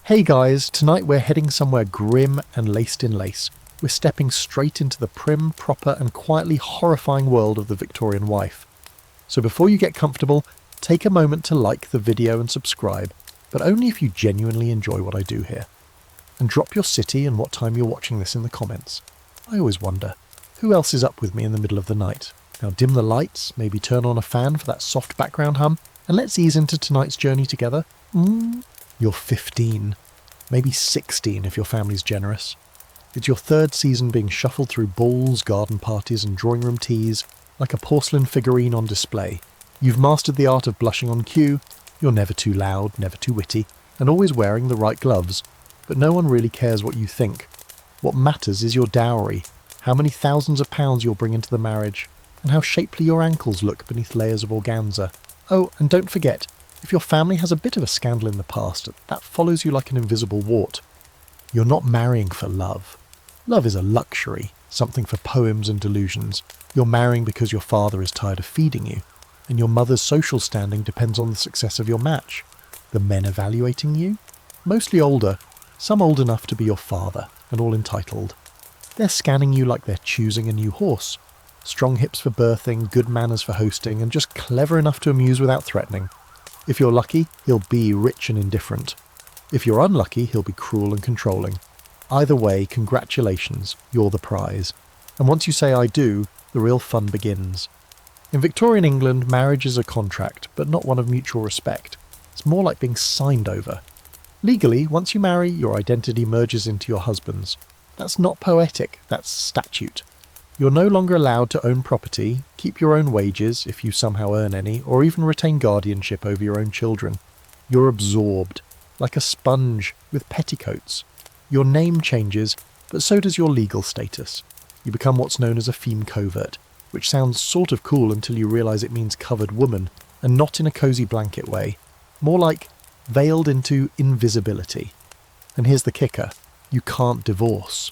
Hey guys, tonight we're heading somewhere grim and laced in lace. We're stepping straight into the prim, proper and quietly horrifying world of the Victorian wife. So before you get comfortable, take a moment to like the video and subscribe, but only if you genuinely enjoy what I do here. And drop your city and what time you're watching this in the comments. I always wonder, who else is up with me in the middle of the night? Now dim the lights, maybe turn on a fan for that soft background hum, and let's ease into tonight's journey together. You're 15, maybe 16 if your family's generous. It's your third season being shuffled through balls, garden parties and drawing room teas, like a porcelain figurine on display. You've mastered the art of blushing on cue, you're never too loud, never too witty, and always wearing the right gloves. But no one really cares what you think. What matters is your dowry, how many thousands of pounds you'll bring into the marriage, and how shapely your ankles look beneath layers of organza. Oh, and don't forget, if your family has a bit of a scandal in the past, that follows you like an invisible wart. You're not marrying for love. Love is a luxury, something for poems and delusions. You're marrying because your father is tired of feeding you, and your mother's social standing depends on the success of your match. The men evaluating you? Mostly older, some old enough to be your father, and all entitled. They're scanning you like they're choosing a new horse. Strong hips for birthing, good manners for hosting, and just clever enough to amuse without threatening. If you're lucky, he'll be rich and indifferent. If you're unlucky, he'll be cruel and controlling. Either way, congratulations, you're the prize. And once you say I do, the real fun begins. In Victorian England, marriage is a contract, but not one of mutual respect. It's more like being signed over. Legally, once you marry, your identity merges into your husband's. That's not poetic, that's statute. You're no longer allowed to own property, keep your own wages, if you somehow earn any, or even retain guardianship over your own children. You're absorbed, like a sponge, with petticoats. Your name changes, but so does your legal status. You become what's known as a femme covert, which sounds sort of cool until you realise it means covered woman, and not in a cosy blanket way. More like veiled into invisibility. And here's the kicker, you can't divorce.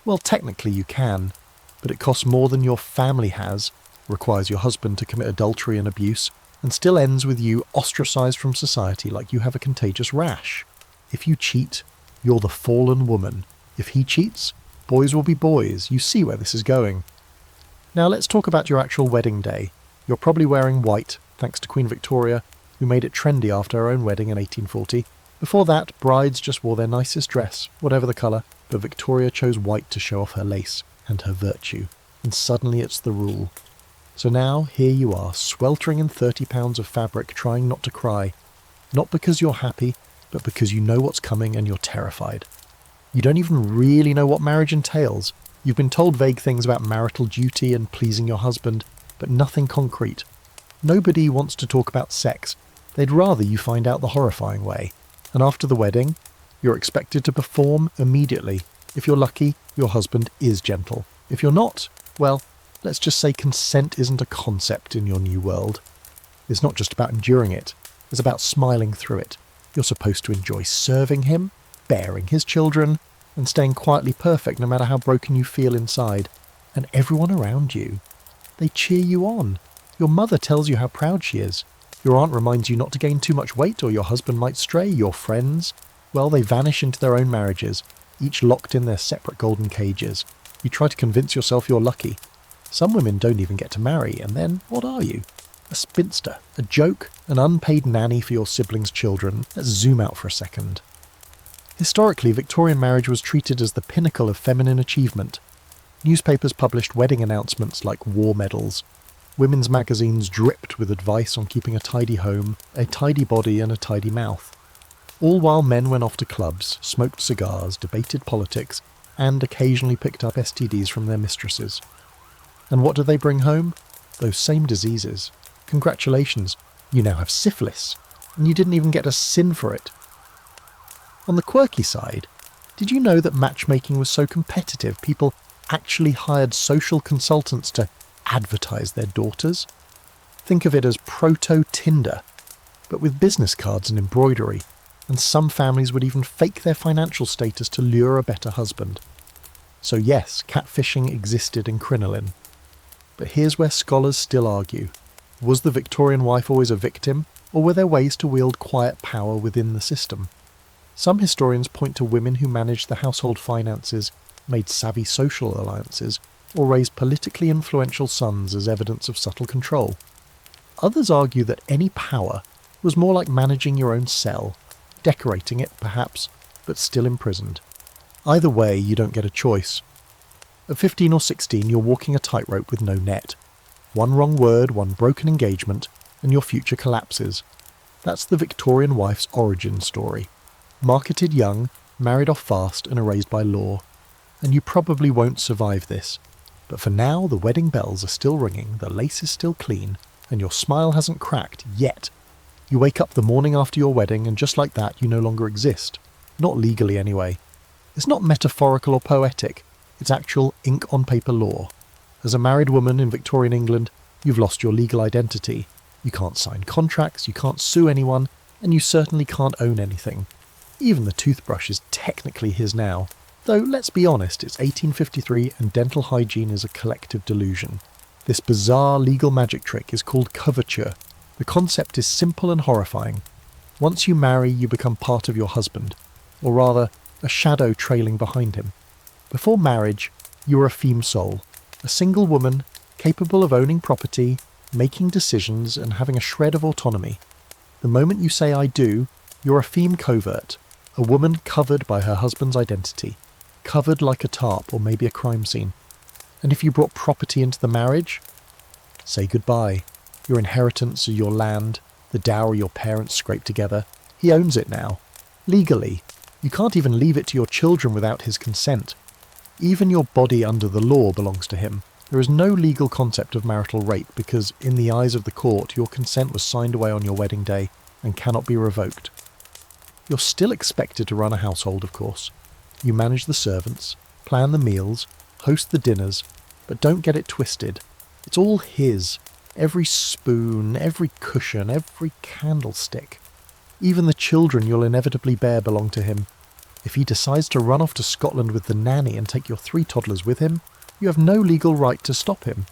Well, technically you can, but it costs more than your family has, requires your husband to commit adultery and abuse, and still ends with you ostracised from society like you have a contagious rash. If you cheat, you're the fallen woman. If he cheats, boys will be boys. You see where this is going. Now let's talk about your actual wedding day. You're probably wearing white, thanks to Queen Victoria, who made it trendy after her own wedding in 1840. Before that, brides just wore their nicest dress, whatever the colour, but Victoria chose white to show off her lace and her virtue, and suddenly it's the rule. So now, here you are, sweltering in 30 pounds of fabric, trying not to cry. Not because you're happy, but because you know what's coming and you're terrified. You don't even really know what marriage entails. You've been told vague things about marital duty and pleasing your husband, but nothing concrete. Nobody wants to talk about sex. They'd rather you find out the horrifying way. And after the wedding, you're expected to perform immediately. If you're lucky, your husband is gentle. If you're not, well, let's just say consent isn't a concept in your new world. It's not just about enduring it. It's about smiling through it. You're supposed to enjoy serving him, bearing his children, and staying quietly perfect no matter how broken you feel inside. And everyone around you, they cheer you on. Your mother tells you how proud she is. Your aunt reminds you not to gain too much weight or your husband might stray. Your friends, well, they vanish into their own marriages, each locked in their separate golden cages. You try to convince yourself you're lucky. Some women don't even get to marry, and then what are you? A spinster, a joke, an unpaid nanny for your siblings' children. Let's zoom out for a second. Historically, Victorian marriage was treated as the pinnacle of feminine achievement. Newspapers published wedding announcements like war medals. Women's magazines dripped with advice on keeping a tidy home, a tidy body and a tidy mouth. All while men went off to clubs, smoked cigars, debated politics, and occasionally picked up STDs from their mistresses. And what do they bring home? Those same diseases. Congratulations, you now have syphilis, and you didn't even get a sin for it. On the quirky side, did you know that matchmaking was so competitive people actually hired social consultants to advertise their daughters? Think of it as proto-Tinder, but with business cards and embroidery, and some families would even fake their financial status to lure a better husband. So yes, catfishing existed in crinoline. But here's where scholars still argue. Was the Victorian wife always a victim, or were there ways to wield quiet power within the system? Some historians point to women who managed the household finances, made savvy social alliances, or raised politically influential sons as evidence of subtle control. Others argue that any power was more like managing your own cell, decorating it, perhaps, but still imprisoned. Either way, you don't get a choice. At 15 or 16, you're walking a tightrope with no net. One wrong word, one broken engagement, and your future collapses. That's the Victorian wife's origin story. Marketed young, married off fast, and erased by law. And you probably won't survive this. But for now, the wedding bells are still ringing, the lace is still clean, and your smile hasn't cracked yet. You wake up the morning after your wedding, and just like that, you no longer exist. Not legally, anyway. It's not metaphorical or poetic. It's actual ink-on-paper law. As a married woman in Victorian England, you've lost your legal identity. You can't sign contracts, you can't sue anyone, and you certainly can't own anything. Even the toothbrush is technically his now. Though, let's be honest, it's 1853 and dental hygiene is a collective delusion. This bizarre legal magic trick is called coverture. The concept is simple and horrifying. Once you marry, you become part of your husband. Or rather, a shadow trailing behind him. Before marriage, you are a femme soul, a single woman capable of owning property, making decisions, and having a shred of autonomy. The moment you say I do, you're a femme covert, a woman covered by her husband's identity, covered like a tarp or maybe a crime scene. And if you brought property into the marriage, say goodbye. Your inheritance or your land, the dowry your parents scraped together, he owns it now. Legally. You can't even leave it to your children without his consent. Even your body under the law belongs to him. There is no legal concept of marital rape because, in the eyes of the court, your consent was signed away on your wedding day and cannot be revoked. You're still expected to run a household, of course. You manage the servants, plan the meals, host the dinners, but don't get it twisted. It's all his. Every spoon, every cushion, every candlestick. Even the children you'll inevitably bear belong to him. If he decides to run off to Scotland with the nanny and take your 3 toddlers with him, you have no legal right to stop him.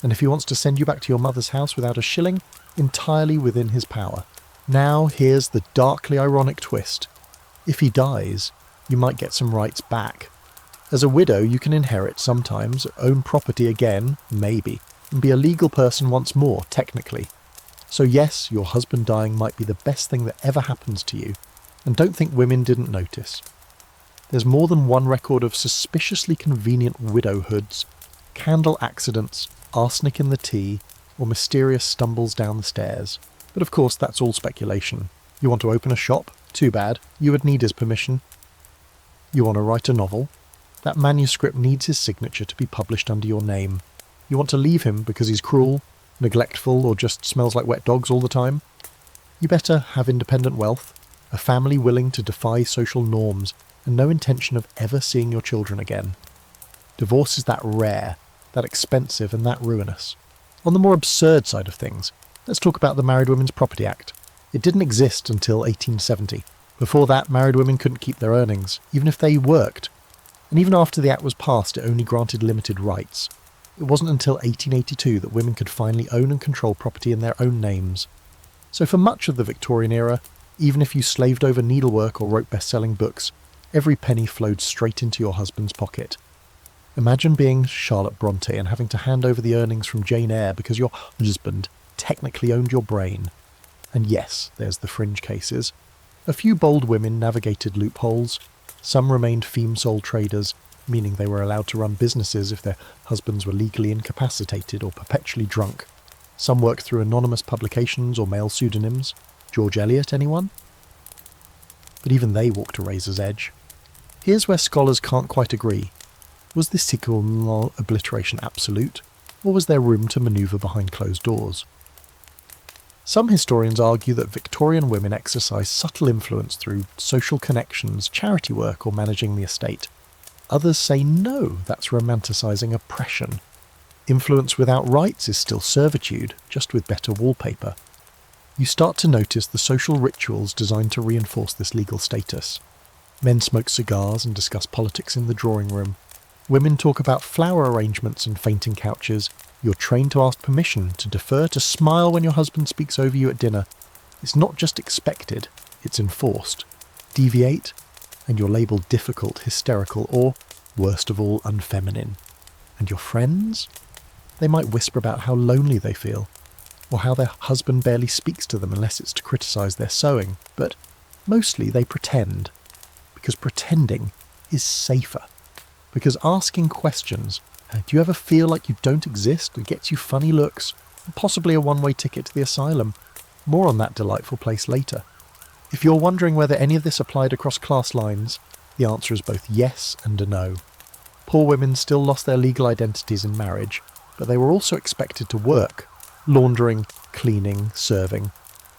And if he wants to send you back to your mother's house without a shilling, entirely within his power. Now here's the darkly ironic twist. If he dies, you might get some rights back. As a widow, you can inherit sometimes, own property again, maybe, and be a legal person once more, technically. So yes, your husband dying might be the best thing that ever happens to you, and don't think women didn't notice. There's more than one record of suspiciously convenient widowhoods, candle accidents, arsenic in the tea, or mysterious stumbles down the stairs. But of course that's all speculation. You want to open a shop? Too bad. You would need his permission. You want to write a novel? That manuscript needs his signature to be published under your name. You want to leave him because he's cruel, neglectful, or just smells like wet dogs all the time? You better have independent wealth, a family willing to defy social norms, and no intention of ever seeing your children again. Divorce is that rare, that expensive, and that ruinous. On the more absurd side of things, let's talk about the Married Women's Property Act. It didn't exist until 1870. Before that, married women couldn't keep their earnings, even if they worked. And even after the Act was passed, it only granted limited rights. It wasn't until 1882 that women could finally own and control property in their own names. So for much of the Victorian era, even if you slaved over needlework or wrote best-selling books, every penny flowed straight into your husband's pocket. Imagine being Charlotte Bronte and having to hand over the earnings from Jane Eyre because your husband technically owned your brain. And yes, there's the fringe cases. A few bold women navigated loopholes. Some remained femme sole traders, meaning they were allowed to run businesses if their husbands were legally incapacitated or perpetually drunk. Some worked through anonymous publications or male pseudonyms. George Eliot, anyone? But even they walked a razor's edge. Here's where scholars can't quite agree. Was this sequel obliteration absolute, or was there room to manoeuvre behind closed doors? Some historians argue that Victorian women exercised subtle influence through social connections, charity work, or managing the estate. Others say no, that's romanticising oppression. Influence without rights is still servitude, just with better wallpaper. You start to notice the social rituals designed to reinforce this legal status. Men smoke cigars and discuss politics in the drawing room. Women talk about flower arrangements and fainting couches. You're trained to ask permission, to defer, to smile when your husband speaks over you at dinner. It's not just expected, it's enforced. Deviate, and you're labelled difficult, hysterical, or, worst of all, unfeminine. And your friends? They might whisper about how lonely they feel, or how their husband barely speaks to them unless it's to criticise their sewing, but mostly they pretend, because pretending is safer. Because asking questions, do you ever feel like you don't exist, it gets you funny looks, and possibly a one-way ticket to the asylum. More on that delightful place later. If you're wondering whether any of this applied across class lines, the answer is both yes and a no. Poor women still lost their legal identities in marriage, but they were also expected to work, laundering, cleaning, serving.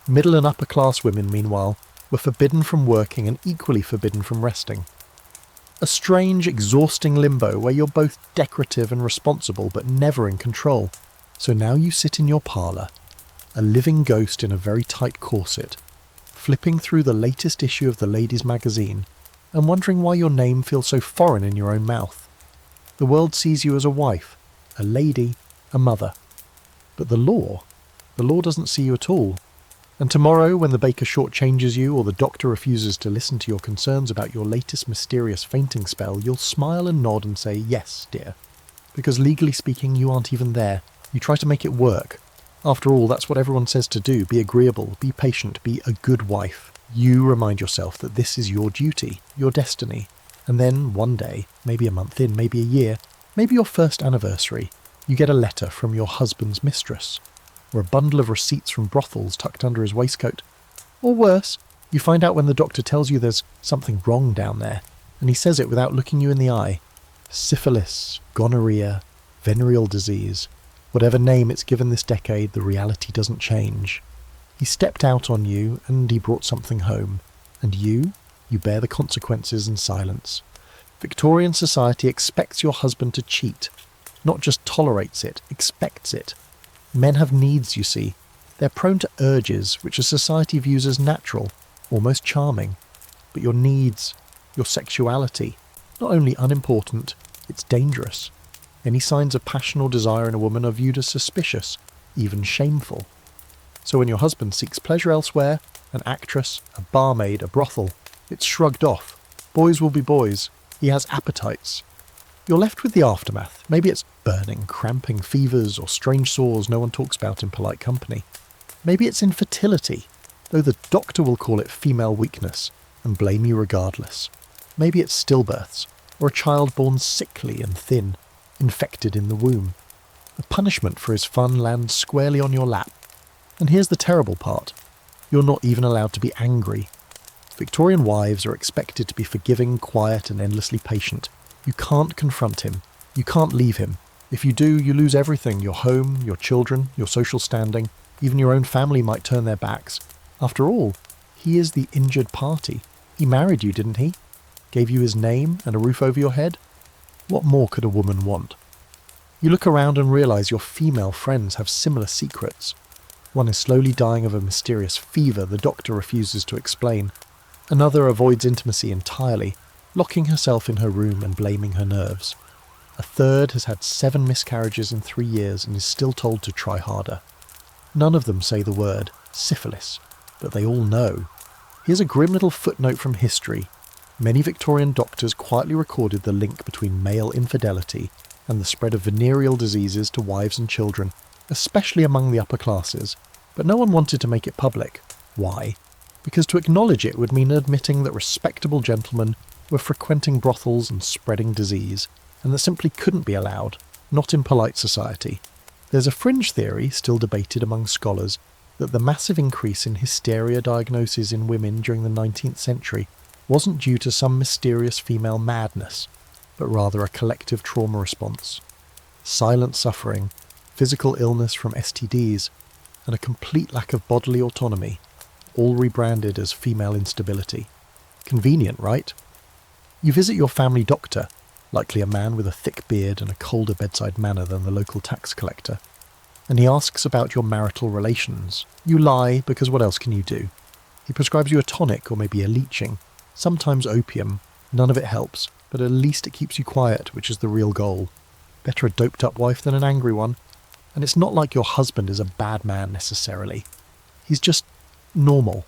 Middle and upper class women, meanwhile, were forbidden from working and equally forbidden from resting. A strange, exhausting limbo where you're both decorative and responsible but never in control. So now you sit in your parlour, a living ghost in a very tight corset, flipping through the latest issue of the ladies' magazine and wondering why your name feels so foreign in your own mouth. The world sees you as a wife, a lady, a mother. But the law doesn't see you at all. And tomorrow, when the baker shortchanges you or the doctor refuses to listen to your concerns about your latest mysterious fainting spell, you'll smile and nod and say, yes, dear. Because legally speaking, you aren't even there. You try to make it work. After all, that's what everyone says to do. Be agreeable, be patient, be a good wife. You remind yourself that this is your duty, your destiny. And then, one day, maybe a month in, maybe a year, maybe your first anniversary, you get a letter from your husband's mistress, or a bundle of receipts from brothels tucked under his waistcoat. Or worse, you find out when the doctor tells you there's something wrong down there, and he says it without looking you in the eye. Syphilis, gonorrhea, venereal disease. Whatever name it's given this decade, the reality doesn't change. He stepped out on you, and he brought something home. And you bear the consequences in silence. Victorian society expects your husband to cheat. Not just tolerates it, expects it. Men have needs, you see. They're prone to urges, which a society views as natural, almost charming. But your needs, your sexuality, not only unimportant, it's dangerous. Any signs of passion or desire in a woman are viewed as suspicious, even shameful. So when your husband seeks pleasure elsewhere, an actress, a barmaid, a brothel, it's shrugged off. Boys will be boys. He has appetites. You're left with the aftermath. Maybe it's burning, cramping, fevers, or strange sores no one talks about in polite company. Maybe it's infertility, though the doctor will call it female weakness and blame you regardless. Maybe it's stillbirths, or a child born sickly and thin, infected in the womb. The punishment for his fun lands squarely on your lap. And here's the terrible part. You're not even allowed to be angry. Victorian wives are expected to be forgiving, quiet, and endlessly patient. You can't confront him. You can't leave him. If you do, you lose everything. Your home, your children, your social standing. Even your own family might turn their backs. After all, he is the injured party. He married you, didn't he? Gave you his name and a roof over your head? What more could a woman want? You look around and realise your female friends have similar secrets. One is slowly dying of a mysterious fever the doctor refuses to explain. Another avoids intimacy entirely, locking herself in her room and blaming her nerves. A third has had 7 miscarriages in 3 years and is still told to try harder. None of them say the word syphilis, but they all know. Here's a grim little footnote from history. Many Victorian doctors quietly recorded the link between male infidelity and the spread of venereal diseases to wives and children, especially among the upper classes, but no one wanted to make it public. Why? Because to acknowledge it would mean admitting that respectable gentlemen were frequenting brothels and spreading disease, and that simply couldn't be allowed, not in polite society. There's a fringe theory, still debated among scholars, that the massive increase in hysteria diagnoses in women during the 19th century wasn't due to some mysterious female madness, but rather a collective trauma response. Silent suffering, physical illness from STDs, and a complete lack of bodily autonomy, all rebranded as female instability. Convenient, right? You visit your family doctor, likely a man with a thick beard and a colder bedside manner than the local tax collector, and he asks about your marital relations. You lie, because what else can you do? He prescribes you a tonic or maybe a leeching, sometimes opium. None of it helps, but at least it keeps you quiet, which is the real goal. Better a doped-up wife than an angry one. And it's not like your husband is a bad man necessarily. He's just normal.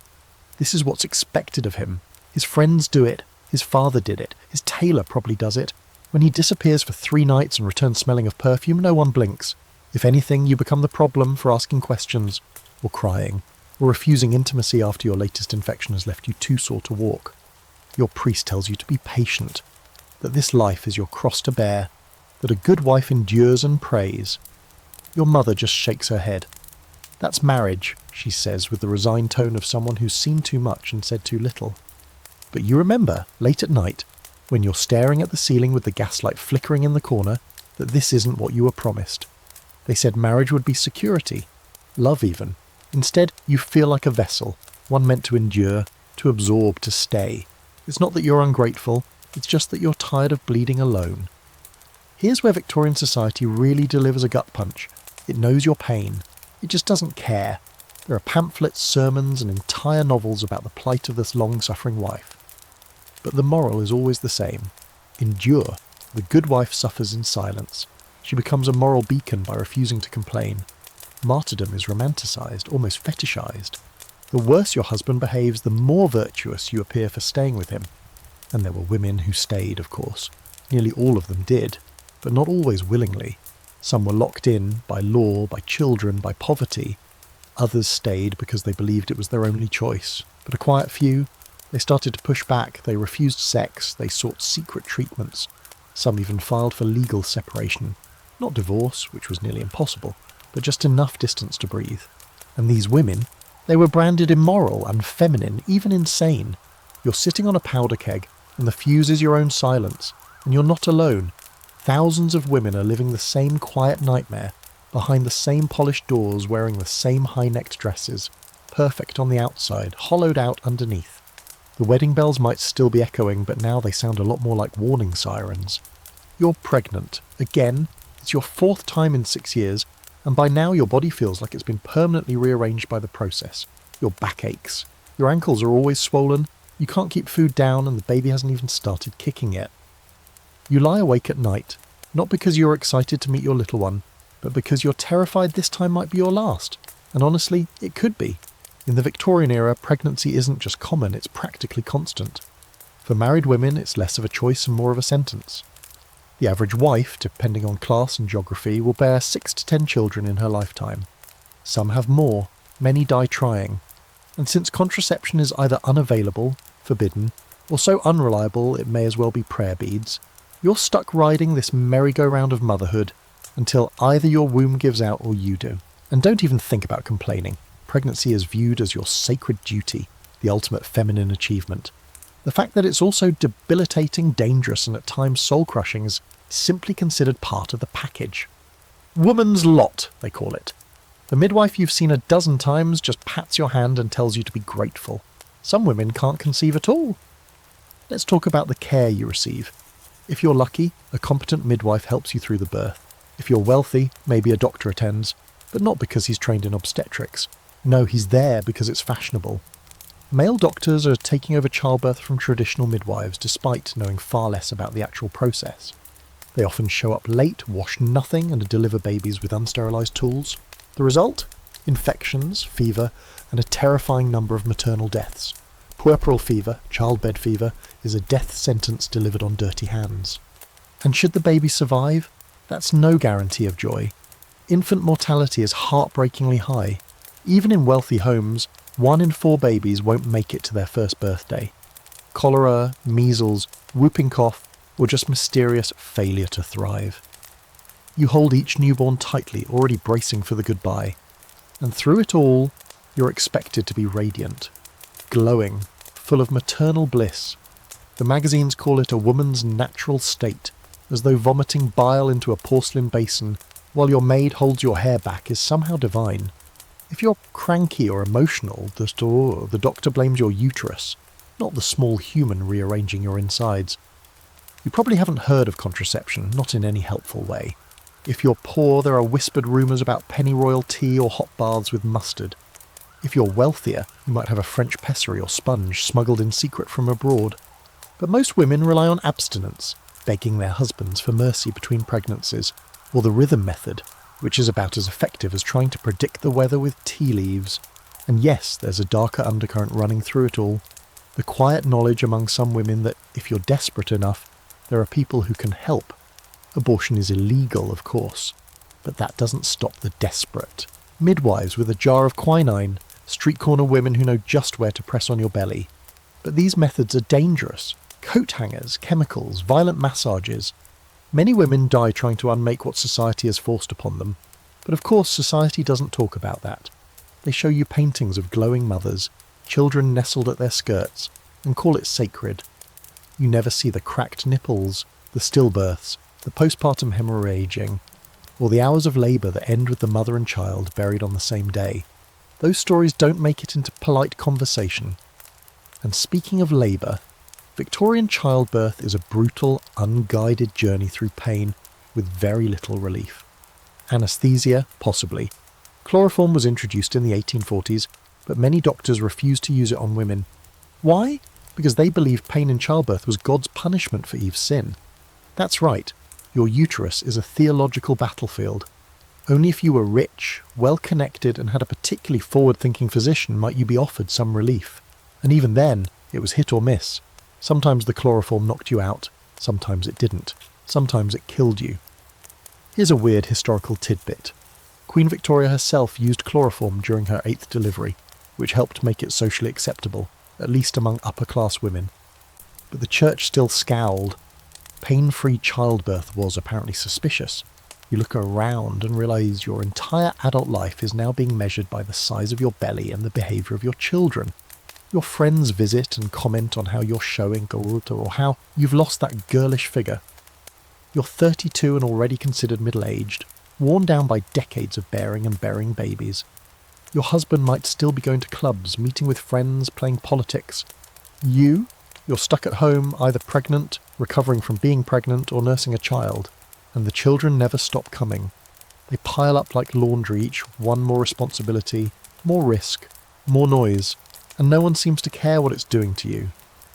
This is what's expected of him. His friends do it, his father did it, his tailor probably does it. When he disappears for 3 nights and returns smelling of perfume, no one blinks. If anything, you become the problem for asking questions, or crying, or refusing intimacy after your latest infection has left you too sore to walk. Your priest tells you to be patient, that this life is your cross to bear, that a good wife endures and prays. Your mother just shakes her head. That's marriage, she says with the resigned tone of someone who's seen too much and said too little. But you remember, late at night, when you're staring at the ceiling with the gaslight flickering in the corner, that this isn't what you were promised. They said marriage would be security, love even. Instead, you feel like a vessel, one meant to endure, to absorb, to stay. It's not that you're ungrateful, it's just that you're tired of bleeding alone. Here's where Victorian society really delivers a gut punch. It knows your pain. It just doesn't care. There are pamphlets, sermons, and entire novels about the plight of this long-suffering wife. But the moral is always the same. Endure. The good wife suffers in silence. She becomes a moral beacon by refusing to complain. Martyrdom is romanticised, almost fetishised. The worse your husband behaves, the more virtuous you appear for staying with him. And there were women who stayed, of course. Nearly all of them did, but not always willingly. Some were locked in, by law, by children, by poverty. Others stayed because they believed it was their only choice. But a quiet few, they started to push back, they refused sex, they sought secret treatments. Some even filed for legal separation. Not divorce, which was nearly impossible, but just enough distance to breathe. And these women, they were branded immoral, unfeminine, even insane. You're sitting on a powder keg, and the fuse is your own silence, and you're not alone. Thousands of women are living the same quiet nightmare, behind the same polished doors, wearing the same high-necked dresses, perfect on the outside, hollowed out underneath. The wedding bells might still be echoing, but now they sound a lot more like warning sirens. You're pregnant. Again, it's your 4th time in 6 years, and by now your body feels like it's been permanently rearranged by the process. Your back aches. Your ankles are always swollen. You can't keep food down, and the baby hasn't even started kicking yet. You lie awake at night, not because you're excited to meet your little one, but because you're terrified this time might be your last. And honestly, it could be. In the Victorian era, pregnancy isn't just common, it's practically constant. For married women, it's less of a choice and more of a sentence. The average wife, depending on class and geography, will bear 6 to 10 children in her lifetime. Some have more, many die trying. And since contraception is either unavailable, forbidden, or so unreliable it may as well be prayer beads, you're stuck riding this merry-go-round of motherhood until either your womb gives out or you do. And don't even think about complaining. Pregnancy is viewed as your sacred duty, the ultimate feminine achievement. The fact that it's also debilitating, dangerous, and at times soul-crushing is simply considered part of the package. Woman's lot, they call it. The midwife you've seen a dozen times just pats your hand and tells you to be grateful. Some women can't conceive at all. Let's talk about the care you receive. If you're lucky, a competent midwife helps you through the birth. If you're wealthy, maybe a doctor attends, but not because he's trained in obstetrics. No, he's there because it's fashionable. Male doctors are taking over childbirth from traditional midwives despite knowing far less about the actual process. They often show up late, wash nothing, and deliver babies with unsterilised tools. The result? Infections, fever, and a terrifying number of maternal deaths. Puerperal fever, childbed fever, is a death sentence delivered on dirty hands. And should the baby survive? That's no guarantee of joy. Infant mortality is heartbreakingly high. Even in wealthy homes, 1 in 4 babies won't make it to their first birthday. Cholera, measles, whooping cough, or just mysterious failure to thrive. You hold each newborn tightly, already bracing for the goodbye. And through it all, you're expected to be radiant, glowing, full of maternal bliss. The magazines call it a woman's natural state, as though vomiting bile into a porcelain basin while your maid holds your hair back is somehow divine. If you're cranky or emotional, the doctor blames your uterus, not the small human rearranging your insides. You probably haven't heard of contraception, not in any helpful way. If you're poor, there are whispered rumours about pennyroyal tea or hot baths with mustard. If you're wealthier, you might have a French pessary or sponge smuggled in secret from abroad. But most women rely on abstinence, begging their husbands for mercy between pregnancies, or the rhythm method, which is about as effective as trying to predict the weather with tea leaves. And yes, there's a darker undercurrent running through it all. The quiet knowledge among some women that if you're desperate enough, there are people who can help. Abortion is illegal, of course, but that doesn't stop the desperate. Midwives with a jar of quinine, street corner women who know just where to press on your belly. But these methods are dangerous. Coat hangers, chemicals, violent massages. Many women die trying to unmake what society has forced upon them. But of course society doesn't talk about that. They show you paintings of glowing mothers, children nestled at their skirts, and call it sacred. You never see the cracked nipples, the stillbirths, the postpartum hemorrhaging, or the hours of labour that end with the mother and child buried on the same day. Those stories don't make it into polite conversation. And speaking of labour, Victorian childbirth is a brutal, unguided journey through pain with very little relief. Anaesthesia, possibly. Chloroform was introduced in the 1840s, but many doctors refused to use it on women. Why? Because they believed pain in childbirth was God's punishment for Eve's sin. That's right, your uterus is a theological battlefield. Only if you were rich, well-connected and had a particularly forward-thinking physician might you be offered some relief. And even then, it was hit or miss. Sometimes the chloroform knocked you out, sometimes it didn't. Sometimes it killed you. Here's a weird historical tidbit. Queen Victoria herself used chloroform during her 8th delivery, which helped make it socially acceptable, at least among upper-class women. But the church still scowled. Pain-free childbirth was apparently suspicious. You look around and realise your entire adult life is now being measured by the size of your belly and the behaviour of your children. Your friends visit and comment on how you're showing or how you've lost that girlish figure. You're 32 and already considered middle-aged, worn down by decades of bearing and burying babies. Your husband might still be going to clubs, meeting with friends, playing politics. You're stuck at home, either pregnant, recovering from being pregnant, or nursing a child. And the children never stop coming. They pile up like laundry, each one more responsibility, more risk, more noise, and no one seems to care what it's doing to you.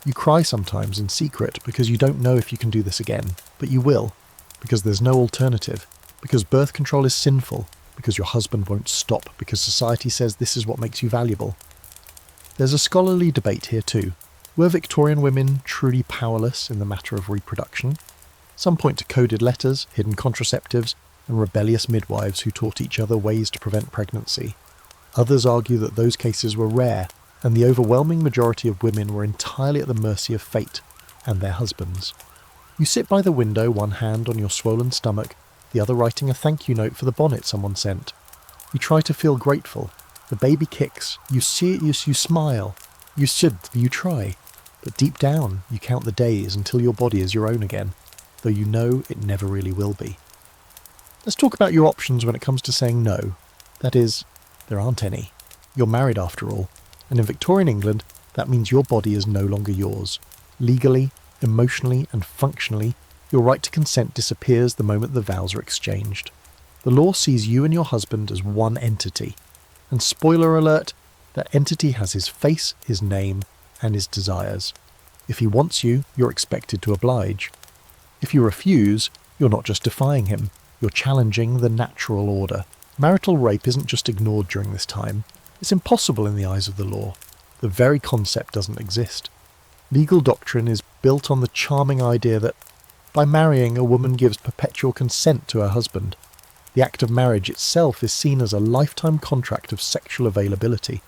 You cry sometimes in secret because you don't know if you can do this again, but you will, because there's no alternative, because birth control is sinful, because your husband won't stop, because society says this is what makes you valuable. There's a scholarly debate here too. Were Victorian women truly powerless in the matter of reproduction? Some point to coded letters, hidden contraceptives, and rebellious midwives who taught each other ways to prevent pregnancy. Others argue that those cases were rare, and the overwhelming majority of women were entirely at the mercy of fate and their husbands. You sit by the window, one hand on your swollen stomach, the other writing a thank you note for the bonnet someone sent. You try to feel grateful. The baby kicks. You see it, you smile. You try. But deep down, you count the days until your body is your own again, though you know it never really will be. Let's talk about your options when it comes to saying no. That is, there aren't any. You're married after all. And in Victorian England, that means your body is no longer yours. Legally, emotionally, and functionally, your right to consent disappears the moment the vows are exchanged. The law sees you and your husband as one entity. And spoiler alert, that entity has his face, his name, and his desires. If he wants you, you're expected to oblige. If you refuse, you're not just defying him, you're challenging the natural order. Marital rape isn't just ignored during this time. It's impossible in the eyes of the law. The very concept doesn't exist. Legal doctrine is built on the charming idea that by marrying, a woman gives perpetual consent to her husband. The act of marriage itself is seen as a lifetime contract of sexual availability.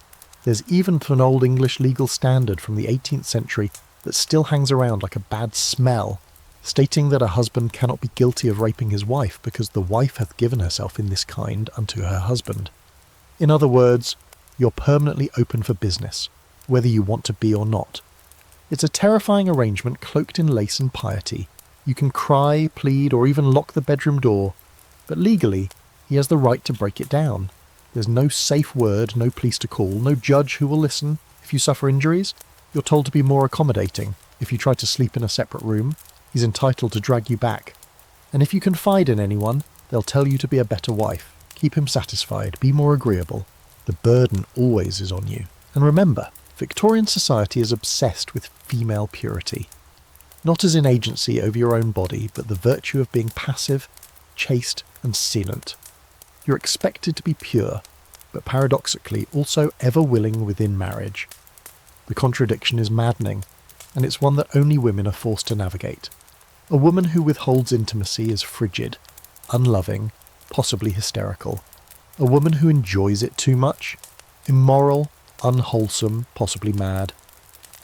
There's even an old English legal standard from the 18th century that still hangs around like a bad smell, stating that a husband cannot be guilty of raping his wife because the wife hath given herself in this kind unto her husband. In other words, you're permanently open for business, whether you want to be or not. It's a terrifying arrangement cloaked in lace and piety. You can cry, plead, or even lock the bedroom door, but legally, he has the right to break it down. There's no safe word, no police to call, no judge who will listen. If you suffer injuries, you're told to be more accommodating. If you try to sleep in a separate room, he's entitled to drag you back. And if you confide in anyone, they'll tell you to be a better wife. Keep him satisfied, be more agreeable. The burden always is on you. And remember, Victorian society is obsessed with female purity. Not as in agency over your own body, but the virtue of being passive, chaste, and silent. You're expected to be pure, but paradoxically also ever willing within marriage. The contradiction is maddening, and it's one that only women are forced to navigate. A woman who withholds intimacy is frigid, unloving, possibly hysterical. A woman who enjoys it too much, immoral, unwholesome, possibly mad.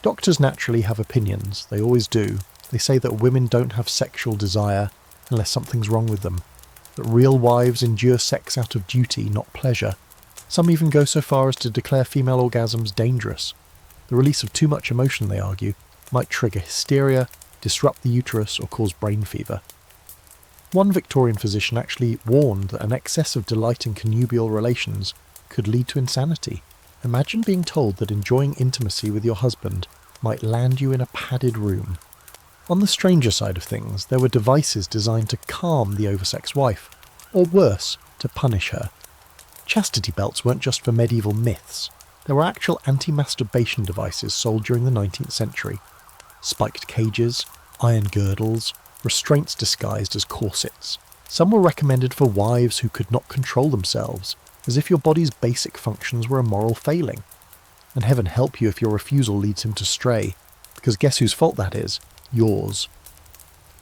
Doctors naturally have opinions, they always do. They say that women don't have sexual desire unless something's wrong with them, that real wives endure sex out of duty, not pleasure. Some even go so far as to declare female orgasms dangerous. The release of too much emotion, they argue, might trigger hysteria, disrupt the uterus, or cause brain fever. One Victorian physician actually warned that an excess of delight in connubial relations could lead to insanity. Imagine being told that enjoying intimacy with your husband might land you in a padded room. On the stranger side of things, there were devices designed to calm the oversexed wife, or worse, to punish her. Chastity belts weren't just for medieval myths. There were actual anti-masturbation devices sold during the 19th century. Spiked cages, iron girdles, restraints disguised as corsets. Some were recommended for wives who could not control themselves, as if your body's basic functions were a moral failing. And heaven help you if your refusal leads him to stray, because guess whose fault that is? Yours.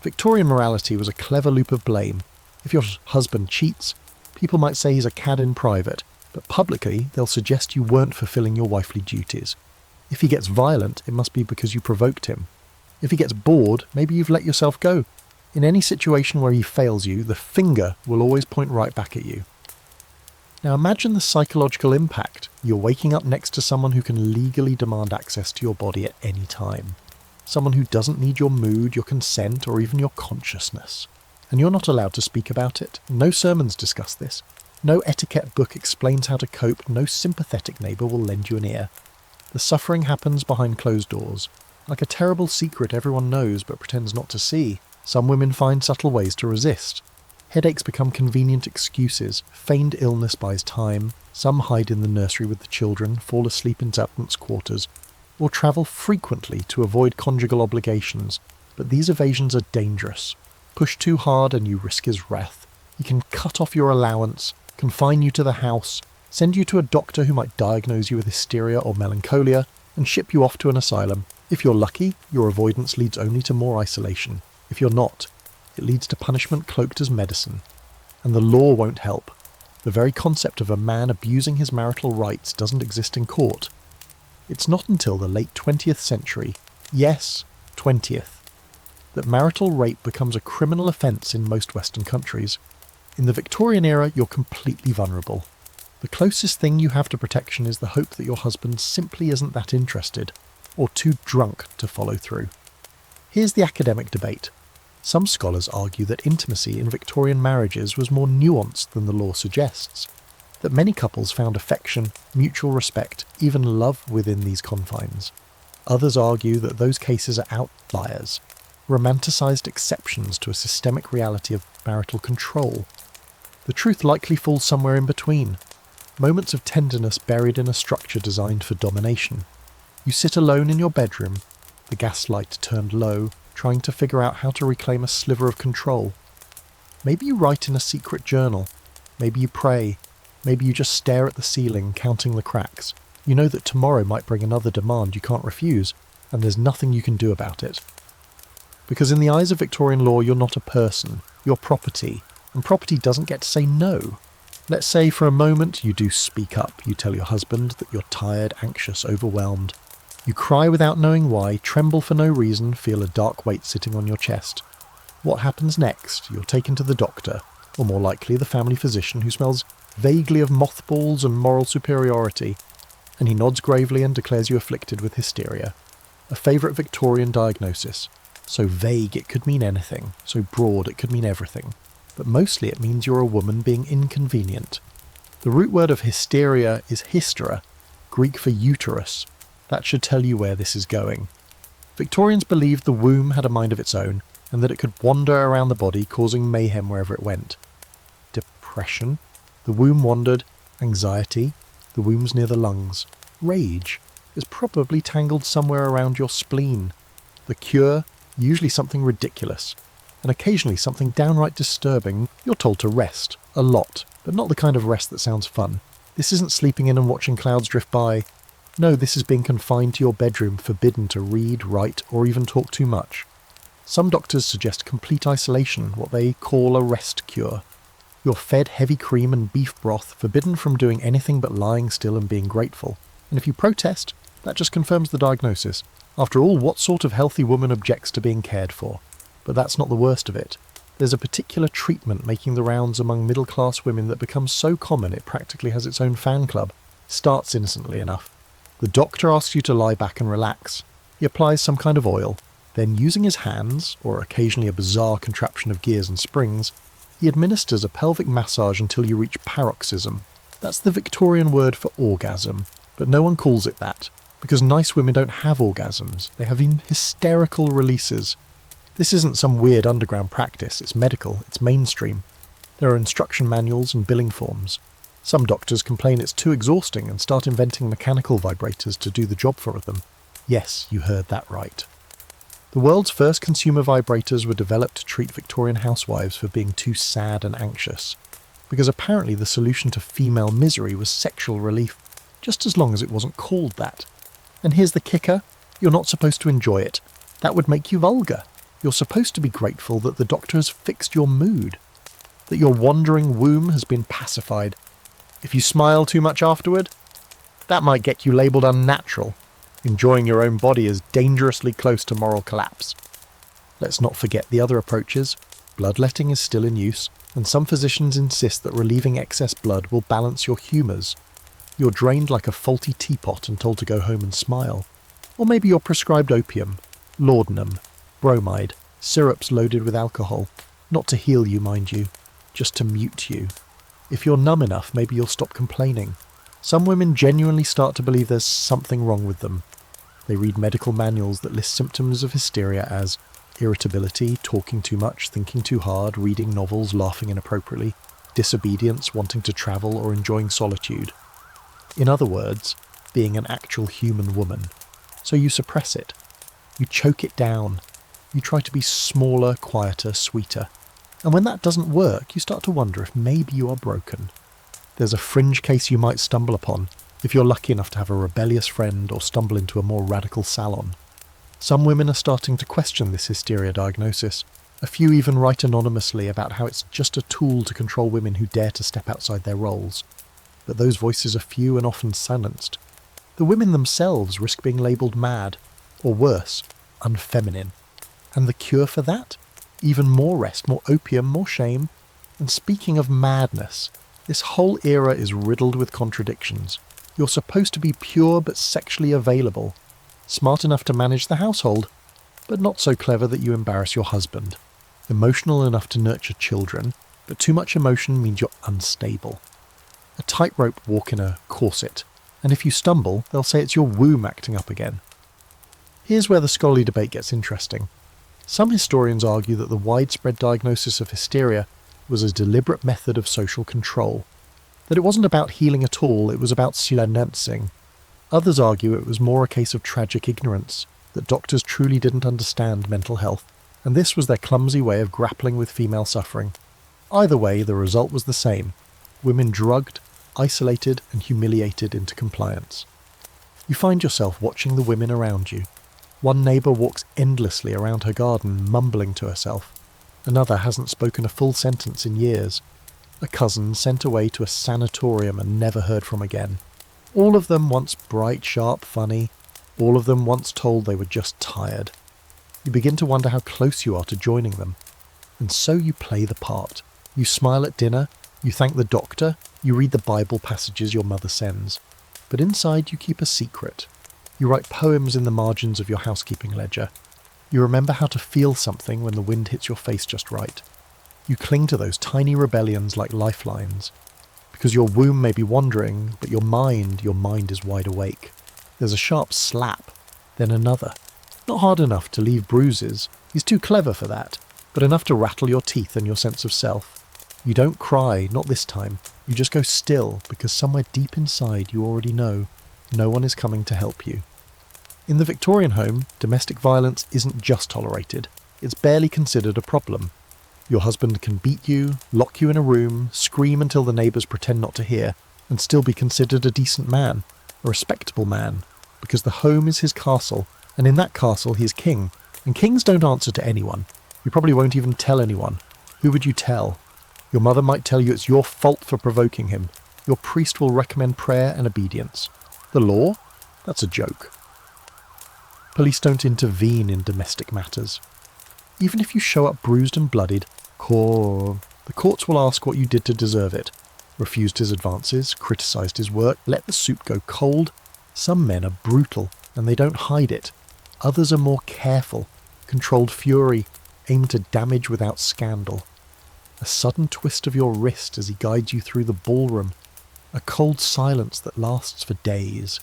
Victorian morality was a clever loop of blame. If your husband cheats, people might say he's a cad in private, but publicly they'll suggest you weren't fulfilling your wifely duties. If he gets violent, it must be because you provoked him. If he gets bored, maybe you've let yourself go. In any situation where he fails you, the finger will always point right back at you. Now imagine the psychological impact. You're waking up next to someone who can legally demand access to your body at any time. Someone who doesn't need your mood, your consent, or even your consciousness. And you're not allowed to speak about it. No sermons discuss this. No etiquette book explains how to cope. No sympathetic neighbour will lend you an ear. The suffering happens behind closed doors. Like a terrible secret everyone knows but pretends not to see. Some women find subtle ways to resist. Headaches become convenient excuses. Feigned illness buys time. Some hide in the nursery with the children, fall asleep in servants' quarters, or travel frequently to avoid conjugal obligations. But these evasions are dangerous. Push too hard and you risk his wrath. He can cut off your allowance, confine you to the house, send you to a doctor who might diagnose you with hysteria or melancholia, and ship you off to an asylum. If you're lucky, your avoidance leads only to more isolation. If you're not, it leads to punishment cloaked as medicine. And the law won't help. The very concept of a man abusing his marital rights doesn't exist in court. It's not until the late 20th century, yes, 20th, that marital rape becomes a criminal offence in most Western countries. In the Victorian era, you're completely vulnerable. The closest thing you have to protection is the hope that your husband simply isn't that interested, or too drunk to follow through. Here's the academic debate. Some scholars argue that intimacy in Victorian marriages was more nuanced than the law suggests, that many couples found affection, mutual respect, even love within these confines. Others argue that those cases are outliers, romanticised exceptions to a systemic reality of marital control. The truth likely falls somewhere in between. Moments of tenderness buried in a structure designed for domination. You sit alone in your bedroom, the gas light turned low, trying to figure out how to reclaim a sliver of control. Maybe you write in a secret journal. Maybe you pray. Maybe you just stare at the ceiling, counting the cracks. You know that tomorrow might bring another demand you can't refuse, and there's nothing you can do about it. Because in the eyes of Victorian law, you're not a person, you're property, and property doesn't get to say no. Let's say for a moment you do speak up, you tell your husband that you're tired, anxious, overwhelmed. You cry without knowing why, tremble for no reason, feel a dark weight sitting on your chest. What happens next? You're taken to the doctor, or more likely the family physician who smells vaguely of mothballs and moral superiority, and he nods gravely and declares you afflicted with hysteria. A favourite Victorian diagnosis. So vague it could mean anything, so broad it could mean everything. But mostly it means you're a woman being inconvenient. The root word of hysteria is hystera, Greek for uterus. That should tell you where this is going. Victorians believed the womb had a mind of its own, and that it could wander around the body, causing mayhem wherever it went. Depression. The womb wandered. Anxiety. The womb's near the lungs. Rage is probably tangled somewhere around your spleen. The cure. Usually something ridiculous, and occasionally something downright disturbing. You're told to rest, a lot, but not the kind of rest that sounds fun. This isn't sleeping in and watching clouds drift by. No, this is being confined to your bedroom, forbidden to read, write, or even talk too much. Some doctors suggest complete isolation, what they call a rest cure. You're fed heavy cream and beef broth, forbidden from doing anything but lying still and being grateful. And if you protest, that just confirms the diagnosis. After all, what sort of healthy woman objects to being cared for? But that's not the worst of it. There's a particular treatment making the rounds among middle-class women that becomes so common it practically has its own fan club. Starts innocently enough. The doctor asks you to lie back and relax. He applies some kind of oil. Then, using his hands, or occasionally a bizarre contraption of gears and springs, he administers a pelvic massage until you reach paroxysm. That's the Victorian word for orgasm, but no one calls it that, because nice women don't have orgasms. They have hysterical releases. This isn't some weird underground practice, it's medical, it's mainstream. There are instruction manuals and billing forms. Some doctors complain it's too exhausting and start inventing mechanical vibrators to do the job for them. Yes, you heard that right. The world's first consumer vibrators were developed to treat Victorian housewives for being too sad and anxious, because apparently the solution to female misery was sexual relief, just as long as it wasn't called that. And here's the kicker, you're not supposed to enjoy it. That would make you vulgar. You're supposed to be grateful that the doctor has fixed your mood, that your wandering womb has been pacified. If you smile too much afterward, that might get you labelled unnatural. Enjoying your own body is dangerously close to moral collapse. Let's not forget the other approaches. Bloodletting is still in use, and some physicians insist that relieving excess blood will balance your humours. You're drained like a faulty teapot and told to go home and smile. Or maybe you're prescribed opium, laudanum, bromide, syrups loaded with alcohol. Not to heal you, mind you, just to mute you. If you're numb enough, maybe you'll stop complaining. Some women genuinely start to believe there's something wrong with them. They read medical manuals that list symptoms of hysteria as irritability, talking too much, thinking too hard, reading novels, laughing inappropriately, disobedience, wanting to travel, or enjoying solitude. In other words, being an actual human woman. So you suppress it. You choke it down. You try to be smaller, quieter, sweeter. And when that doesn't work, you start to wonder if maybe you are broken. There's a fringe case you might stumble upon, if you're lucky enough to have a rebellious friend or stumble into a more radical salon. Some women are starting to question this hysteria diagnosis. A few even write anonymously about how it's just a tool to control women who dare to step outside their roles. But those voices are few and often silenced. The women themselves risk being labelled mad, or worse, unfeminine. And the cure for that? Even more rest, more opium, more shame. And speaking of madness, this whole era is riddled with contradictions. You're supposed to be pure but sexually available, smart enough to manage the household, but not so clever that you embarrass your husband, emotional enough to nurture children, but too much emotion means you're unstable. A tightrope walk in a corset, and if you stumble, they'll say it's your womb acting up again. Here's where the scholarly debate gets interesting. Some historians argue that the widespread diagnosis of hysteria was a deliberate method of social control, that it wasn't about healing at all, it was about silencing. Others argue it was more a case of tragic ignorance, that doctors truly didn't understand mental health, and this was their clumsy way of grappling with female suffering. Either way, the result was the same. Women drugged, isolated, and humiliated into compliance. You find yourself watching the women around you. One neighbour walks endlessly around her garden, mumbling to herself. Another hasn't spoken a full sentence in years. A cousin sent away to a sanatorium and never heard from again. All of them once bright, sharp, funny. All of them once told they were just tired. You begin to wonder how close you are to joining them. And so you play the part. You smile at dinner, you thank the doctor, you read the Bible passages your mother sends. But inside you keep a secret. You write poems in the margins of your housekeeping ledger. You remember how to feel something when the wind hits your face just right. You cling to those tiny rebellions like lifelines. Because your womb may be wandering, but your mind is wide awake. There's a sharp slap, then another. Not hard enough to leave bruises, he's too clever for that, but enough to rattle your teeth and your sense of self. You don't cry, not this time. You just go still, because somewhere deep inside you already know no one is coming to help you. In the Victorian home, domestic violence isn't just tolerated, it's barely considered a problem. Your husband can beat you, lock you in a room, scream until the neighbours pretend not to hear, and still be considered a decent man. a respectable man, because the home is his castle, and in that castle he is king, and kings don't answer to anyone. You probably won't even tell anyone. Who would you tell? Your mother might tell you it's your fault for provoking him. Your priest will recommend prayer and obedience. The law? That's a joke. Police don't intervene in domestic matters. Even if you show up bruised and bloodied, the courts will ask what you did to deserve it. Refused his advances, criticised his work, let the soup go cold. Some men are brutal, and they don't hide it. Others are more careful, controlled fury, aimed to damage without scandal. A sudden twist of your wrist as he guides you through the ballroom. A cold silence that lasts for days.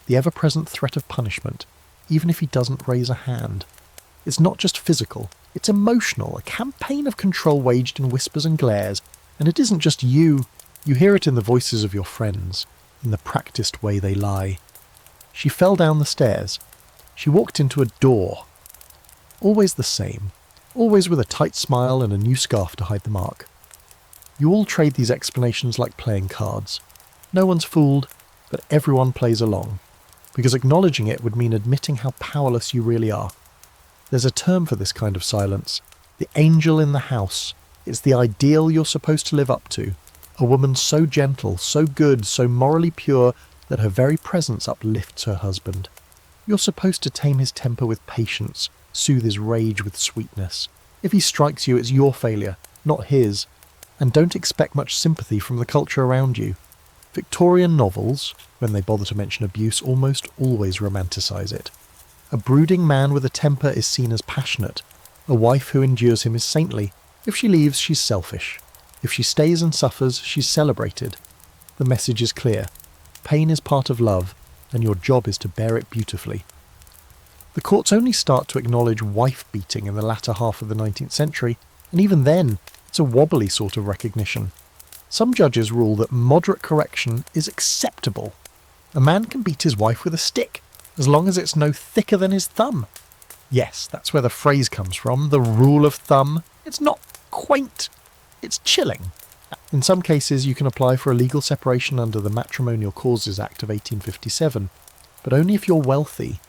The ever-present threat of punishment, even if he doesn't raise a hand. It's not just physical, it's emotional, a campaign of control waged in whispers and glares, and it isn't just you. You hear it in the voices of your friends, in the practiced way they lie. She fell down the stairs. She walked into a door. Always the same, always with a tight smile and a new scarf to hide the mark. You all trade these explanations like playing cards. No one's fooled, but everyone plays along, because acknowledging it would mean admitting how powerless you really are. There's a term for this kind of silence. The angel in the house. It's the ideal you're supposed to live up to. A woman so gentle, so good, so morally pure that her very presence uplifts her husband. You're supposed to tame his temper with patience, soothe his rage with sweetness. If he strikes you, it's your failure, not his. And don't expect much sympathy from the culture around you. Victorian novels, when they bother to mention abuse, almost always romanticize it. A brooding man with a temper is seen as passionate. A wife who endures him is saintly. If she leaves, she's selfish. If she stays and suffers, she's celebrated. The message is clear. Pain is part of love, and your job is to bear it beautifully. The courts only start to acknowledge wife-beating in the latter half of the 19th century, and even then, it's a wobbly sort of recognition. Some judges rule that moderate correction is acceptable. A man can beat his wife with a stick, as long as it's no thicker than his thumb. Yes, that's where the phrase comes from, the rule of thumb. It's not quaint, it's chilling. In some cases you can apply for a legal separation under the Matrimonial Causes Act of 1857, but only if you're wealthy,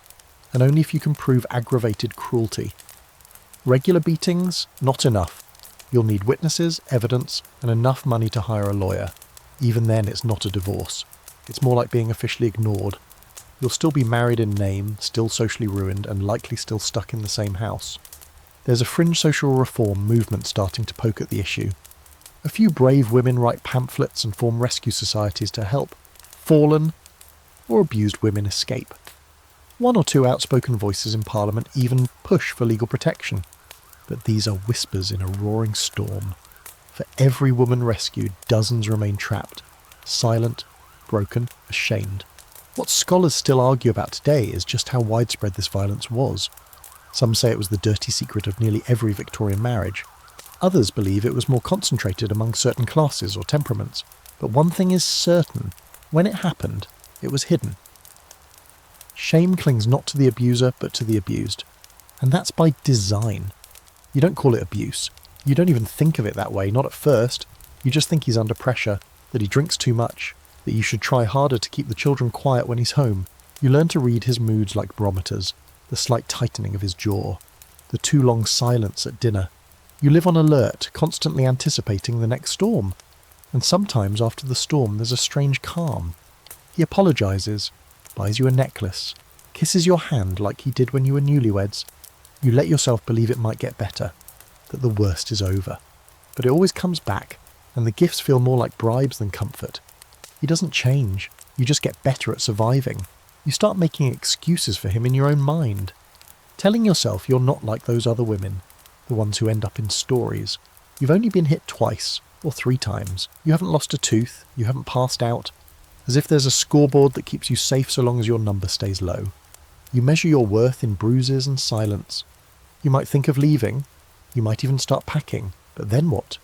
and only if you can prove aggravated cruelty. Regular beatings, not enough. You'll need witnesses, evidence, and enough money to hire a lawyer. Even then it's not a divorce. It's more like being officially ignored. You'll still be married in name, still socially ruined, and likely still stuck in the same house. There's a fringe social reform movement starting to poke at the issue. A few brave women write pamphlets and form rescue societies to help fallen or abused women escape. One or two outspoken voices in Parliament even push for legal protection. But these are whispers in a roaring storm. For every woman rescued, dozens remain trapped, silent, broken, ashamed. What scholars still argue about today is just how widespread this violence was. Some say it was the dirty secret of nearly every Victorian marriage. Others believe it was more concentrated among certain classes or temperaments. But one thing is certain, when it happened, it was hidden. Shame clings not to the abuser, but to the abused. And that's by design. You don't call it abuse. You don't even think of it that way, not at first. You just think he's under pressure, that he drinks too much, that you should try harder to keep the children quiet when he's home. You learn to read his moods like barometers, the slight tightening of his jaw, the too long silence at dinner. You live on alert, constantly anticipating the next storm. And sometimes after the storm there's a strange calm. He apologises, buys you a necklace, kisses your hand like he did when you were newlyweds. You let yourself believe it might get better, that the worst is over. But it always comes back, and the gifts feel more like bribes than comfort. He doesn't change, you just get better at surviving. You start making excuses for him in your own mind, telling yourself you're not like those other women, the ones who end up in stories. You've only been hit twice, or 3 times. You haven't lost a tooth, you haven't passed out, as if there's a scoreboard that keeps you safe so long as your number stays low. You measure your worth in bruises and silence. You might think of leaving, you might even start packing, but then what?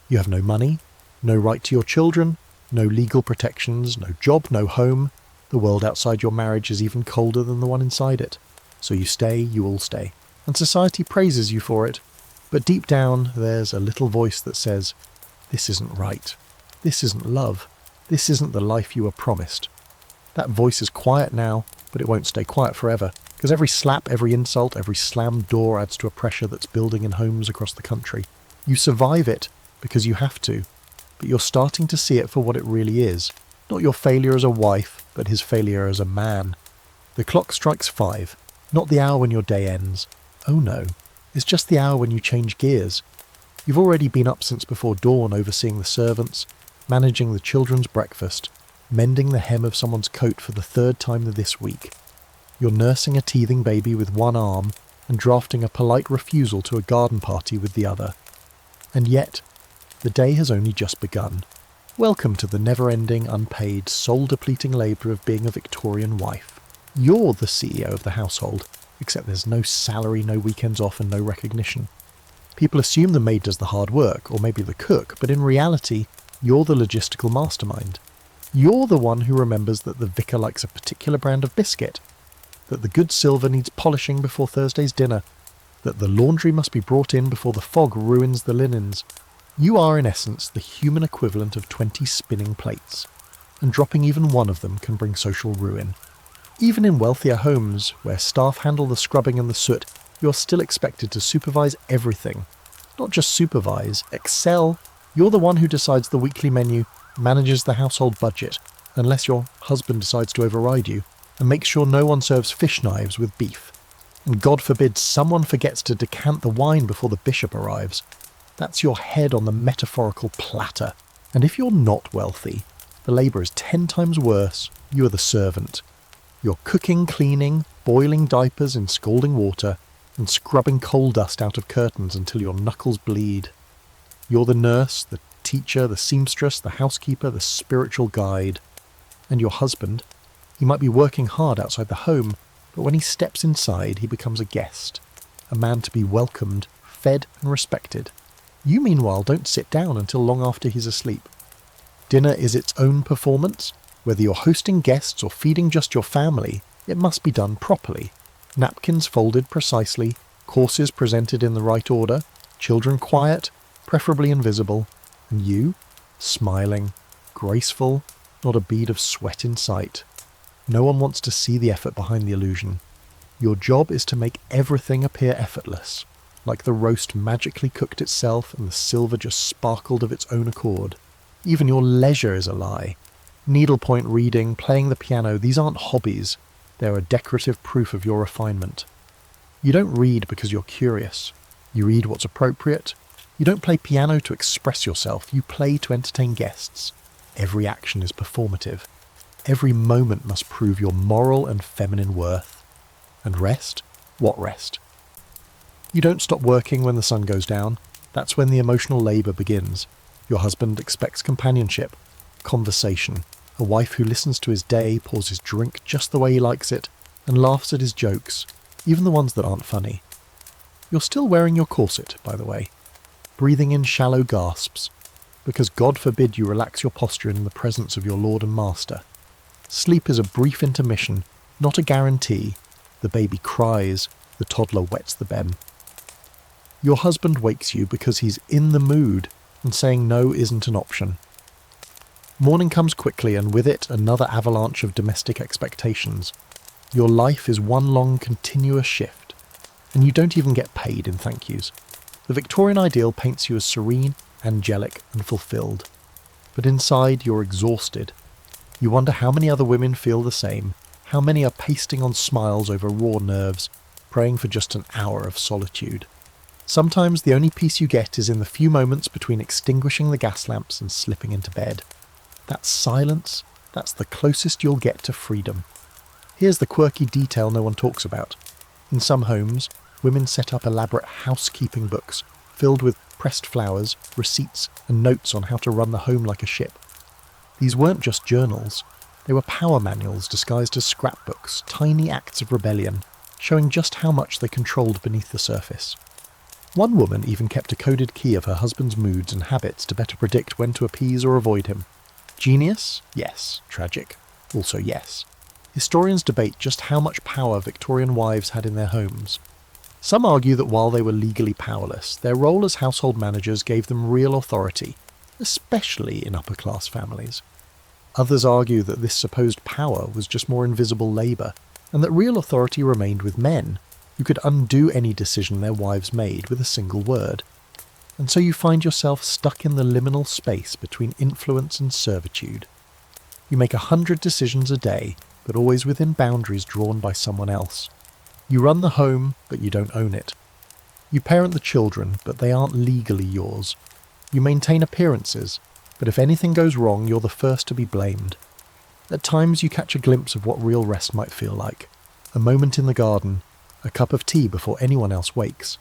You have no money, no right to your children, no legal protections, no job, no home. The world outside your marriage is even colder than the one inside it. So you stay, you all stay. And society praises you for it. But deep down, there's a little voice that says, this isn't right. This isn't love. This isn't the life you were promised. That voice is quiet now, but it won't stay quiet forever, because every slap, every insult, every slammed door adds to a pressure that's building in homes across the country. You survive it because you have to, but you're starting to see it for what it really is. Not your failure as a wife, but his failure as a man. The clock strikes 5, not the hour when your day ends. Oh no, it's just the hour when you change gears. You've already been up since before dawn, overseeing the servants, managing the children's breakfast, mending the hem of someone's coat for the 3rd time this week. You're nursing a teething baby with one arm and drafting a polite refusal to a garden party with the other. And yet, the day has only just begun. Welcome to the never-ending, unpaid, soul-depleting labour of being a Victorian wife. You're the CEO of the household, except there's no salary, no weekends off, and no recognition. People assume the maid does the hard work, or maybe the cook, but in reality, you're the logistical mastermind. You're the one who remembers that the vicar likes a particular brand of biscuit, that the good silver needs polishing before Thursday's dinner, that the laundry must be brought in before the fog ruins the linens. You are, in essence, the human equivalent of 20 spinning plates, and dropping even one of them can bring social ruin. Even in wealthier homes, where staff handle the scrubbing and the soot, you're still expected to supervise everything. Not just supervise, excel. You're the one who decides the weekly menu, manages the household budget, unless your husband decides to override you, and makes sure no one serves fish knives with beef. And God forbid someone forgets to decant the wine before the bishop arrives. That's your head on the metaphorical platter. And if you're not wealthy, the labour is 10 times worse. You are the servant. You're cooking, cleaning, boiling diapers in scalding water, and scrubbing coal dust out of curtains until your knuckles bleed. You're the nurse, the teacher, the seamstress, the housekeeper, the spiritual guide. And your husband, he might be working hard outside the home, but when he steps inside, he becomes a guest, a man to be welcomed, fed and respected. You, meanwhile, don't sit down until long after he's asleep. Dinner is its own performance. Whether you're hosting guests or feeding just your family, it must be done properly. Napkins folded precisely, courses presented in the right order, children quiet, preferably invisible, and you, smiling, graceful, not a bead of sweat in sight. No one wants to see the effort behind the illusion. Your job is to make everything appear effortless, like the roast magically cooked itself and the silver just sparkled of its own accord. Even your leisure is a lie. Needlepoint reading, playing the piano, these aren't hobbies. They're a decorative proof of your refinement. You don't read because you're curious. You read what's appropriate. You don't play piano to express yourself. You play to entertain guests. Every action is performative. Every moment must prove your moral and feminine worth. And rest? What rest? You don't stop working when the sun goes down. That's when the emotional labour begins. Your husband expects companionship, conversation, a wife who listens to his day, pours his drink just the way he likes it, and laughs at his jokes, even the ones that aren't funny. You're still wearing your corset, by the way, breathing in shallow gasps, because God forbid you relax your posture in the presence of your Lord and Master. Sleep is a brief intermission, not a guarantee. The baby cries, the toddler wets the bed. Your husband wakes you because he's in the mood, and saying no isn't an option. Morning comes quickly, and with it another avalanche of domestic expectations. Your life is one long continuous shift, and you don't even get paid in thank yous. The Victorian ideal paints you as serene, angelic and fulfilled. But inside you're exhausted. You wonder how many other women feel the same, how many are pasting on smiles over raw nerves, praying for just an hour of solitude. Sometimes the only peace you get is in the few moments between extinguishing the gas lamps and slipping into bed. That silence, that's the closest you'll get to freedom. Here's the quirky detail no one talks about. In some homes, women set up elaborate housekeeping books filled with pressed flowers, receipts, and notes on how to run the home like a ship. These weren't just journals. They were power manuals disguised as scrapbooks, tiny acts of rebellion, showing just how much they controlled beneath the surface. One woman even kept a coded key of her husband's moods and habits to better predict when to appease or avoid him. Genius? Yes. Tragic? Also yes. Historians debate just how much power Victorian wives had in their homes. Some argue that while they were legally powerless, their role as household managers gave them real authority, especially in upper-class families. Others argue that this supposed power was just more invisible labour, and that real authority remained with men, who could undo any decision their wives made with a single word. And so you find yourself stuck in the liminal space between influence and servitude. You make 100 decisions a day, but always within boundaries drawn by someone else. You run the home, but you don't own it. You parent the children, but they aren't legally yours. You maintain appearances, but if anything goes wrong, you're the first to be blamed. At times you catch a glimpse of what real rest might feel like. A moment in the garden, a cup of tea before anyone else wakes,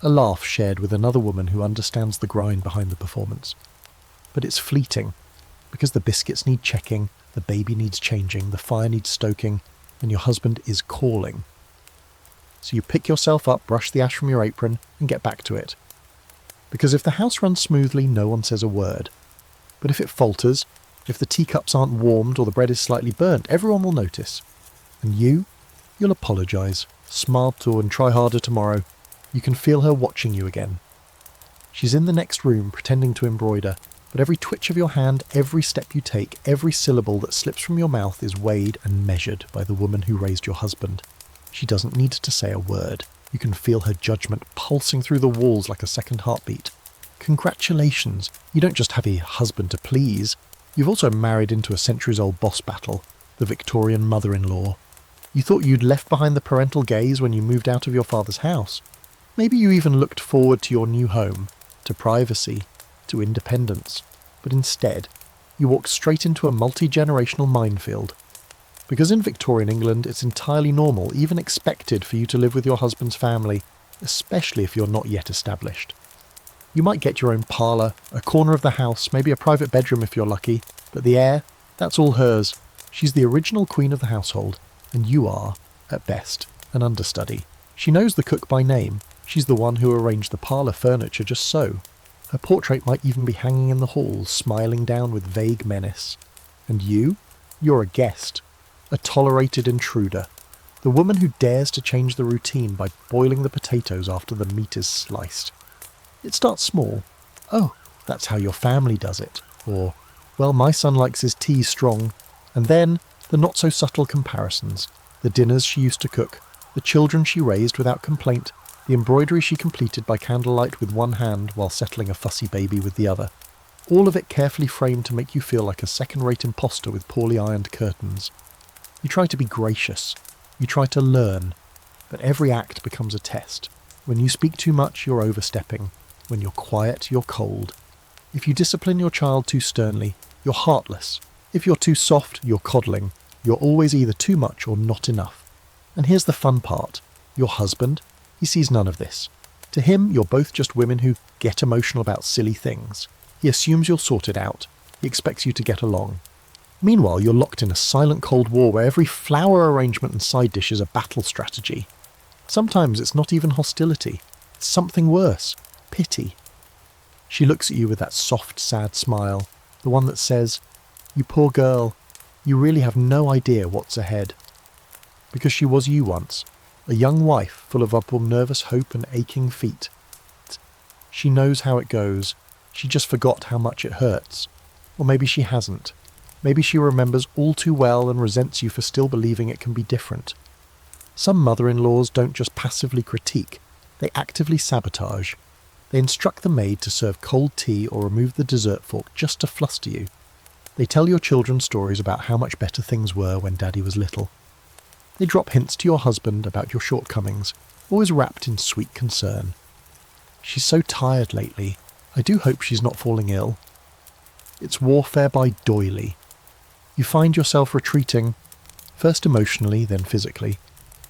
a laugh shared with another woman who understands the grind behind the performance. But it's fleeting, because the biscuits need checking, the baby needs changing, the fire needs stoking, and your husband is calling. So you pick yourself up, brush the ash from your apron, and get back to it. Because if the house runs smoothly, no one says a word. But if it falters, if the teacups aren't warmed or the bread is slightly burnt, everyone will notice. And you'll apologise, smile to and try harder tomorrow. You can feel her watching you again. She's in the next room pretending to embroider, but every twitch of your hand, every step you take, every syllable that slips from your mouth is weighed and measured by the woman who raised your husband. She doesn't need to say a word. You can feel her judgment pulsing through the walls like a second heartbeat. Congratulations, you don't just have a husband to please, you've also married into a centuries-old boss battle, the Victorian mother-in-law. You thought you'd left behind the parental gaze when you moved out of your father's house. Maybe you even looked forward to your new home, to privacy, to independence, but instead, you walked straight into a multi-generational minefield. Because in Victorian England, it's entirely normal, even expected, for you to live with your husband's family, especially if you're not yet established. You might get your own parlour, a corner of the house, maybe a private bedroom if you're lucky, but the heir, that's all hers. She's the original queen of the household, and you are, at best, an understudy. She knows the cook by name. She's the one who arranged the parlour furniture just so. Her portrait might even be hanging in the hall, smiling down with vague menace. And you're a guest, a tolerated intruder, the woman who dares to change the routine by boiling the potatoes after the meat is sliced. It starts small. Oh, that's how your family does it. Or, well, my son likes his tea strong. And then, the not-so-subtle comparisons. The dinners she used to cook, the children she raised without complaint, the embroidery she completed by candlelight with one hand while settling a fussy baby with the other. All of it carefully framed to make you feel like a second-rate imposter with poorly ironed curtains. You try to be gracious. You try to learn. But every act becomes a test. When you speak too much, you're overstepping. When you're quiet, you're cold. If you discipline your child too sternly, you're heartless. If you're too soft, you're coddling. You're always either too much or not enough. And here's the fun part. Your husband, he sees none of this. To him, you're both just women who get emotional about silly things. He assumes you'll sort it out. He expects you to get along. Meanwhile, you're locked in a silent Cold War where every flower arrangement and side dish is a battle strategy. Sometimes it's not even hostility. It's something worse. Pity. She looks at you with that soft, sad smile, the one that says, "You poor girl, you really have no idea what's ahead." Because she was you once, a young wife full of up all nervous hope and aching feet. She knows how it goes. She just forgot how much it hurts. Or maybe she hasn't. Maybe she remembers all too well and resents you for still believing it can be different. Some mother-in-laws don't just passively critique, they actively sabotage. They instruct the maid to serve cold tea or remove the dessert fork just to fluster you. They tell your children stories about how much better things were when Daddy was little. They drop hints to your husband about your shortcomings, always wrapped in sweet concern. "She's so tired lately. I do hope she's not falling ill." It's warfare by doily. You find yourself retreating, first emotionally, then physically,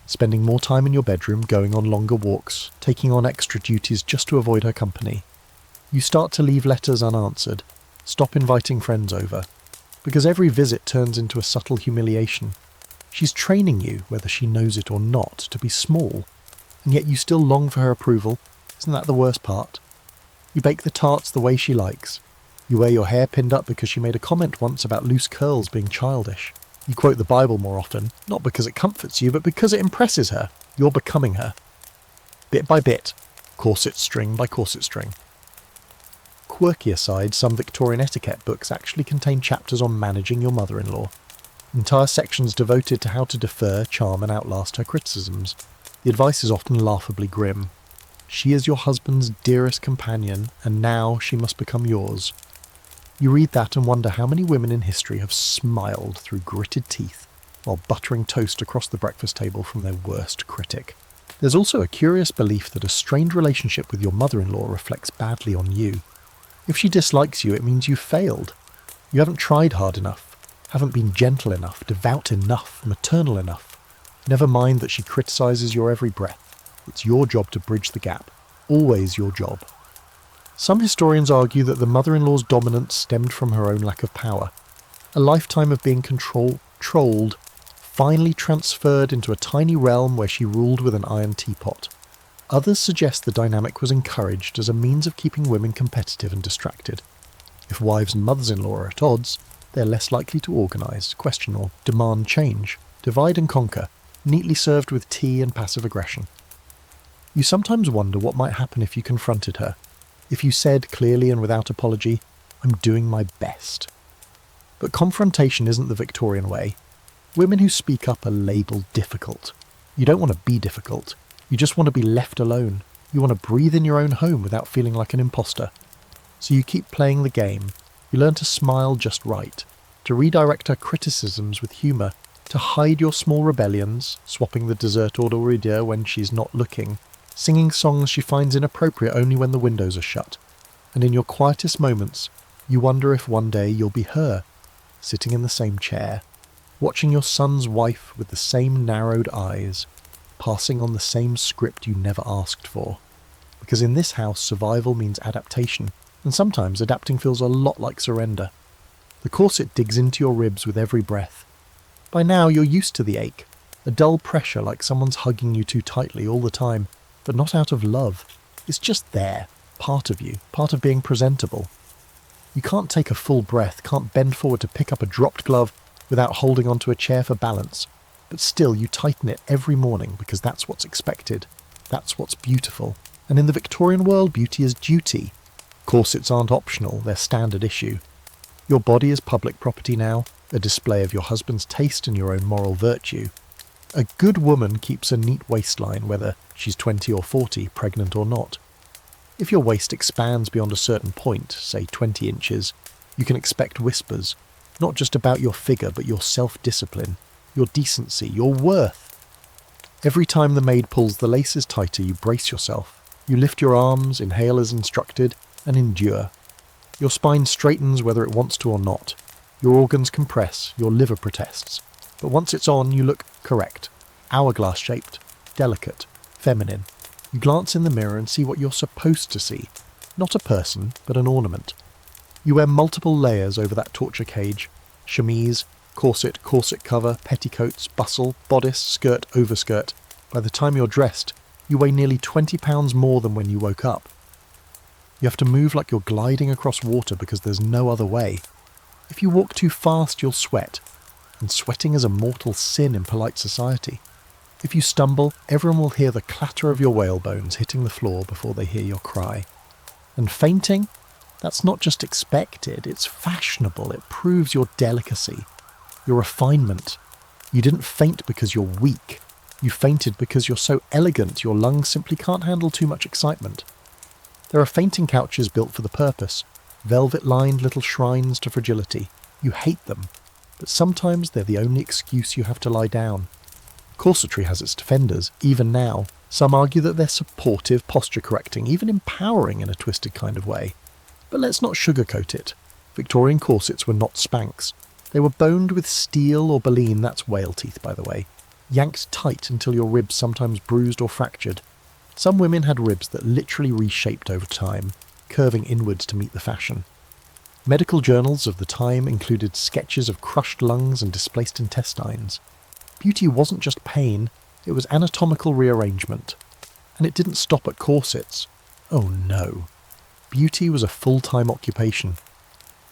spending more time in your bedroom, going on longer walks, taking on extra duties just to avoid her company. You start to leave letters unanswered, stop inviting friends over, because every visit turns into a subtle humiliation. She's training you, whether she knows it or not, to be small, and yet you still long for her approval. Isn't that the worst part? You bake the tarts the way she likes. You wear your hair pinned up because she made a comment once about loose curls being childish. You quote the Bible more often, not because it comforts you, but because it impresses her. You're becoming her. Bit by bit, corset string by corset string. quirky aside, some Victorian etiquette books actually contain chapters on managing your mother-in-law. Entire sections devoted to how to defer, charm and outlast her criticisms. The advice is often laughably grim. She is your husband's dearest companion, and now she must become yours. You read that and wonder how many women in history have smiled through gritted teeth while buttering toast across the breakfast table from their worst critic. There's also a curious belief that a strained relationship with your mother-in-law reflects badly on you. If she dislikes you, it means you've failed. You haven't tried hard enough, haven't been gentle enough, devout enough, maternal enough. Never mind that she criticises your every breath. It's your job to bridge the gap. Always your job. Some historians argue that the mother-in-law's dominance stemmed from her own lack of power. A lifetime of being controlled, finally transferred into a tiny realm where she ruled with an iron teapot. Others suggest the dynamic was encouraged as a means of keeping women competitive and distracted. If wives and mothers-in-law are at odds, they're less likely to organise, question or demand change, divide and conquer, neatly served with tea and passive aggression. You sometimes wonder what might happen if you confronted her. If you said clearly and without apology, "I'm doing my best." But confrontation isn't the Victorian way. Women who speak up are labelled difficult. You don't want to be difficult. You just want to be left alone. You want to breathe in your own home without feeling like an imposter. So you keep playing the game. You learn to smile just right, to redirect her criticisms with humour, to hide your small rebellions, swapping the dessert hors d'oeuvre when she's not looking, singing songs she finds inappropriate only when the windows are shut. And in your quietest moments, you wonder if one day you'll be her, sitting in the same chair, watching your son's wife with the same narrowed eyes, passing on the same script you never asked for. Because in this house, survival means adaptation, and sometimes adapting feels a lot like surrender. The corset digs into your ribs with every breath. By now, you're used to the ache, a dull pressure like someone's hugging you too tightly all the time, but not out of love. It's just there, part of you, part of being presentable. You can't take a full breath, can't bend forward to pick up a dropped glove without holding onto a chair for balance, but still you tighten it every morning because that's what's expected. That's what's beautiful. And in the Victorian world, beauty is duty. Corsets aren't optional, they're standard issue. Your body is public property now, a display of your husband's taste and your own moral virtue. A good woman keeps a neat waistline, whether she's 20 or 40, pregnant or not. If your waist expands beyond a certain point, say 20 inches, you can expect whispers, not just about your figure, but your self-discipline, your decency, your worth. Every time the maid pulls the laces tighter, you brace yourself. You lift your arms, inhale as instructed, and endure. Your spine straightens whether it wants to or not. Your organs compress, your liver protests. But once it's on, you look correct, hourglass-shaped, delicate, feminine. You glance in the mirror and see what you're supposed to see. Not a person, but an ornament. You wear multiple layers over that torture cage. Chemise, corset, corset cover, petticoats, bustle, bodice, skirt, overskirt. By the time you're dressed, you weigh nearly 20 pounds more than when you woke up. You have to move like you're gliding across water because there's no other way. If you walk too fast, you'll sweat. And sweating is a mortal sin in polite society. If you stumble, everyone will hear the clatter of your whalebones hitting the floor before they hear your cry. And fainting? That's not just expected, it's fashionable. It proves your delicacy, your refinement. You didn't faint because you're weak. You fainted because you're so elegant your lungs simply can't handle too much excitement. There are fainting couches built for the purpose, velvet-lined little shrines to fragility. You hate them, but sometimes they're the only excuse you have to lie down. Corsetry has its defenders, even now. Some argue that they're supportive, posture-correcting, even empowering in a twisted kind of way. But let's not sugarcoat it. Victorian corsets were not Spanx. They were boned with steel or baleen, that's whale teeth by the way, yanked tight until your ribs sometimes bruised or fractured. Some women had ribs that literally reshaped over time, curving inwards to meet the fashion. Medical journals of the time included sketches of crushed lungs and displaced intestines. Beauty wasn't just pain, it was anatomical rearrangement. And it didn't stop at corsets. Oh no. Beauty was a full-time occupation.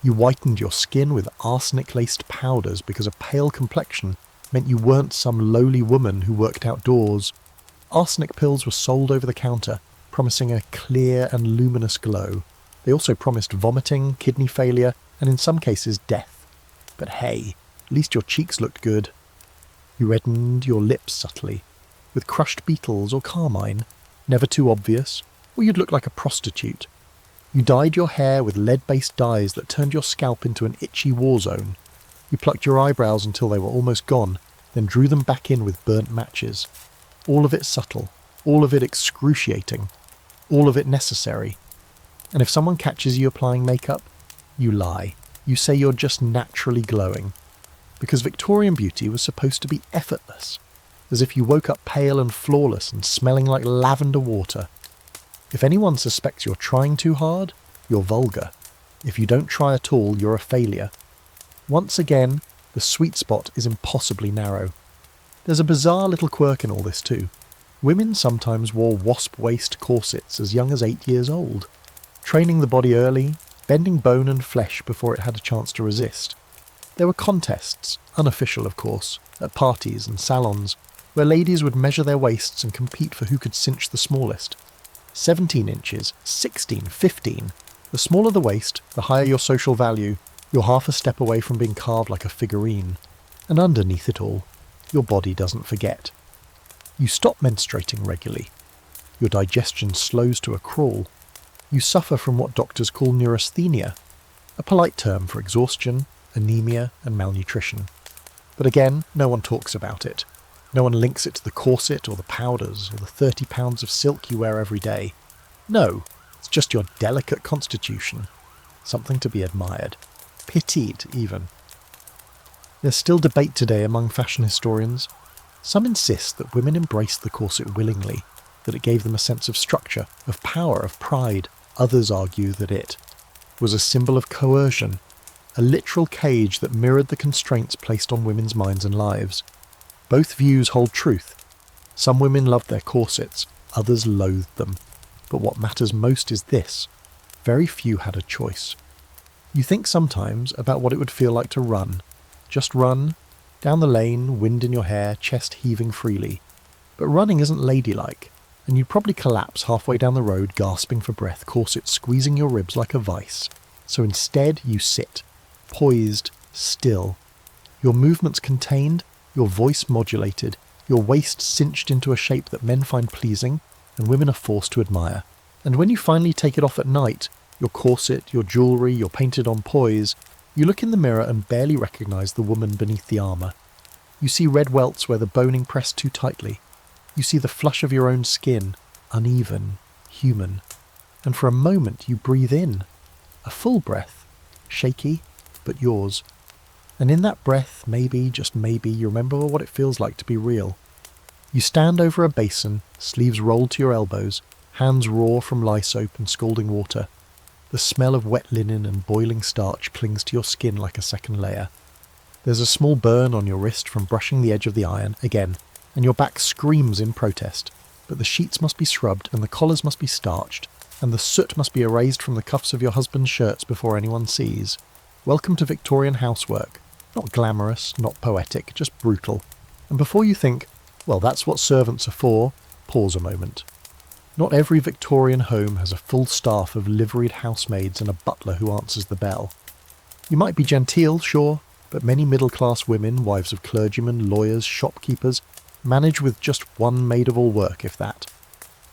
You whitened your skin with arsenic-laced powders because a pale complexion meant you weren't some lowly woman who worked outdoors. Arsenic pills were sold over the counter, promising a clear and luminous glow. They also promised vomiting, kidney failure, and in some cases death. But hey, at least your cheeks looked good. You reddened your lips subtly, with crushed beetles or carmine, never too obvious, or you'd look like a prostitute. You dyed your hair with lead-based dyes that turned your scalp into an itchy war zone. You plucked your eyebrows until they were almost gone, then drew them back in with burnt matches. All of it subtle, all of it excruciating, all of it necessary. And if someone catches you applying makeup, you lie. You say you're just naturally glowing. Because Victorian beauty was supposed to be effortless, as if you woke up pale and flawless and smelling like lavender water. If anyone suspects you're trying too hard, you're vulgar. If you don't try at all, you're a failure. Once again, the sweet spot is impossibly narrow. There's a bizarre little quirk in all this too. Women sometimes wore wasp-waist corsets as young as 8 years old, training the body early, bending bone and flesh before it had a chance to resist. There were contests, unofficial of course, at parties and salons, where ladies would measure their waists and compete for who could cinch the smallest. 17 inches, 16, 15. The smaller the waist, the higher your social value. You're half a step away from being carved like a figurine. And underneath it all, your body doesn't forget. You stop menstruating regularly. Your digestion slows to a crawl. You suffer from what doctors call neurasthenia, a polite term for exhaustion, anemia and malnutrition. But again, no one talks about it. No one links it to the corset or the powders or the 30 pounds of silk you wear every day. No, it's just your delicate constitution. Something to be admired. Pitied, even. There's still debate today among fashion historians. Some insist that women embraced the corset willingly, that it gave them a sense of structure, of power, of pride. Others argue that it was a symbol of coercion, a literal cage that mirrored the constraints placed on women's minds and lives. Both views hold truth. Some women loved their corsets, others loathed them. But what matters most is this: very few had a choice. You think sometimes about what it would feel like to run. Just run, down the lane, wind in your hair, chest heaving freely. But running isn't ladylike, and you'd probably collapse halfway down the road gasping for breath, corset squeezing your ribs like a vice. So instead you sit, poised, still. Your movements contained, your voice modulated, your waist cinched into a shape that men find pleasing and women are forced to admire. And when you finally take it off at night, your corset, your jewellery, your painted-on poise, you look in the mirror and barely recognise the woman beneath the armour. You see red welts where the boning pressed too tightly. You see the flush of your own skin, uneven, human. And for a moment you breathe in. A full breath, shaky, but yours. And in that breath, maybe, just maybe, you remember what it feels like to be real. You stand over a basin, sleeves rolled to your elbows, hands raw from lye soap and scalding water. The smell of wet linen and boiling starch clings to your skin like a second layer. There's a small burn on your wrist from brushing the edge of the iron again, and your back screams in protest. But the sheets must be scrubbed, and the collars must be starched, and the soot must be erased from the cuffs of your husband's shirts before anyone sees. Welcome to Victorian housework. Not glamorous, not poetic, just brutal. And before you think, well, that's what servants are for, pause a moment. Not every Victorian home has a full staff of liveried housemaids and a butler who answers the bell. You might be genteel, sure, but many middle-class women, wives of clergymen, lawyers, shopkeepers, manage with just one maid-of-all-work, if that.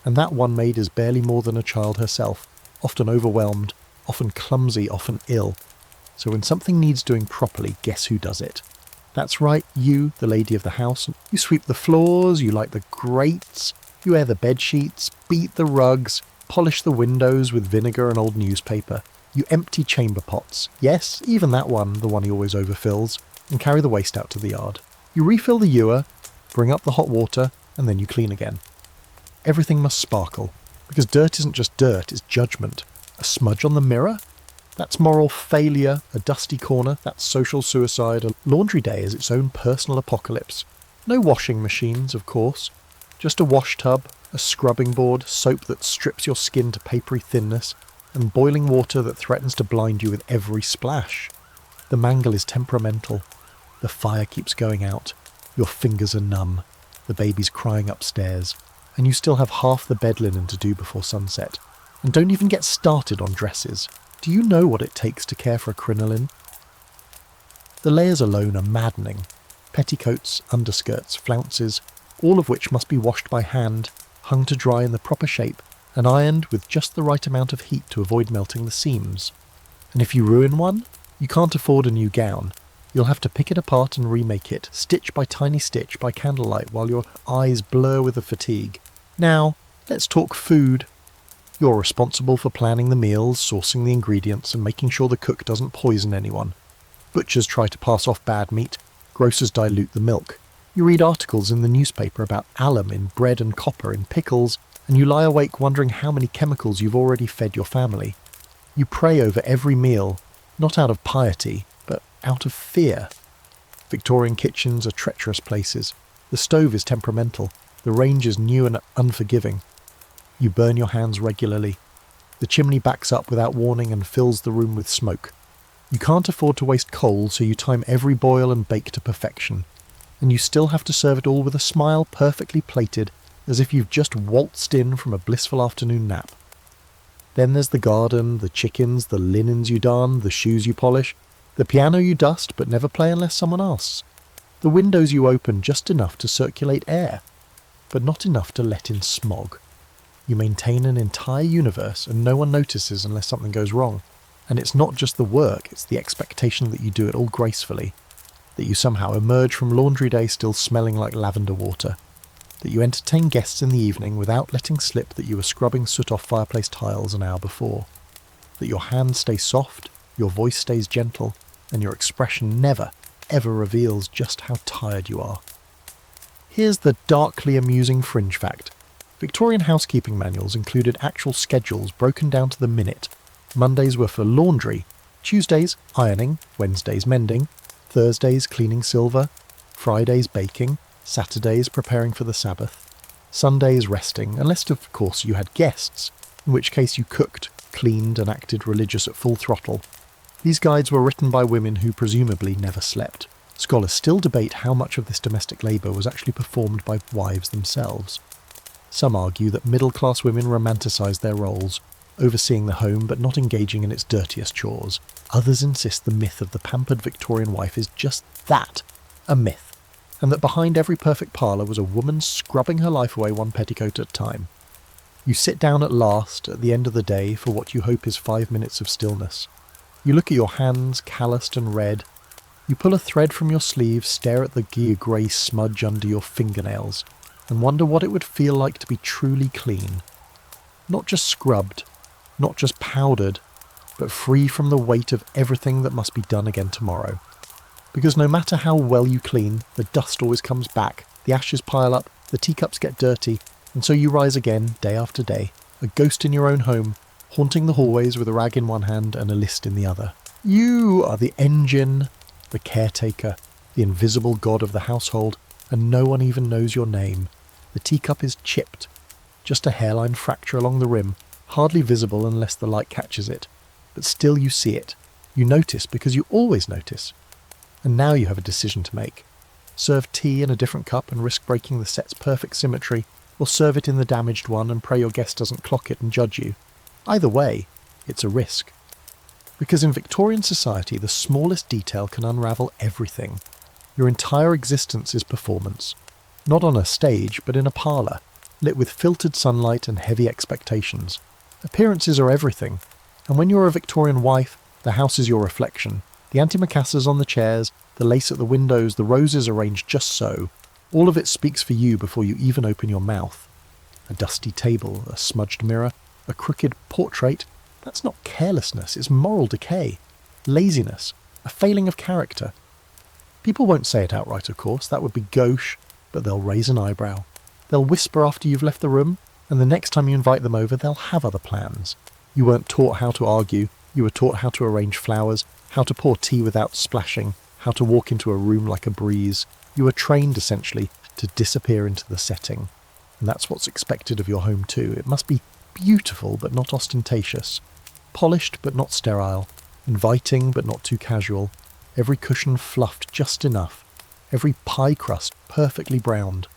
And that one maid is barely more than a child herself, often overwhelmed, often clumsy, often ill. So when something needs doing properly, guess who does it? That's right, you, the lady of the house. You sweep the floors, you light the grates, you air the bed sheets, beat the rugs, polish the windows with vinegar and old newspaper. You empty chamber pots. Yes, even that one, the one he always overfills, and carry the waste out to the yard. You refill the ewer, bring up the hot water, and then you clean again. Everything must sparkle, because dirt isn't just dirt, it's judgment. A smudge on the mirror? That's moral failure. A dusty corner? That's social suicide. A laundry day is its own personal apocalypse. No washing machines, of course. Just a wash tub, a scrubbing board, soap that strips your skin to papery thinness, and boiling water that threatens to blind you with every splash. The mangle is temperamental. The fire keeps going out. Your fingers are numb. The baby's crying upstairs. And you still have half the bed linen to do before sunset. And don't even get started on dresses. Do you know what it takes to care for a crinoline? The layers alone are maddening. Petticoats, underskirts, flounces, all of which must be washed by hand, hung to dry in the proper shape, and ironed with just the right amount of heat to avoid melting the seams. And if you ruin one, you can't afford a new gown. You'll have to pick it apart and remake it, stitch by tiny stitch by candlelight while your eyes blur with the fatigue. Now, let's talk food. You're responsible for planning the meals, sourcing the ingredients, and making sure the cook doesn't poison anyone. Butchers try to pass off bad meat, grocers dilute the milk. You read articles in the newspaper about alum in bread and copper in pickles, and you lie awake wondering how many chemicals you've already fed your family. You pray over every meal, not out of piety, but out of fear. Victorian kitchens are treacherous places. The stove is temperamental. The range is new and unforgiving. You burn your hands regularly. The chimney backs up without warning and fills the room with smoke. You can't afford to waste coal, so you time every boil and bake to perfection. And you still have to serve it all with a smile perfectly plated, as if you've just waltzed in from a blissful afternoon nap. Then there's the garden, the chickens, the linens you darn, the shoes you polish, the piano you dust but never play unless someone asks, the windows you open just enough to circulate air, but not enough to let in smog. You maintain an entire universe and no one notices unless something goes wrong. And it's not just the work, it's the expectation that you do it all gracefully, that you somehow emerge from laundry day still smelling like lavender water, that you entertain guests in the evening without letting slip that you were scrubbing soot off fireplace tiles an hour before, that your hands stay soft, your voice stays gentle, and your expression never, ever reveals just how tired you are. Here's the darkly amusing fringe fact. Victorian housekeeping manuals included actual schedules broken down to the minute. Mondays were for laundry, Tuesdays ironing, Wednesdays mending, Thursdays cleaning silver, Fridays baking, Saturdays preparing for the Sabbath, Sundays resting, unless of course you had guests, in which case you cooked, cleaned and acted religious at full throttle. These guides were written by women who presumably never slept. Scholars still debate how much of this domestic labour was actually performed by wives themselves. Some argue that middle-class women romanticised their roles, overseeing the home but not engaging in its dirtiest chores. Others insist the myth of the pampered Victorian wife is just that, a myth, and that behind every perfect parlour was a woman scrubbing her life away one petticoat at a time. You sit down at last, at the end of the day, for what you hope is 5 minutes of stillness. You look at your hands, calloused and red. You pull a thread from your sleeve, stare at the gear-grey smudge under your fingernails, and wonder what it would feel like to be truly clean. Not just scrubbed, not just powdered, but free from the weight of everything that must be done again tomorrow. Because no matter how well you clean, the dust always comes back, the ashes pile up, the teacups get dirty, and so you rise again, day after day, a ghost in your own home, haunting the hallways with a rag in one hand and a list in the other. You are the engine, the caretaker, the invisible god of the household, and no one even knows your name. The teacup is chipped, just a hairline fracture along the rim, hardly visible unless the light catches it. But still you see it. You notice because you always notice. And now you have a decision to make. Serve tea in a different cup and risk breaking the set's perfect symmetry, or serve it in the damaged one and pray your guest doesn't clock it and judge you. Either way, it's a risk. Because in Victorian society, the smallest detail can unravel everything. Your entire existence is performance. Not on a stage, but in a parlour, lit with filtered sunlight and heavy expectations. Appearances are everything, and when you're a Victorian wife, the house is your reflection. The antimacassars on the chairs, the lace at the windows, the roses arranged just so. All of it speaks for you before you even open your mouth. A dusty table, a smudged mirror, a crooked portrait, that's not carelessness, it's moral decay. Laziness, a failing of character. People won't say it outright, of course, that would be gauche, but they'll raise an eyebrow. They'll whisper after you've left the room, and the next time you invite them over, they'll have other plans. You weren't taught how to argue, you were taught how to arrange flowers, how to pour tea without splashing, how to walk into a room like a breeze. You were trained, essentially, to disappear into the setting. And that's what's expected of your home too. It must be beautiful but not ostentatious, polished but not sterile, inviting but not too casual, every cushion fluffed just enough, every pie crust perfectly browned.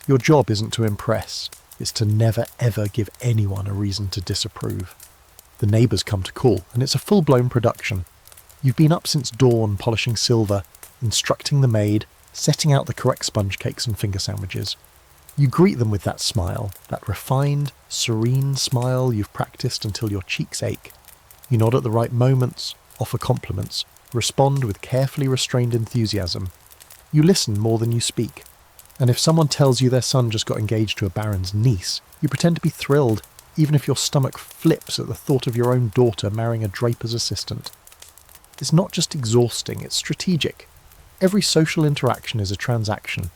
Your job isn't to impress. is to never ever give anyone a reason to disapprove. The neighbours come to call, and it's a full-blown production. You've been up since dawn polishing silver, instructing the maid, setting out the correct sponge cakes and finger sandwiches. You greet them with that smile, that refined, serene smile you've practiced until your cheeks ache. You nod at the right moments, offer compliments, respond with carefully restrained enthusiasm. You listen more than you speak. And if someone tells you their son just got engaged to a baron's niece, you pretend to be thrilled, even if your stomach flips at the thought of your own daughter marrying a draper's assistant. It's not just exhausting, it's strategic. Every social interaction is a transaction.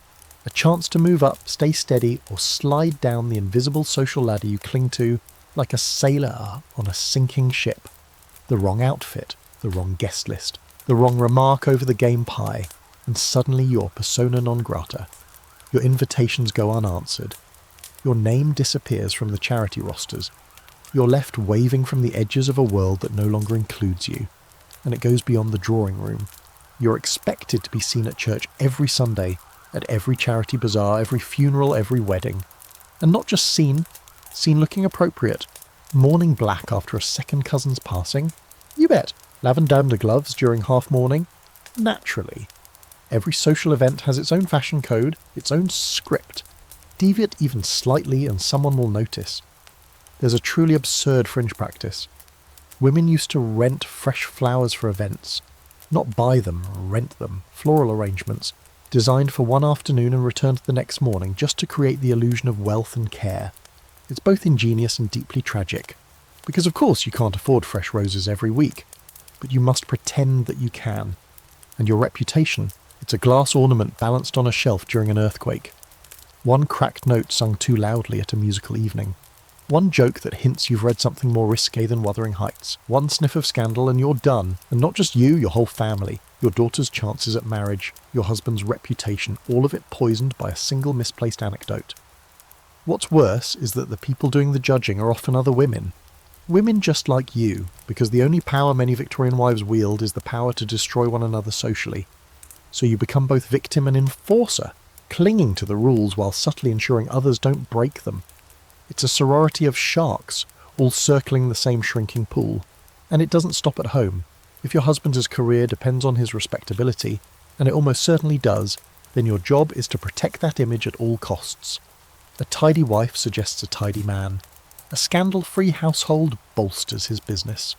A chance to move up, stay steady, or slide down the invisible social ladder you cling to like a sailor on a sinking ship. The wrong outfit, the wrong guest list, the wrong remark over the game pie, and suddenly you're persona non grata. Your invitations go unanswered. Your name disappears from the charity rosters. You're left waving from the edges of a world that no longer includes you. And it goes beyond the drawing room. You're expected to be seen at church every Sunday, at every charity bazaar, every funeral, every wedding. And not just seen looking appropriate. Mourning black after a second cousin's passing? You bet. Lavender gloves during half-mourning? Naturally. Every social event has its own fashion code, its own script. Deviate even slightly and someone will notice. There's a truly absurd fringe practice. Women used to rent fresh flowers for events. Not buy them, rent them. Floral arrangements, designed for one afternoon and returned the next morning just to create the illusion of wealth and care. It's both ingenious and deeply tragic. Because of course you can't afford fresh roses every week, but you must pretend that you can. And your reputation, it's a glass ornament balanced on a shelf during an earthquake. One cracked note sung too loudly at a musical evening. One joke that hints you've read something more risque than Wuthering Heights. One sniff of scandal and you're done. And not just you, your whole family. Your daughter's chances at marriage. Your husband's reputation. All of it poisoned by a single misplaced anecdote. What's worse is that the people doing the judging are often other women. Women just like you, because the only power many Victorian wives wield is the power to destroy one another socially. So you become both victim and enforcer, clinging to the rules while subtly ensuring others don't break them. It's a sorority of sharks, all circling the same shrinking pool. And it doesn't stop at home. If your husband's career depends on his respectability, and it almost certainly does, then your job is to protect that image at all costs. A tidy wife suggests a tidy man. A scandal-free household bolsters his business.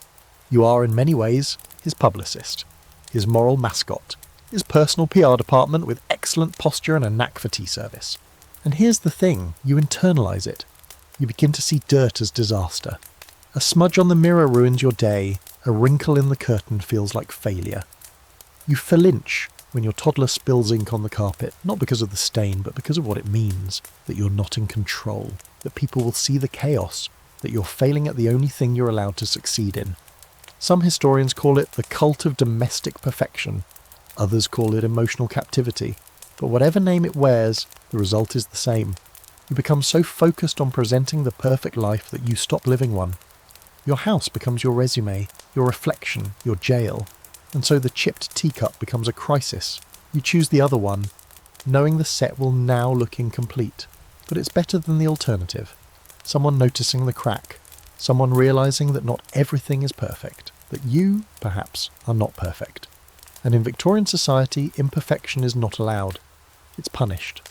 You are in many ways his publicist, his moral mascot, his personal PR department with excellent posture and a knack for tea service. And here's the thing, you internalize it. You begin to see dirt as disaster. A smudge on the mirror ruins your day, a wrinkle in the curtain feels like failure. You flinch when your toddler spills ink on the carpet, not because of the stain, but because of what it means, that you're not in control, that people will see the chaos, that you're failing at the only thing you're allowed to succeed in. Some historians call it the cult of domestic perfection. Others call it emotional captivity. But whatever name it wears, the result is the same. You become so focused on presenting the perfect life that you stop living one. Your house becomes your resume, your reflection, your jail. And so the chipped teacup becomes a crisis. You choose the other one, knowing the set will now look incomplete. But it's better than the alternative. Someone noticing the crack. Someone realising that not everything is perfect. That you, perhaps, are not perfect. And in Victorian society, imperfection is not allowed. It's punished.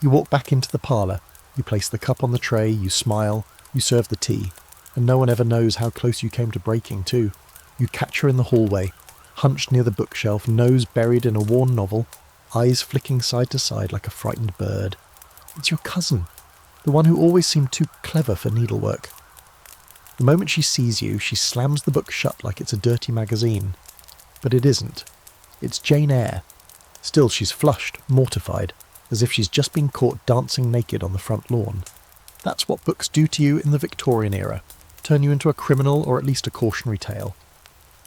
You walk back into the parlour. You place the cup on the tray, you smile, you serve the tea. And no one ever knows how close you came to breaking, too. You catch her in the hallway, hunched near the bookshelf, nose buried in a worn novel, eyes flicking side to side like a frightened bird. It's your cousin, the one who always seemed too clever for needlework. The moment she sees you, she slams the book shut like it's a dirty magazine. But it isn't. It's Jane Eyre. Still, she's flushed, mortified, as if she's just been caught dancing naked on the front lawn. That's what books do to you in the Victorian era. Turn you into a criminal or at least a cautionary tale.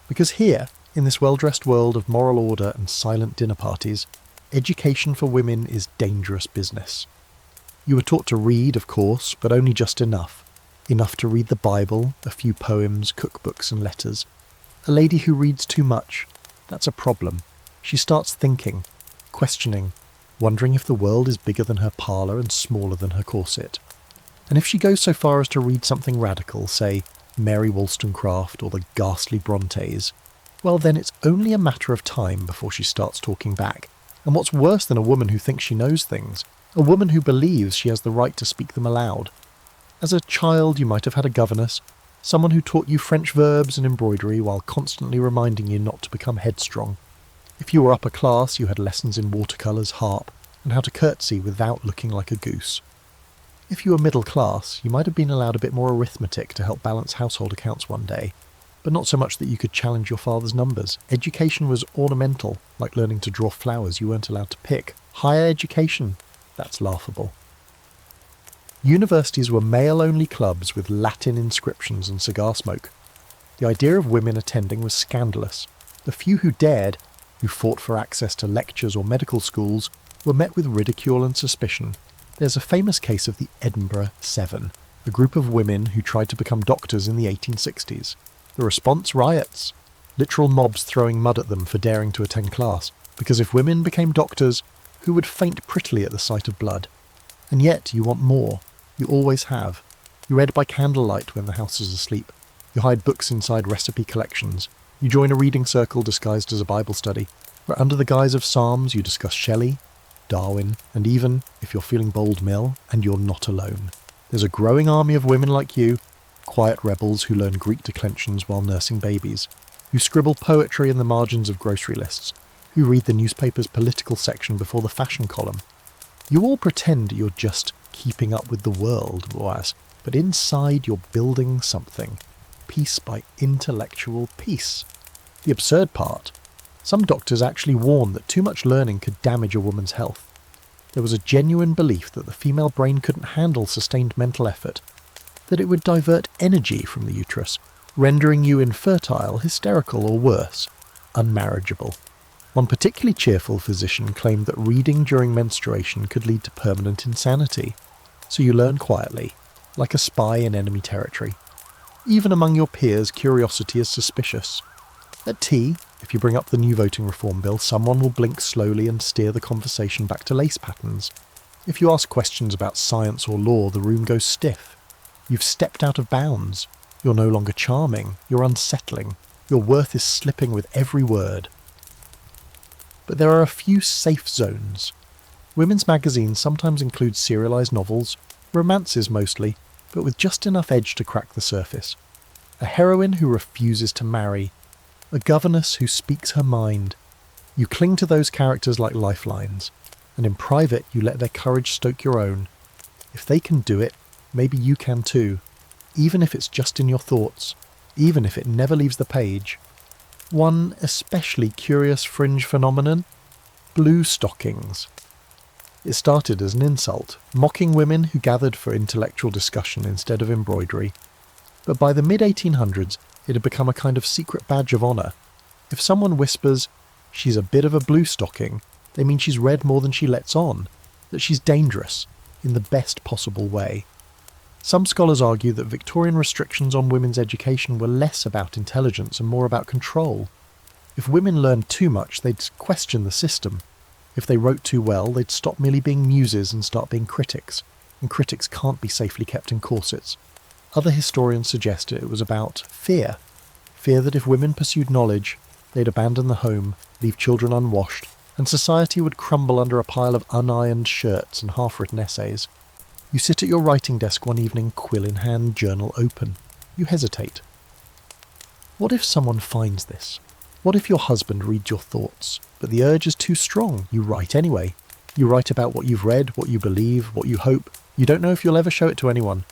Because here, in this well-dressed world of moral order and silent dinner parties, education for women is dangerous business. You were taught to read, of course, but only just enough. Enough to read the Bible, a few poems, cookbooks and letters. A lady who reads too much, that's a problem. She starts thinking, questioning, wondering if the world is bigger than her parlour and smaller than her corset. And if she goes so far as to read something radical, say Mary Wollstonecraft or the ghastly Brontes, well then it's only a matter of time before she starts talking back. And what's worse than a woman who thinks she knows things? A woman who believes she has the right to speak them aloud. As a child you might have had a governess, someone who taught you French verbs and embroidery while constantly reminding you not to become headstrong. If you were upper class, you had lessons in watercolours, harp, and how to curtsy without looking like a goose. If you were middle class, you might have been allowed a bit more arithmetic to help balance household accounts one day, but not so much that you could challenge your father's numbers. Education was ornamental, like learning to draw flowers you weren't allowed to pick. Higher education, that's laughable. Universities were male-only clubs with Latin inscriptions and cigar smoke. The idea of women attending was scandalous. The few who dared, who fought for access to lectures or medical schools, were met with ridicule and suspicion. There's a famous case of the Edinburgh Seven, a group of women who tried to become doctors in the 1860s. The response, riots. Literal mobs throwing mud at them for daring to attend class, because if women became doctors, who would faint prettily at the sight of blood? And yet you want more. You always have. You read by candlelight when the house is asleep. You hide books inside recipe collections. You join a reading circle disguised as a Bible study, where under the guise of psalms you discuss Shelley, Darwin, and even, if you're feeling bold, Mill, and you're not alone. There's a growing army of women like you, quiet rebels who learn Greek declensions while nursing babies, who scribble poetry in the margins of grocery lists, who read the newspaper's political section before the fashion column. You all pretend you're just keeping up with the world, Boaz, but inside you're building something, piece by intellectual piece. The absurd part, some doctors actually warn that too much learning could damage a woman's health. There was a genuine belief that the female brain couldn't handle sustained mental effort, that it would divert energy from the uterus, rendering you infertile, hysterical, or worse, unmarriageable. One particularly cheerful physician claimed that reading during menstruation could lead to permanent insanity. So you learn quietly, like a spy in enemy territory. Even among your peers, curiosity is suspicious. At tea, if you bring up the new voting reform bill, someone will blink slowly and steer the conversation back to lace patterns. If you ask questions about science or law, the room goes stiff. You've stepped out of bounds. You're no longer charming. You're unsettling. Your worth is slipping with every word. But there are a few safe zones. Women's magazines sometimes include serialised novels, romances mostly, but with just enough edge to crack the surface. A heroine who refuses to marry. A governess who speaks her mind. You cling to those characters like lifelines, and in private you let their courage stoke your own. If they can do it, maybe you can too, even if it's just in your thoughts, even if it never leaves the page. One especially curious fringe phenomenon? Blue stockings. It started as an insult, mocking women who gathered for intellectual discussion instead of embroidery. But by the mid-1800s, it had become a kind of secret badge of honour. If someone whispers, "She's a bit of a blue stocking," they mean she's read more than she lets on, that she's dangerous, in the best possible way. Some scholars argue that Victorian restrictions on women's education were less about intelligence and more about control. If women learned too much, they'd question the system. If they wrote too well, they'd stop merely being muses and start being critics, and critics can't be safely kept in corsets. Other historians suggest it was about fear. Fear that if women pursued knowledge, they'd abandon the home, leave children unwashed, and society would crumble under a pile of unironed shirts and half-written essays. You sit at your writing desk one evening, quill in hand, journal open. You hesitate. What if someone finds this? What if your husband reads your thoughts, but the urge is too strong? You write anyway. You write about what you've read, what you believe, what you hope. You don't know if you'll ever show it to anyone.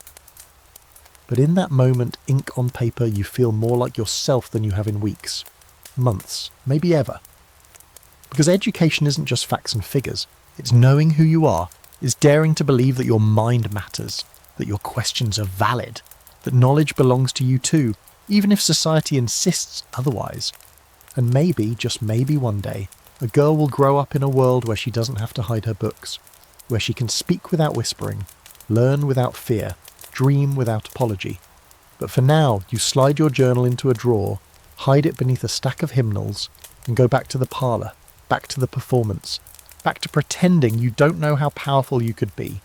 But in that moment, ink on paper, you feel more like yourself than you have in weeks, months, maybe ever. Because education isn't just facts and figures. It's knowing who you are. It's daring to believe that your mind matters, that your questions are valid, that knowledge belongs to you too, even if society insists otherwise. And maybe, just maybe one day, a girl will grow up in a world where she doesn't have to hide her books, where she can speak without whispering, learn without fear, dream without apology. But for now, you slide your journal into a drawer, hide it beneath a stack of hymnals, and go back to the parlour, back to the performance, back to pretending you don't know how powerful you could be.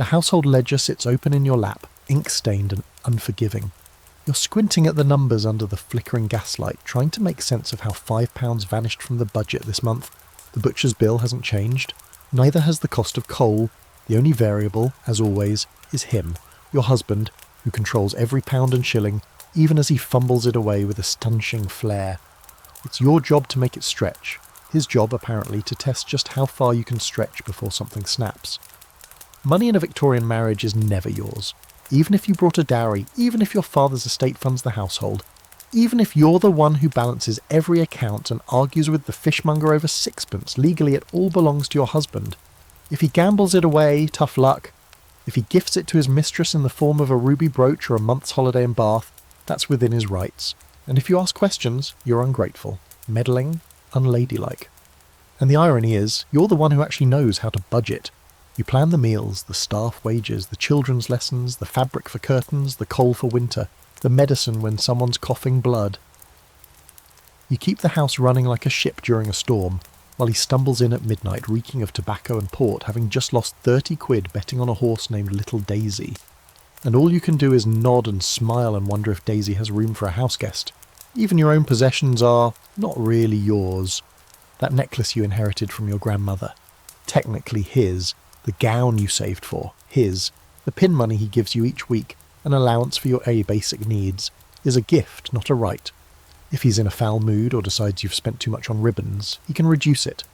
The household ledger sits open in your lap, ink-stained and unforgiving. You're squinting at the numbers under the flickering gaslight, trying to make sense of how £5 vanished from the budget this month. The butcher's bill hasn't changed. Neither has the cost of coal. The only variable, as always, is him, your husband, who controls every pound and shilling, even as he fumbles it away with a stunning flair. It's your job to make it stretch. His job, apparently, to test just how far you can stretch before something snaps. Money in a Victorian marriage is never yours. Even if you brought a dowry, even if your father's estate funds the household, even if you're the one who balances every account and argues with the fishmonger over sixpence, legally it all belongs to your husband. If he gambles it away, tough luck. If he gifts it to his mistress in the form of a ruby brooch or a month's holiday in Bath, that's within his rights. And if you ask questions, you're ungrateful, meddling, unladylike. And the irony is, you're the one who actually knows how to budget. You plan the meals, the staff wages, the children's lessons, the fabric for curtains, the coal for winter, the medicine when someone's coughing blood. You keep the house running like a ship during a storm, while he stumbles in at midnight reeking of tobacco and port, having just lost 30 quid betting on a horse named Little Daisy. And all you can do is nod and smile and wonder if Daisy has room for a house guest. Even your own possessions are not really yours. That necklace you inherited from your grandmother, technically his. The gown you saved for, his. The pin money he gives you each week, an allowance for your basic needs, is a gift, not a right. If he's in a foul mood or decides you've spent too much on ribbons, he can reduce it,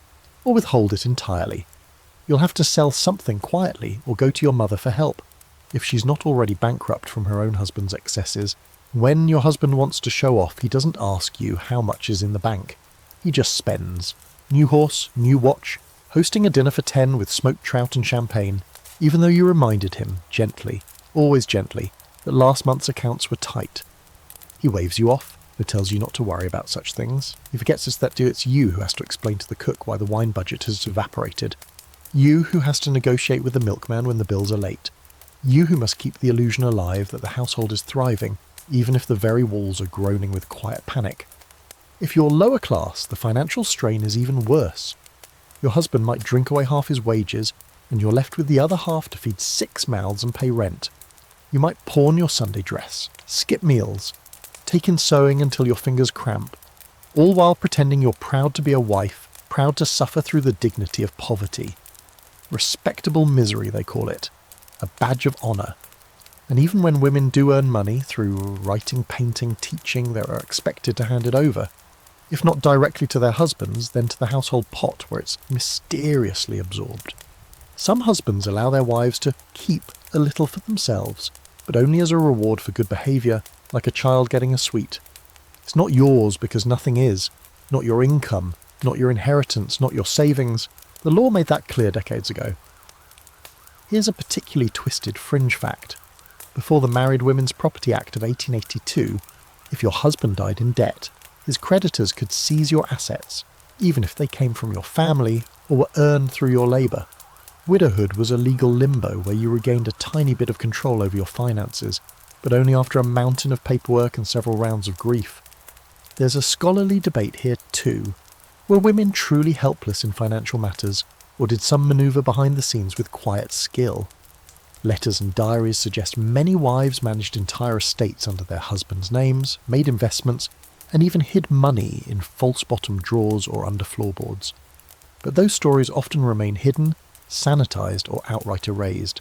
or withhold it entirely. You'll have to sell something quietly or go to your mother for help. If she's not already bankrupt from her own husband's excesses, when your husband wants to show off, he doesn't ask you how much is in the bank. He just spends. New horse, new watch, hosting a dinner for 10 with smoked trout and champagne, even though you reminded him, gently, always gently, that last month's accounts were tight. He waves you off, but tells you not to worry about such things. He forgets it's you who has to explain to the cook why the wine budget has evaporated. You who has to negotiate with the milkman when the bills are late. You who must keep the illusion alive that the household is thriving, even if the very walls are groaning with quiet panic. If you're lower class, the financial strain is even worse. Your husband might drink away half his wages, and you're left with the other half to feed 6 mouths and pay rent. You might pawn your Sunday dress, skip meals, take in sewing until your fingers cramp, all while pretending you're proud to be a wife, proud to suffer through the dignity of poverty. Respectable misery, they call it. A badge of honour. And even when women do earn money through writing, painting, teaching, they are expected to hand it over. If not directly to their husbands, then to the household pot where it's mysteriously absorbed. Some husbands allow their wives to keep a little for themselves, but only as a reward for good behaviour, like a child getting a sweet. It's not yours because nothing is, not your income, not your inheritance, not your savings. The law made that clear decades ago. Here's a particularly twisted fringe fact. Before the Married Women's Property Act of 1882, if your husband died in debt, his creditors could seize your assets, even if they came from your family or were earned through your labour. Widowhood was a legal limbo where you regained a tiny bit of control over your finances, but only after a mountain of paperwork and several rounds of grief. There's a scholarly debate here too. Were women truly helpless in financial matters, or did some manoeuvre behind the scenes with quiet skill? Letters and diaries suggest many wives managed entire estates under their husbands' names, made investments, and even hid money in false-bottom drawers or under floorboards. But those stories often remain hidden, sanitised, or outright erased.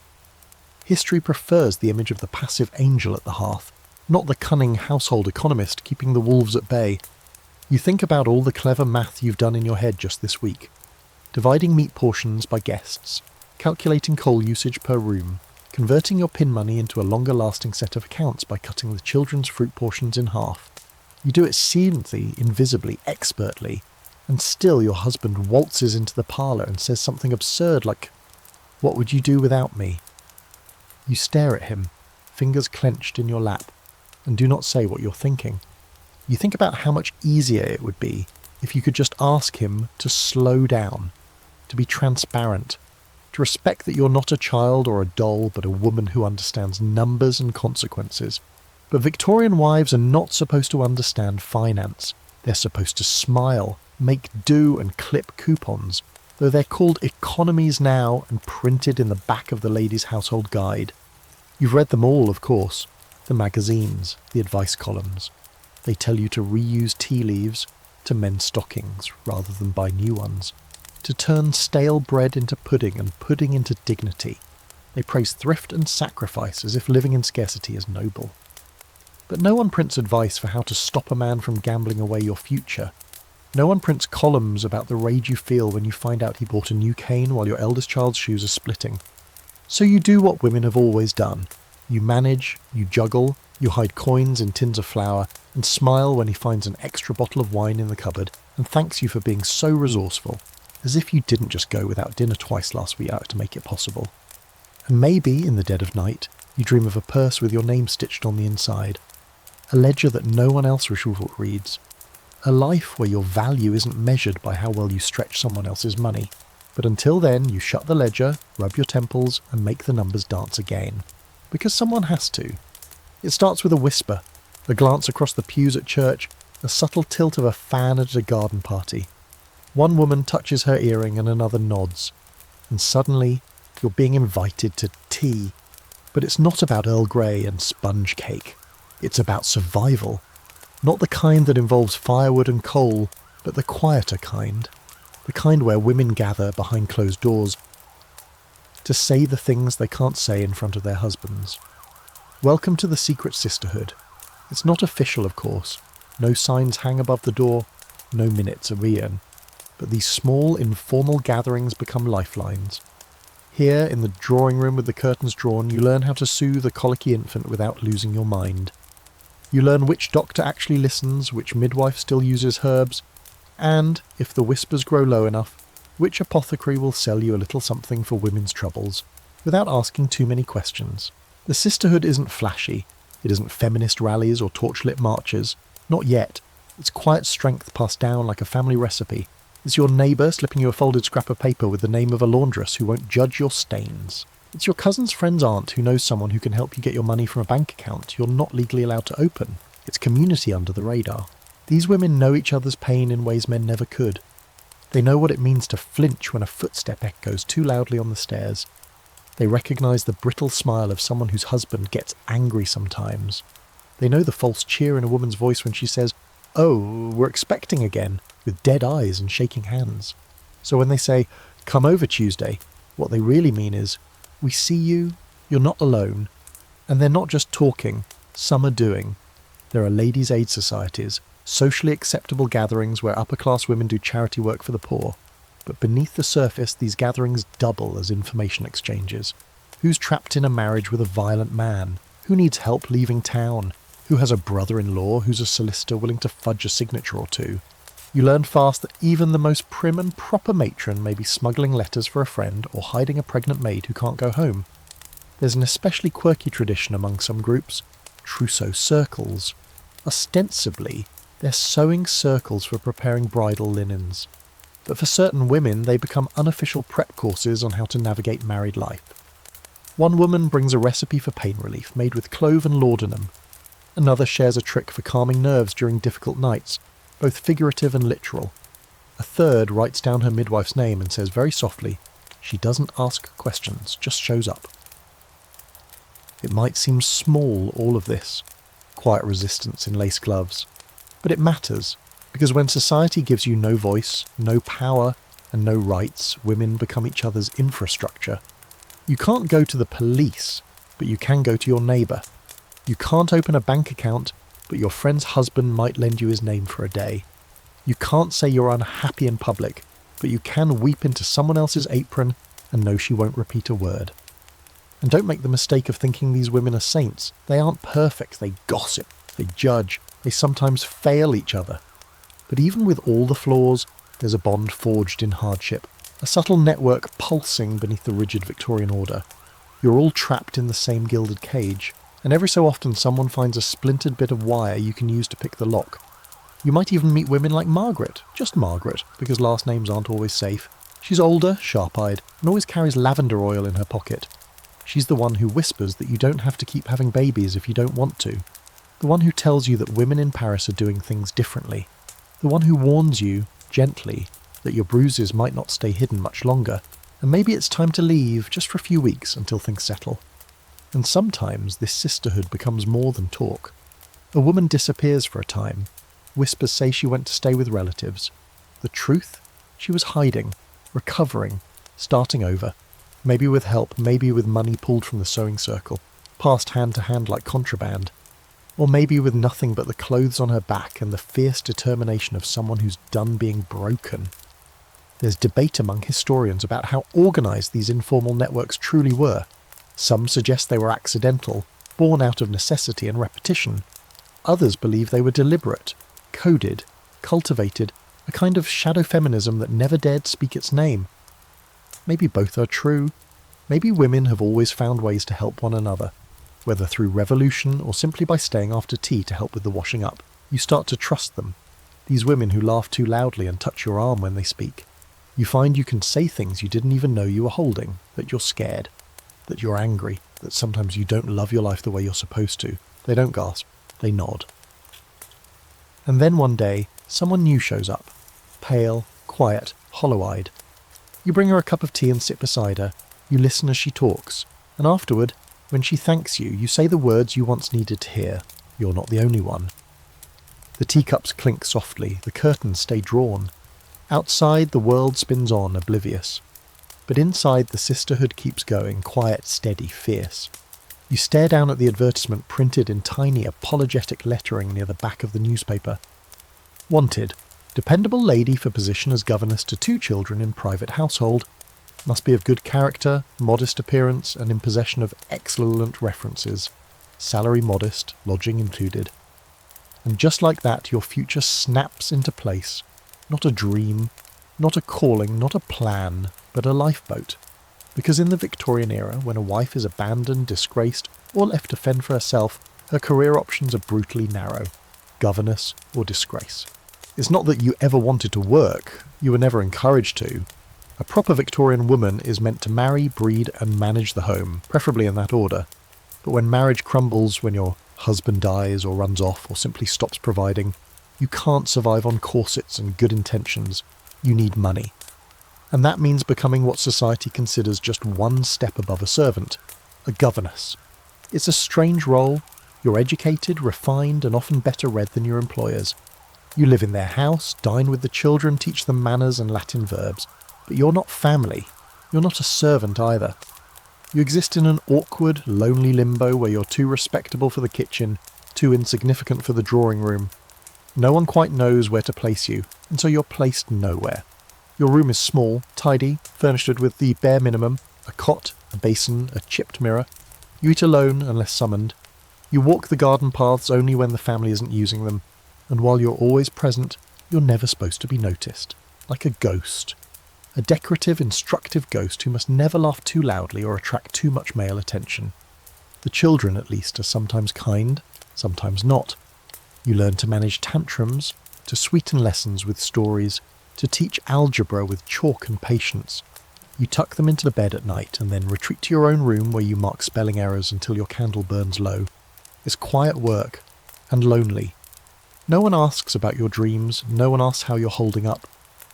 History prefers the image of the passive angel at the hearth, not the cunning household economist keeping the wolves at bay. You think about all the clever math you've done in your head just this week. Dividing meat portions by guests, calculating coal usage per room, converting your pin money into a longer-lasting set of accounts by cutting the children's fruit portions in half. You do it seamlessly, invisibly, expertly, and still your husband waltzes into the parlour and says something absurd like, "What would you do without me?" You stare at him, fingers clenched in your lap, and do not say what you're thinking. You think about how much easier it would be if you could just ask him to slow down, to be transparent, to respect that you're not a child or a doll, but a woman who understands numbers and consequences. But Victorian wives are not supposed to understand finance. They're supposed to smile, make do and clip coupons. though they're called economies now and printed in the back of the Ladies' Household Guide. You've read them all, of course. The magazines, the advice columns. They tell you to reuse tea leaves, to mend stockings rather than buy new ones, to turn stale bread into pudding and pudding into dignity. They praise thrift and sacrifice as if living in scarcity is noble. But no one prints advice for how to stop a man from gambling away your future. No one prints columns about the rage you feel when you find out he bought a new cane while your eldest child's shoes are splitting. So you do what women have always done. You manage, you juggle, you hide coins in tins of flour, and smile when he finds an extra bottle of wine in the cupboard and thanks you for being so resourceful, as if you didn't just go without dinner twice last week to make it possible. And maybe, in the dead of night, you dream of a purse with your name stitched on the inside, a ledger that no one else reads, a life where your value isn't measured by how well you stretch someone else's money. But until then, you shut the ledger, rub your temples, and make the numbers dance again. Because someone has to. It starts with a whisper, a glance across the pews at church, a subtle tilt of a fan at a garden party. One woman touches her earring and another nods. And suddenly, you're being invited to tea. But it's not about Earl Grey and sponge cake. It's about survival. Not the kind that involves firewood and coal, but the quieter kind. The kind where women gather behind closed doors to say the things they can't say in front of their husbands. Welcome to the secret sisterhood. It's not official, of course. No signs hang above the door, no minutes are written. But these small, informal gatherings become lifelines. Here, in the drawing room with the curtains drawn, you learn how to soothe a colicky infant without losing your mind. You learn which doctor actually listens, which midwife still uses herbs, and, if the whispers grow low enough, which apothecary will sell you a little something for women's troubles, without asking too many questions. The sisterhood isn't flashy. It isn't feminist rallies or torchlit marches. Not yet. It's quiet strength passed down like a family recipe. It's your neighbour slipping you a folded scrap of paper with the name of a laundress who won't judge your stains. It's your cousin's friend's aunt who knows someone who can help you get your money from a bank account you're not legally allowed to open. It's community under the radar. These women know each other's pain in ways men never could. They know what it means to flinch when a footstep echoes too loudly on the stairs. They recognise the brittle smile of someone whose husband gets angry sometimes. They know the false cheer in a woman's voice when she says, "Oh, we're expecting again," with dead eyes and shaking hands. So when they say, "Come over Tuesday," what they really mean is, "We see you, you're not alone." And they're not just talking, some are doing. There are ladies' aid societies, socially acceptable gatherings where upper-class women do charity work for the poor. But beneath the surface, these gatherings double as information exchanges. Who's trapped in a marriage with a violent man? Who needs help leaving town? Who has a brother-in-law who's a solicitor willing to fudge a signature or two? You learn fast that even the most prim and proper matron may be smuggling letters for a friend or hiding a pregnant maid who can't go home. There's an especially quirky tradition among some groups, trousseau circles. Ostensibly, they're sewing circles for preparing bridal linens. But for certain women, they become unofficial prep courses on how to navigate married life. One woman brings a recipe for pain relief made with clove and laudanum. Another shares a trick for calming nerves during difficult nights, both figurative and literal. A third writes down her midwife's name and says very softly, she doesn't ask questions, just shows up. It might seem small, all of this, quiet resistance in lace gloves, but it matters, because when society gives you no voice, no power, and no rights, women become each other's infrastructure. You can't go to the police, but you can go to your neighbour. You can't open a bank account, but your friend's husband might lend you his name for a day. You can't say you're unhappy in public, but you can weep into someone else's apron and know she won't repeat a word. And don't make the mistake of thinking these women are saints. They aren't perfect, they gossip, they judge, they sometimes fail each other. But even with all the flaws, there's a bond forged in hardship, a subtle network pulsing beneath the rigid Victorian order. You're all trapped in the same gilded cage, and every so often someone finds a splintered bit of wire you can use to pick the lock. You might even meet women like Margaret, just Margaret, because last names aren't always safe. She's older, sharp-eyed, and always carries lavender oil in her pocket. She's the one who whispers that you don't have to keep having babies if you don't want to. The one who tells you that women in Paris are doing things differently. The one who warns you, gently, that your bruises might not stay hidden much longer, and maybe it's time to leave just for a few weeks until things settle. And sometimes this sisterhood becomes more than talk. A woman disappears for a time. Whispers say she went to stay with relatives. The truth? She was hiding, recovering, starting over. Maybe with help, maybe with money pulled from the sewing circle, passed hand to hand like contraband. Or maybe with nothing but the clothes on her back and the fierce determination of someone who's done being broken. There's debate among historians about how organised these informal networks truly were. Some suggest they were accidental, born out of necessity and repetition. Others believe they were deliberate, coded, cultivated, a kind of shadow feminism that never dared speak its name. Maybe both are true. Maybe women have always found ways to help one another, whether through revolution or simply by staying after tea to help with the washing up. You start to trust them, these women who laugh too loudly and touch your arm when they speak. You find you can say things you didn't even know you were holding, that you're scared, that you're angry, that sometimes you don't love your life the way you're supposed to. They don't gasp, they nod. And then one day, someone new shows up, pale, quiet, hollow-eyed. You bring her a cup of tea and sit beside her. You listen as she talks, and afterward, when she thanks you, you say the words you once needed to hear. You're not the only one. The teacups clink softly, the curtains stay drawn. Outside, the world spins on, oblivious. But inside, the sisterhood keeps going, quiet, steady, fierce. You stare down at the advertisement printed in tiny, apologetic lettering near the back of the newspaper. Wanted. Dependable lady for position as governess to 2 children in private household. Must be of good character, modest appearance, and in possession of excellent references. Salary modest, lodging included. And just like that, your future snaps into place. Not a dream, not a calling, not a plan, but a lifeboat. Because in the Victorian era, when a wife is abandoned, disgraced, or left to fend for herself, her career options are brutally narrow. Governess or disgrace. It's not that you ever wanted to work, you were never encouraged to. A proper Victorian woman is meant to marry, breed, and manage the home, preferably in that order. But when marriage crumbles, when your husband dies or runs off or simply stops providing, you can't survive on corsets and good intentions. You need money. And that means becoming what society considers just one step above a servant, a governess. It's a strange role. You're educated, refined, and often better read than your employers. You live in their house, dine with the children, teach them manners and Latin verbs. But you're not family. You're not a servant either. You exist in an awkward, lonely limbo where you're too respectable for the kitchen, too insignificant for the drawing room. No one quite knows where to place you, and so you're placed nowhere. Your room is small, tidy, furnished with the bare minimum, a cot, a basin, a chipped mirror. You eat alone unless summoned. You walk the garden paths only when the family isn't using them, and while you're always present, you're never supposed to be noticed. Like a ghost. A decorative, instructive ghost who must never laugh too loudly or attract too much male attention. The children, at least, are sometimes kind, sometimes not. You learn to manage tantrums, to sweeten lessons with stories, to teach algebra with chalk and patience. You tuck them into the bed at night and then retreat to your own room where you mark spelling errors until your candle burns low. It's quiet work, and lonely. No one asks about your dreams, no one asks how you're holding up.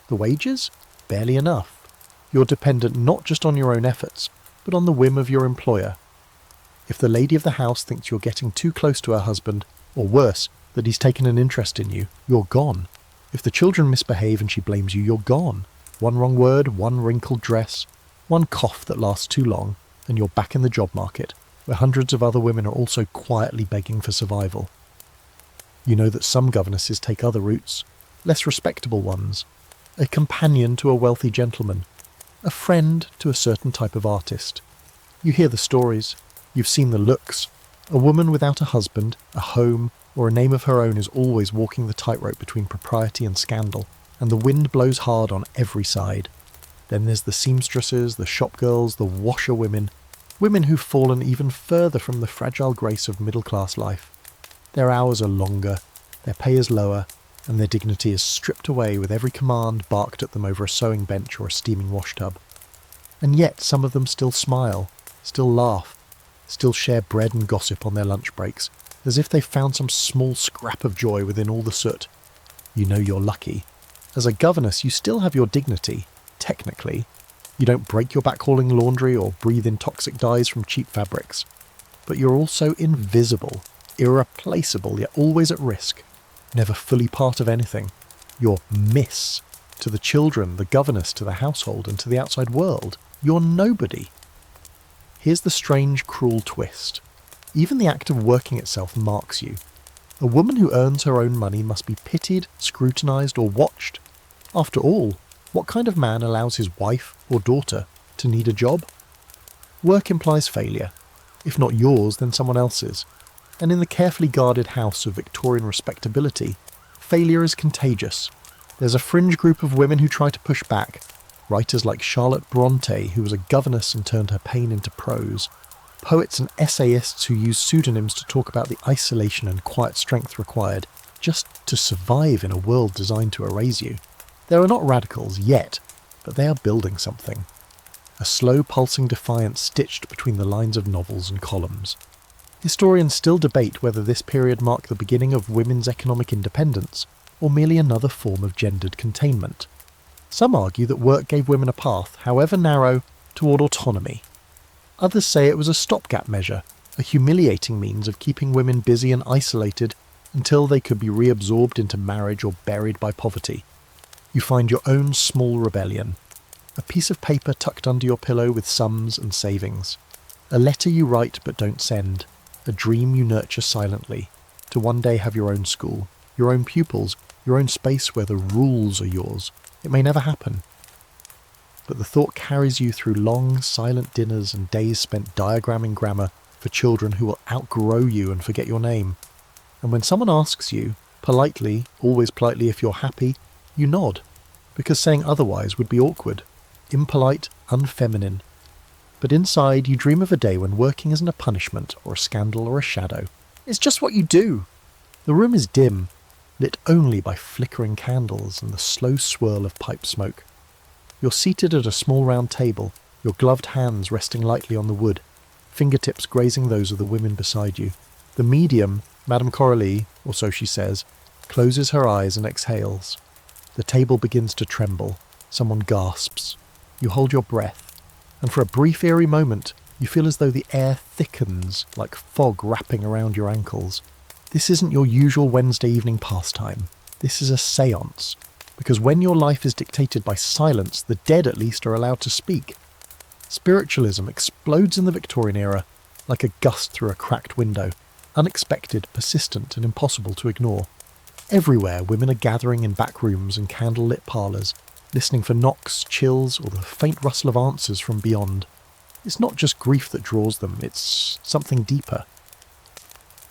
The wages? Barely enough. You're dependent not just on your own efforts, but on the whim of your employer. If the lady of the house thinks you're getting too close to her husband, or worse, that he's taken an interest in you, you're gone. If the children misbehave and she blames you, you're gone. One wrong word, one wrinkled dress, one cough that lasts too long, and you're back in the job market, where hundreds of other women are also quietly begging for survival. You know that some governesses take other routes, less respectable ones. A companion to a wealthy gentleman, a friend to a certain type of artist. You hear the stories, you've seen the looks. A woman without a husband, a home, or a name of her own is always walking the tightrope between propriety and scandal, and the wind blows hard on every side. Then there's the seamstresses, the shopgirls, the washerwomen, women who've fallen even further from the fragile grace of middle-class life. Their hours are longer, their pay is lower, and their dignity is stripped away with every command barked at them over a sewing bench or a steaming washtub. And yet some of them still smile, still laugh, still share bread and gossip on their lunch breaks, as if they've found some small scrap of joy within all the soot. You know you're lucky. As a governess, you still have your dignity, technically. You don't break your back hauling laundry or breathe in toxic dyes from cheap fabrics. But you're also invisible, irreplaceable, yet always at risk. Never fully part of anything. You're Miss. To the children, the governess, to the household, and to the outside world. You're nobody. Here's the strange, cruel twist. Even the act of working itself marks you. A woman who earns her own money must be pitied, scrutinised, or watched. After all, what kind of man allows his wife or daughter to need a job? Work implies failure. If not yours, then someone else's. And in the carefully guarded house of Victorian respectability, failure is contagious. There's a fringe group of women who try to push back. Writers like Charlotte Bronte, who was a governess and turned her pain into prose. Poets and essayists who use pseudonyms to talk about the isolation and quiet strength required just to survive in a world designed to erase you. They are not radicals yet, but they are building something. A slow pulsing defiance stitched between the lines of novels and columns. Historians still debate whether this period marked the beginning of women's economic independence, or merely another form of gendered containment. Some argue that work gave women a path, however narrow, toward autonomy. Others say it was a stopgap measure, a humiliating means of keeping women busy and isolated until they could be reabsorbed into marriage or buried by poverty. You find your own small rebellion. A piece of paper tucked under your pillow with sums and savings. A letter you write but don't send. A dream you nurture silently, to one day have your own school, your own pupils, your own space where the rules are yours. It may never happen. But the thought carries you through long, silent dinners and days spent diagramming grammar for children who will outgrow you and forget your name. And when someone asks you, politely, always politely if you're happy, you nod, because saying otherwise would be awkward, impolite, unfeminine. But inside you dream of a day when working isn't a punishment or a scandal or a shadow. It's just what you do. The room is dim, lit only by flickering candles and the slow swirl of pipe smoke. You're seated at a small round table, your gloved hands resting lightly on the wood, fingertips grazing those of the women beside you. The medium, Madame Coralie, or so she says, closes her eyes and exhales. The table begins to tremble. Someone gasps. You hold your breath, and for a brief eerie moment, you feel as though the air thickens like fog wrapping around your ankles. This isn't your usual Wednesday evening pastime. This is a seance. Because when your life is dictated by silence, the dead at least are allowed to speak. Spiritualism explodes in the Victorian era like a gust through a cracked window, unexpected, persistent, and impossible to ignore. Everywhere, women are gathering in back rooms and candle-lit parlours, listening for knocks, chills, or the faint rustle of answers from beyond. It's not just grief that draws them, it's something deeper.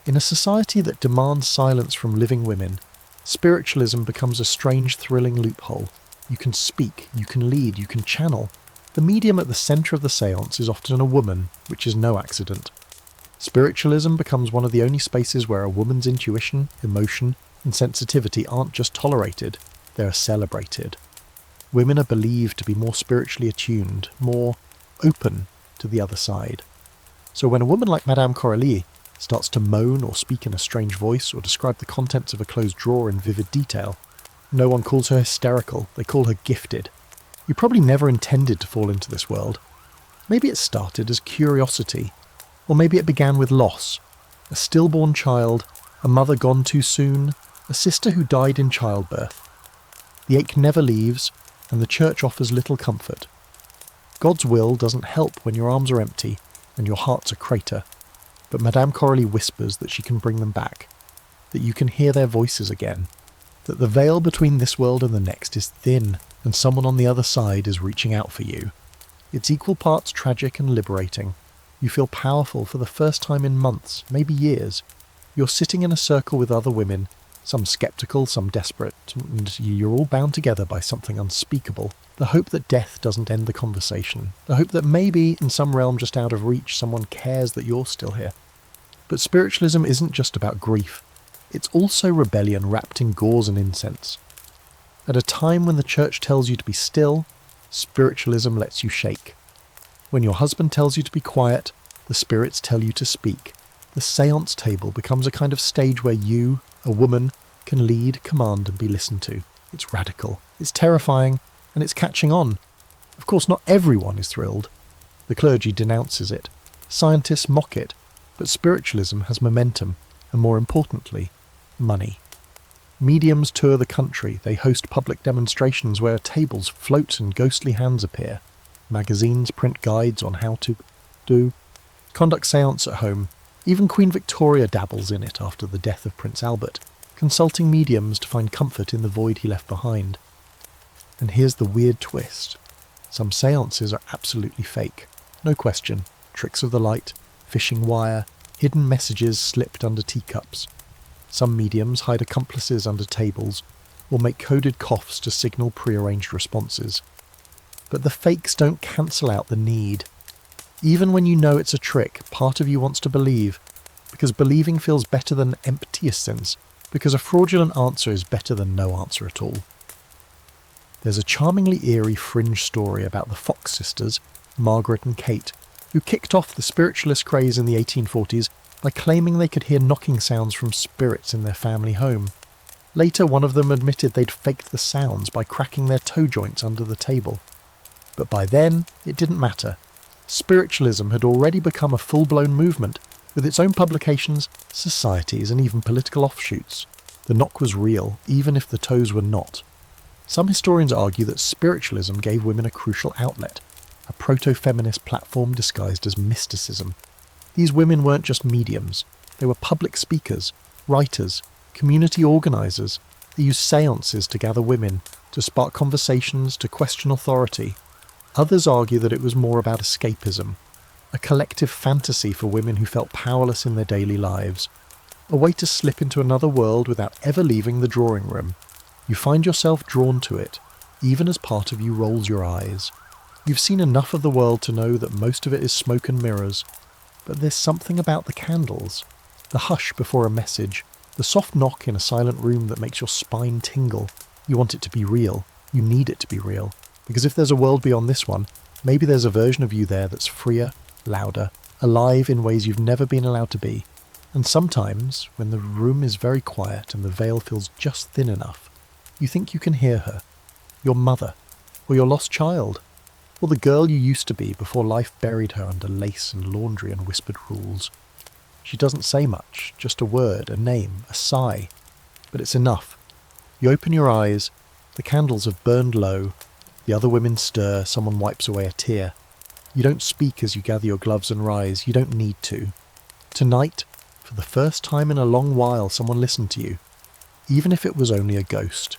In a society that demands silence from living women, spiritualism becomes a strange, thrilling loophole. You can speak, you can lead, you can channel. The medium at the centre of the seance is often a woman, which is no accident. Spiritualism becomes one of the only spaces where a woman's intuition, emotion, and sensitivity aren't just tolerated, they are celebrated. Women are believed to be more spiritually attuned, more open to the other side. So when a woman like Madame Coralie starts to moan or speak in a strange voice or describe the contents of a closed drawer in vivid detail, no one calls her hysterical, they call her gifted. You probably never intended to fall into this world. Maybe it started as curiosity, or maybe it began with loss. A stillborn child, a mother gone too soon, a sister who died in childbirth. The ache never leaves, and the church offers little comfort. God's will doesn't help when your arms are empty and your heart's a crater. But Madame Coralie whispers that she can bring them back, that you can hear their voices again, that the veil between this world and the next is thin, and someone on the other side is reaching out for you. It's equal parts tragic and liberating. You feel powerful for the first time in months, maybe years. You're sitting in a circle with other women, some sceptical, some desperate, and you're all bound together by something unspeakable. The hope that death doesn't end the conversation. The hope that maybe, in some realm just out of reach, someone cares that you're still here. But spiritualism isn't just about grief. It's also rebellion wrapped in gauze and incense. At a time when the church tells you to be still, spiritualism lets you shake. When your husband tells you to be quiet, the spirits tell you to speak. The seance table becomes a kind of stage where you, a woman, can lead, command, and be listened to. It's radical, it's terrifying, and it's catching on. Of course, not everyone is thrilled. The clergy denounces it. Scientists mock it. But spiritualism has momentum, and more importantly, money. Mediums tour the country. They host public demonstrations where tables float and ghostly hands appear. Magazines print guides on how to conduct seance at home. Even Queen Victoria dabbles in it after the death of Prince Albert, consulting mediums to find comfort in the void he left behind. And here's the weird twist. Some seances are absolutely fake. No question. Tricks of the light, fishing wire, hidden messages slipped under teacups. Some mediums hide accomplices under tables, or make coded coughs to signal prearranged responses. But the fakes don't cancel out the need. Even when you know it's a trick, part of you wants to believe, because believing feels better than empty essence, because a fraudulent answer is better than no answer at all. There's a charmingly eerie fringe story about the Fox sisters, Margaret and Kate, who kicked off the spiritualist craze in the 1840s by claiming they could hear knocking sounds from spirits in their family home. Later, one of them admitted they'd faked the sounds by cracking their toe joints under the table. But by then, it didn't matter. Spiritualism had already become a full-blown movement, with its own publications, societies, and even political offshoots. The knock was real, even if the toes were not. Some historians argue that spiritualism gave women a crucial outlet, a proto-feminist platform disguised as mysticism. These women weren't just mediums, they were public speakers, writers, community organisers. They used seances to gather women, to spark conversations, to question authority. Others argue that it was more about escapism, a collective fantasy for women who felt powerless in their daily lives, a way to slip into another world without ever leaving the drawing room. You find yourself drawn to it, even as part of you rolls your eyes. You've seen enough of the world to know that most of it is smoke and mirrors, but there's something about the candles, the hush before a message, the soft knock in a silent room that makes your spine tingle. You want it to be real. You need it to be real. Because if there's a world beyond this one, maybe there's a version of you there that's freer, louder, alive in ways you've never been allowed to be. And sometimes, when the room is very quiet and the veil feels just thin enough, you think you can hear her, your mother, or your lost child, or the girl you used to be before life buried her under lace and laundry and whispered rules. She doesn't say much, just a word, a name, a sigh, but it's enough. You open your eyes, the candles have burned low, the other women stir, someone wipes away a tear. You don't speak as you gather your gloves and rise, you don't need to. Tonight, for the first time in a long while, someone listened to you, even if it was only a ghost.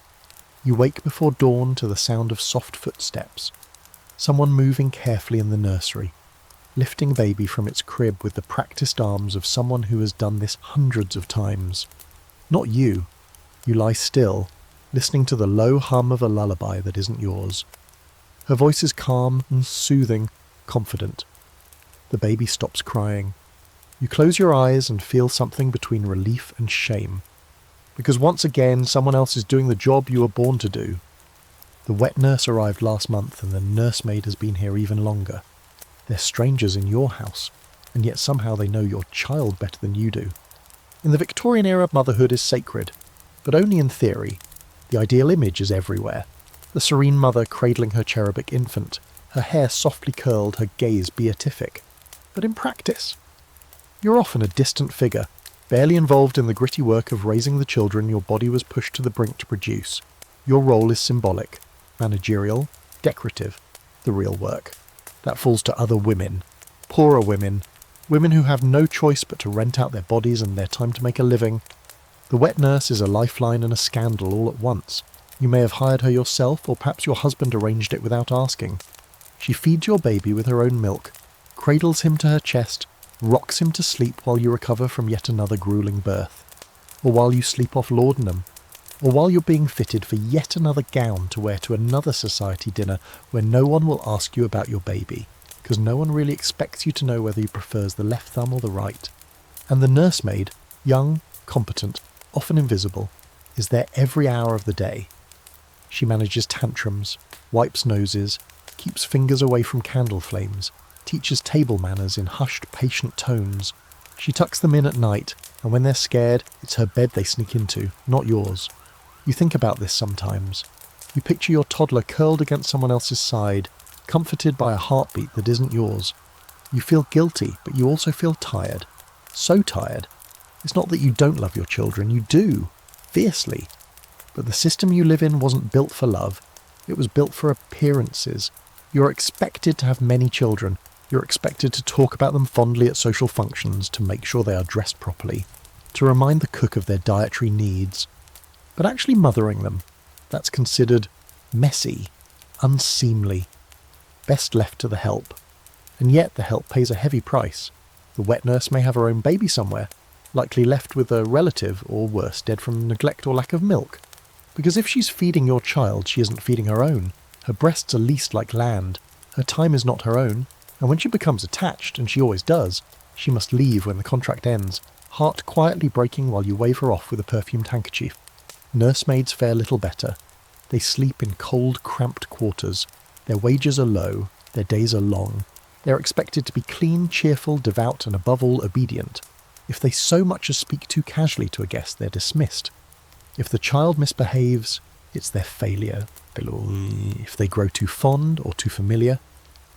You wake before dawn to the sound of soft footsteps, someone moving carefully in the nursery, lifting baby from its crib with the practiced arms of someone who has done this hundreds of times. Not you. You lie still, listening to the low hum of a lullaby that isn't yours. Her voice is calm and soothing, confident. The baby stops crying. You close your eyes and feel something between relief and shame. Because once again, someone else is doing the job you were born to do. The wet nurse arrived last month and the nursemaid has been here even longer. They're strangers in your house, and yet somehow they know your child better than you do. In the Victorian era, motherhood is sacred, but only in theory. The ideal image is everywhere. The serene mother cradling her cherubic infant, her hair softly curled, her gaze beatific. But in practice, you're often a distant figure, barely involved in the gritty work of raising the children your body was pushed to the brink to produce. Your role is symbolic, managerial, decorative, the real work. That falls to other women, poorer women, women who have no choice but to rent out their bodies and their time to make a living. The wet nurse is a lifeline and a scandal all at once. You may have hired her yourself, or perhaps your husband arranged it without asking. She feeds your baby with her own milk, cradles him to her chest, rocks him to sleep while you recover from yet another grueling birth, or while you sleep off laudanum, or while you're being fitted for yet another gown to wear to another society dinner where no one will ask you about your baby, because no one really expects you to know whether he prefers the left thumb or the right. And the nursemaid, young, competent, often invisible, is there every hour of the day. She manages tantrums, wipes noses, keeps fingers away from candle flames, teaches table manners in hushed, patient tones. She tucks them in at night, and when they're scared, it's her bed they sneak into, not yours. You think about this sometimes. You picture your toddler curled against someone else's side, comforted by a heartbeat that isn't yours. You feel guilty, but you also feel tired. So tired. It's not that you don't love your children, you do, fiercely. But the system you live in wasn't built for love. It was built for appearances. You're expected to have many children. You're expected to talk about them fondly at social functions, to make sure they are dressed properly, to remind the cook of their dietary needs. But actually mothering them, that's considered messy, unseemly, best left to the help. And yet the help pays a heavy price. The wet nurse may have her own baby somewhere, likely left with a relative, or worse, dead from neglect or lack of milk. Because if she's feeding your child, she isn't feeding her own. Her breasts are leased like land. Her time is not her own. And when she becomes attached, and she always does, she must leave when the contract ends, heart quietly breaking while you wave her off with a perfumed handkerchief. Nursemaids fare little better. They sleep in cold, cramped quarters. Their wages are low. Their days are long. They are expected to be clean, cheerful, devout, and above all obedient. If they so much as speak too casually to a guest, they're dismissed. If the child misbehaves, it's their failure. If they grow too fond or too familiar,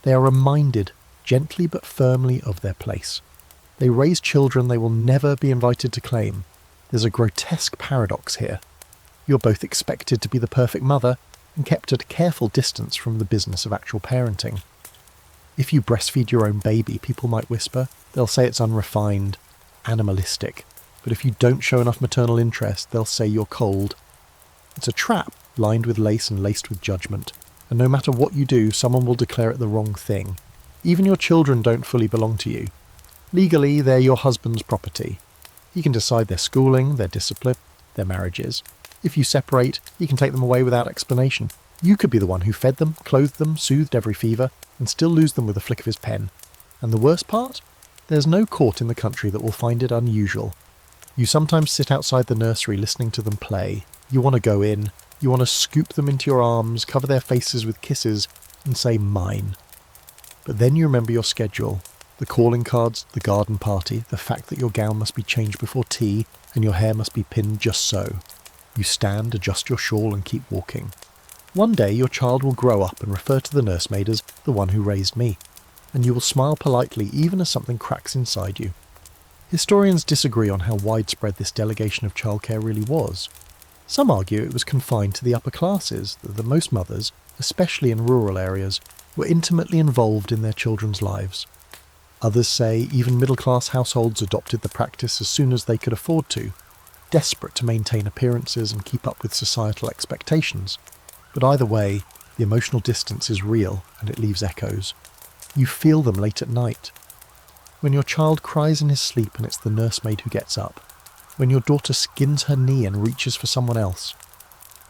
they are reminded, gently but firmly, of their place. They raise children they will never be invited to claim. There's a grotesque paradox here. You're both expected to be the perfect mother and kept at a careful distance from the business of actual parenting. If you breastfeed your own baby, people might whisper. They'll say it's unrefined, animalistic. But if you don't show enough maternal interest, they'll say you're cold. It's a trap, lined with lace and laced with judgment. And no matter what you do, someone will declare it the wrong thing. Even your children don't fully belong to you. Legally, they're your husband's property. He can decide their schooling, their discipline, their marriages. If you separate, he can take them away without explanation. You could be the one who fed them, clothed them, soothed every fever, and still lose them with a flick of his pen. And the worst part? There's no court in the country that will find it unusual. You sometimes sit outside the nursery listening to them play. You want to go in. You want to scoop them into your arms, cover their faces with kisses, and say, mine. But then you remember your schedule. The calling cards, the garden party, the fact that your gown must be changed before tea, and your hair must be pinned just so. You stand, adjust your shawl, and keep walking. One day your child will grow up and refer to the nursemaid as the one who raised me, and you will smile politely even as something cracks inside you. Historians disagree on how widespread this delegation of childcare really was. Some argue it was confined to the upper classes, that most mothers, especially in rural areas, were intimately involved in their children's lives. Others say even middle-class households adopted the practice as soon as they could afford to, desperate to maintain appearances and keep up with societal expectations. But either way, the emotional distance is real and it leaves echoes. You feel them late at night. When your child cries in his sleep and it's the nursemaid who gets up. When your daughter skins her knee and reaches for someone else.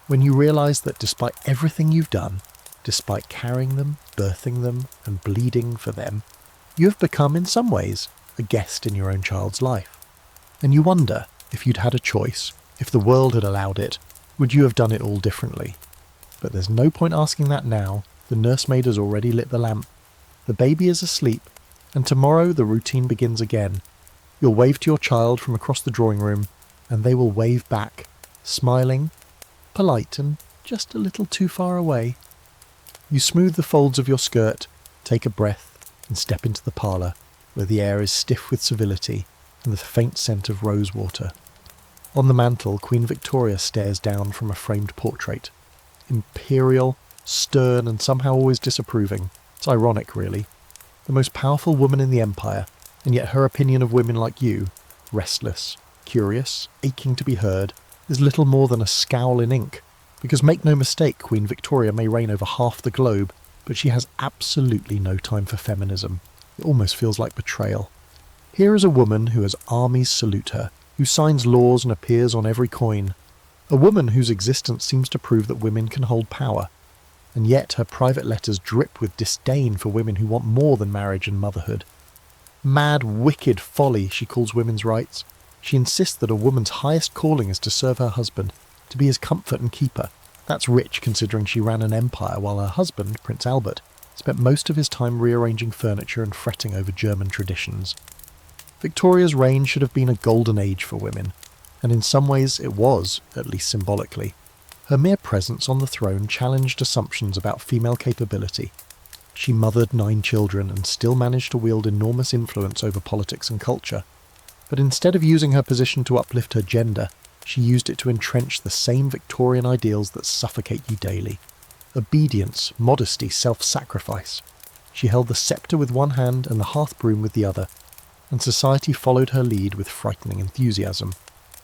When you realise that despite everything you've done, despite carrying them, birthing them, and bleeding for them, you have become, in some ways, a guest in your own child's life. And you wonder, if you'd had a choice, if the world had allowed it, would you have done it all differently? But there's no point asking that now. The nursemaid has already lit the lamp. The baby is asleep, and tomorrow the routine begins again. You'll wave to your child from across the drawing room, and they will wave back, smiling, polite and just a little too far away. You smooth the folds of your skirt, take a breath, and step into the parlour, where the air is stiff with civility and the faint scent of rosewater. On the mantel, Queen Victoria stares down from a framed portrait. Imperial, stern, and somehow always disapproving. It's ironic, really. The most powerful woman in the empire, and yet her opinion of women like you, restless, curious, aching to be heard, is little more than a scowl in ink. Because make no mistake, Queen Victoria may reign over half the globe, but she has absolutely no time for feminism. It almost feels like betrayal. Here is a woman who has armies salute her, who signs laws and appears on every coin. A woman whose existence seems to prove that women can hold power. And yet her private letters drip with disdain for women who want more than marriage and motherhood. Mad, wicked folly, she calls women's rights. She insists that a woman's highest calling is to serve her husband, to be his comfort and keeper. That's rich considering she ran an empire while her husband, Prince Albert, spent most of his time rearranging furniture and fretting over German traditions. Victoria's reign should have been a golden age for women, and in some ways it was, at least symbolically. Her mere presence on the throne challenged assumptions about female capability. She mothered 9 children and still managed to wield enormous influence over politics and culture. But instead of using her position to uplift her gender, she used it to entrench the same Victorian ideals that suffocate you daily. Obedience, modesty, self-sacrifice. She held the sceptre with one hand and the hearth broom with the other, and society followed her lead with frightening enthusiasm.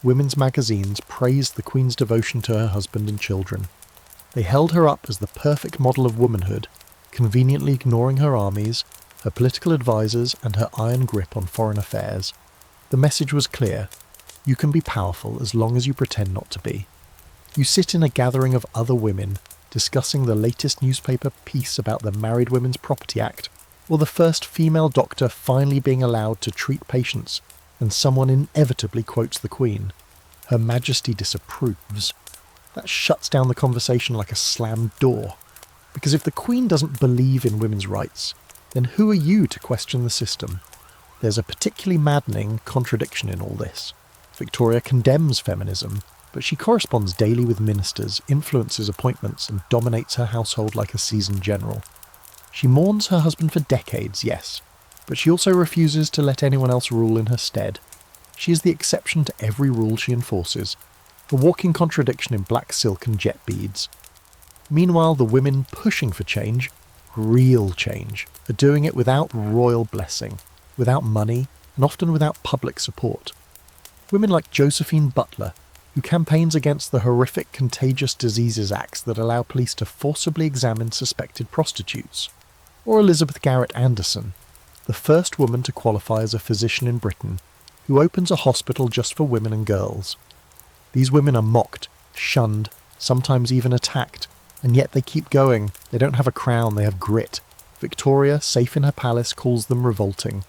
Women's magazines praised the Queen's devotion to her husband and children. They held her up as the perfect model of womanhood, conveniently ignoring her armies, her political advisors, and her iron grip on foreign affairs. The message was clear: you can be powerful as long as you pretend not to be. You sit in a gathering of other women, discussing the latest newspaper piece about the Married Women's Property Act, or the first female doctor finally being allowed to treat patients, and someone inevitably quotes the Queen. Her Majesty disapproves. That shuts down the conversation like a slammed door. Because if the Queen doesn't believe in women's rights, then who are you to question the system? There's a particularly maddening contradiction in all this. Victoria condemns feminism, but she corresponds daily with ministers, influences appointments, and dominates her household like a seasoned general. She mourns her husband for decades, yes, but she also refuses to let anyone else rule in her stead. She is the exception to every rule she enforces, a walking contradiction in black silk and jet beads. Meanwhile, the women pushing for change, real change, are doing it without royal blessing, without money, and often without public support. Women like Josephine Butler, who campaigns against the horrific Contagious Diseases Acts that allow police to forcibly examine suspected prostitutes. Or Elizabeth Garrett Anderson, the first woman to qualify as a physician in Britain, who opens a hospital just for women and girls. These women are mocked, shunned, sometimes even attacked, and yet they keep going. They don't have a crown, they have grit. Victoria, safe in her palace, calls them revolting.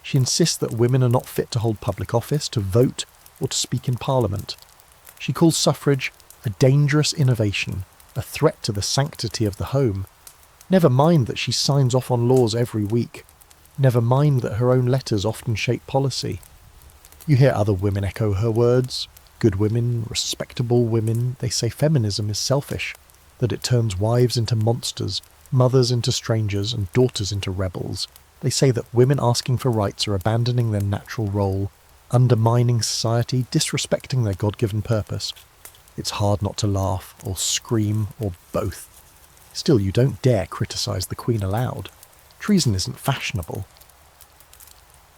She insists that women are not fit to hold public office, to vote, or to speak in Parliament. She calls suffrage a dangerous innovation, a threat to the sanctity of the home. Never mind that she signs off on laws every week. Never mind that her own letters often shape policy. You hear other women echo her words. Good women, respectable women, they say feminism is selfish, that it turns wives into monsters, mothers into strangers, and daughters into rebels. They say that women asking for rights are abandoning their natural role, undermining society, disrespecting their God-given purpose. It's hard not to laugh, or scream, or both. Still, you don't dare criticise the Queen aloud. Treason isn't fashionable.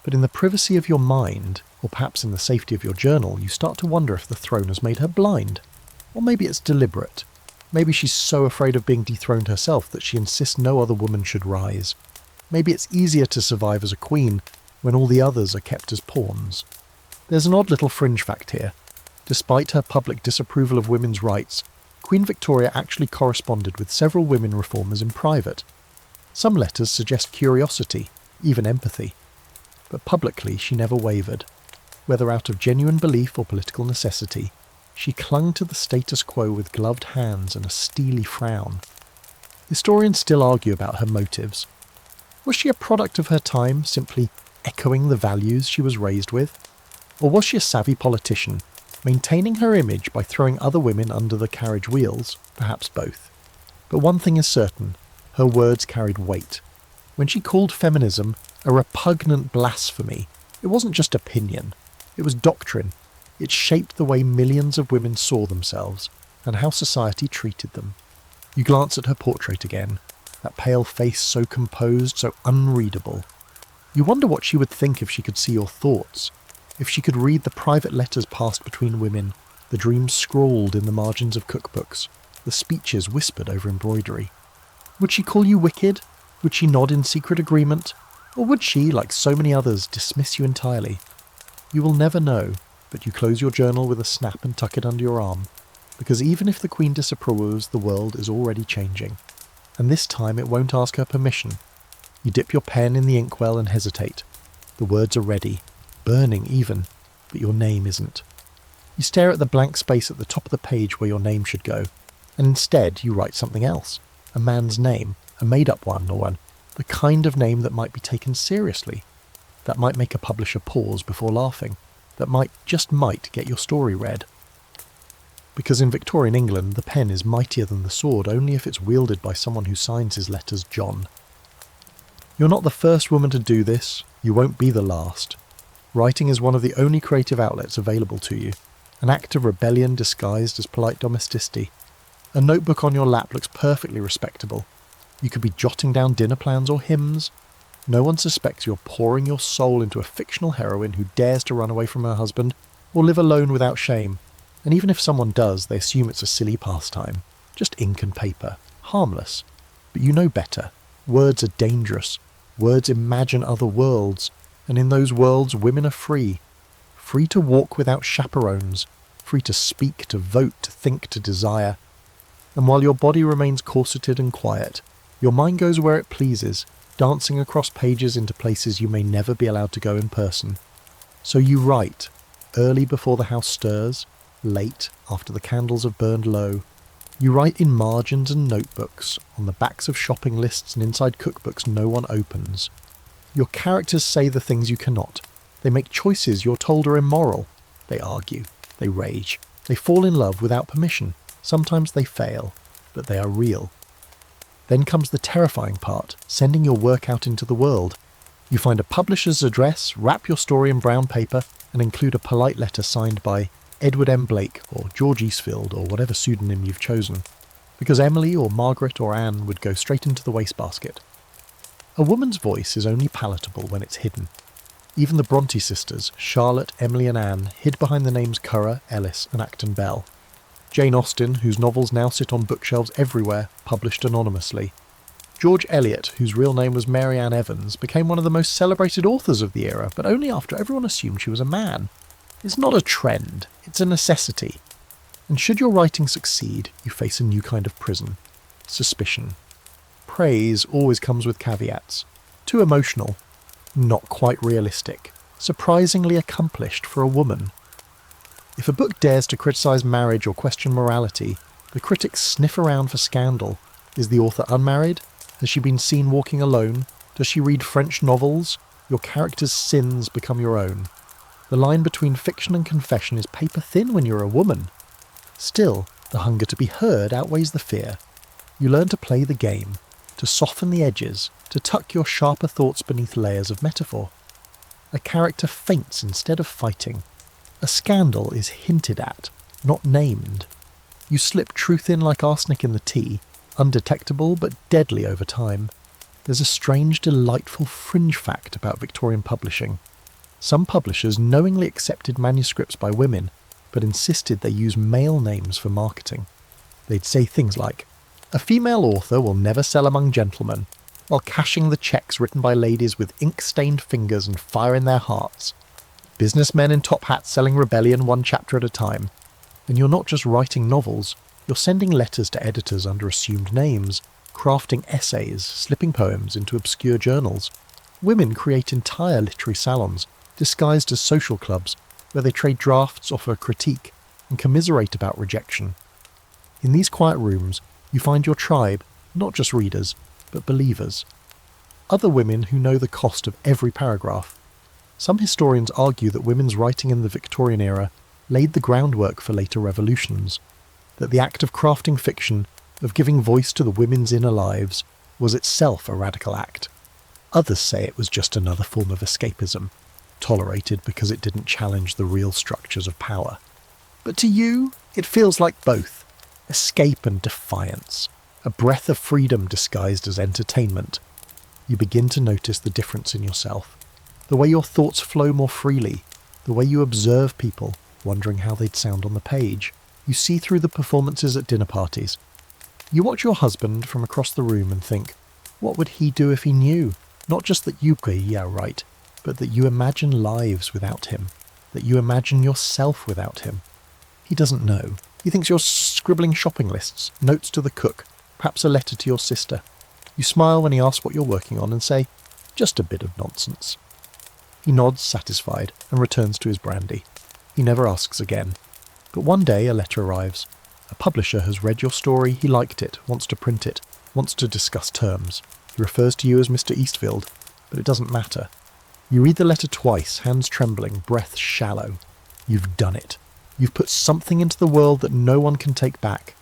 But in the privacy of your mind, or perhaps in the safety of your journal, you start to wonder if the throne has made her blind. Or maybe it's deliberate. Maybe she's so afraid of being dethroned herself that she insists no other woman should rise. Maybe it's easier to survive as a queen when all the others are kept as pawns. There's an odd little fringe fact here. Despite her public disapproval of women's rights, Queen Victoria actually corresponded with several women reformers in private. Some letters suggest curiosity, even empathy. But publicly she never wavered. Whether out of genuine belief or political necessity, she clung to the status quo with gloved hands and a steely frown. Historians still argue about her motives. Was she a product of her time, simply echoing the values she was raised with? Or was she a savvy politician, maintaining her image by throwing other women under the carriage wheels? Perhaps both. But one thing is certain, her words carried weight. When she called feminism a repugnant blasphemy, it wasn't just opinion, it was doctrine. It shaped the way millions of women saw themselves, and how society treated them. You glance at her portrait again, that pale face so composed, so unreadable. You wonder what she would think if she could see your thoughts, if she could read the private letters passed between women, the dreams scrawled in the margins of cookbooks, the speeches whispered over embroidery. Would she call you wicked? Would she nod in secret agreement? Or would she, like so many others, dismiss you entirely? You will never know, but you close your journal with a snap and tuck it under your arm, because even if the Queen disapproves, the world is already changing. And this time it won't ask her permission. You dip your pen in the inkwell and hesitate. The words are ready, burning even, but your name isn't. You stare at the blank space at the top of the page where your name should go, and instead you write something else, a man's name, a made-up one, or the kind of name that might be taken seriously, that might make a publisher pause before laughing, that might, just might, get your story read. because in Victorian England the pen is mightier than the sword only if it's wielded by someone who signs his letters John. You're not the first woman to do this, you won't be the last. Writing is one of the only creative outlets available to you, an act of rebellion disguised as polite domesticity. A notebook on your lap looks perfectly respectable. You could be jotting down dinner plans or hymns. No one suspects you're pouring your soul into a fictional heroine who dares to run away from her husband or live alone without shame. And even if someone does, they assume it's a silly pastime. Just ink and paper. Harmless. But you know better. Words are dangerous. Words imagine other worlds. And in those worlds, women are free. Free to walk without chaperones. Free to speak, to vote, to think, to desire. And while your body remains corseted and quiet, your mind goes where it pleases, dancing across pages into places you may never be allowed to go in person. So you write, early before the house stirs, late after the candles have burned low. You write in margins and notebooks, on the backs of shopping lists and inside cookbooks no one opens. Your characters say the things you cannot. They make choices you're told are immoral. They argue. They rage. They fall in love without permission. Sometimes they fail, but they are real. Then comes the terrifying part, sending your work out into the world. You find a publisher's address, wrap your story in brown paper, and include a polite letter signed by Edward M. Blake or George Eastfield or whatever pseudonym you've chosen, because Emily or Margaret or Anne would go straight into the wastebasket. A woman's voice is only palatable when it's hidden. Even the Bronte sisters, Charlotte, Emily and Anne, hid behind the names Currer, Ellis and Acton Bell. Jane Austen, whose novels now sit on bookshelves everywhere, published anonymously. George Eliot, whose real name was Mary Ann Evans, became one of the most celebrated authors of the era, but only after everyone assumed she was a man. It's not a trend, it's a necessity. And should your writing succeed, you face a new kind of prison. Suspicion. Praise always comes with caveats. Too emotional. Not quite realistic. Surprisingly accomplished for a woman. If a book dares to criticise marriage or question morality, the critics sniff around for scandal. Is the author unmarried? Has she been seen walking alone? Does she read French novels? Your character's sins become your own. The line between fiction and confession is paper thin when you're a woman. Still, the hunger to be heard outweighs the fear. You learn to play the game, to soften the edges, to tuck your sharper thoughts beneath layers of metaphor. A character faints instead of fighting. A scandal is hinted at, not named. You slip truth in like arsenic in the tea, undetectable but deadly over time. There's a strange, delightful fringe fact about Victorian publishing. Some publishers knowingly accepted manuscripts by women, but insisted they use male names for marketing. They'd say things like, "A female author will never sell among gentlemen," while cashing the cheques written by ladies with ink-stained fingers and fire in their hearts. Businessmen in top hats selling rebellion one chapter at a time. And you're not just writing novels, you're sending letters to editors under assumed names, crafting essays, slipping poems into obscure journals. Women create entire literary salons, disguised as social clubs, where they trade drafts, offer critique, and commiserate about rejection. In these quiet rooms, you find your tribe, not just readers, but believers. Other women who know the cost of every paragraph. Some historians argue that women's writing in the Victorian era laid the groundwork for later revolutions, that the act of crafting fiction, of giving voice to the women's inner lives, was itself a radical act. Others say it was just another form of escapism, tolerated because it didn't challenge the real structures of power. But to you, it feels like both. Escape and defiance. A breath of freedom disguised as entertainment. You begin to notice the difference in yourself. The way your thoughts flow more freely. The way you observe people, wondering how they'd sound on the page. You see through the performances at dinner parties. You watch your husband from across the room and think, what would he do if he knew? Not just that you agree, yeah, right, but that you imagine lives without him. That you imagine yourself without him. He doesn't know. He thinks you're scribbling shopping lists, notes to the cook, perhaps a letter to your sister. You smile when he asks what you're working on and say, just a bit of nonsense. He nods, satisfied, and returns to his brandy. He never asks again. But one day a letter arrives. A publisher has read your story, he liked it, wants to print it, wants to discuss terms. He refers to you as Mr. Eastfield, but it doesn't matter. You read the letter twice, hands trembling, breath shallow. You've done it. You've put something into the world that no one can take back.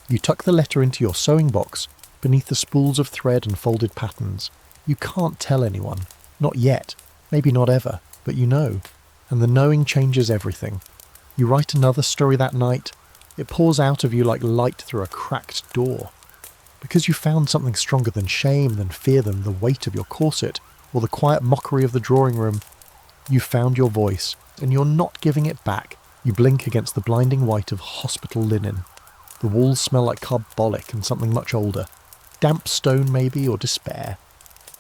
You tuck the letter into your sewing box, beneath the spools of thread and folded patterns. You can't tell anyone. Not yet. Maybe not ever. But you know. And the knowing changes everything. You write another story that night. It pours out of you like light through a cracked door. Because you found something stronger than shame, than fear, than the weight of your corset, or the quiet mockery of the drawing room. You found your voice, and you're not giving it back. You blink against the blinding white of hospital linen. The walls smell like carbolic and something much older. Damp stone maybe, or despair.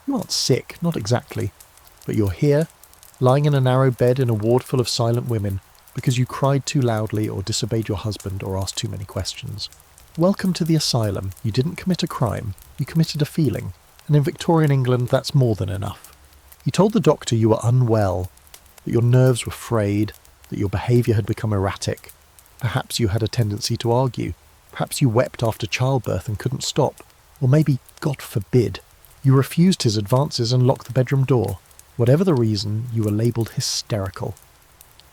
You aren't sick, not exactly. But you're here, lying in a narrow bed in a ward full of silent women, because you cried too loudly or disobeyed your husband or asked too many questions. Welcome to the asylum. You didn't commit a crime. You committed a feeling. And in Victorian England, that's more than enough. You told the doctor you were unwell, that your nerves were frayed, that your behaviour had become erratic. Perhaps you had a tendency to argue. Perhaps you wept after childbirth and couldn't stop. Or maybe, God forbid, you refused his advances and locked the bedroom door. Whatever the reason, you were labelled hysterical.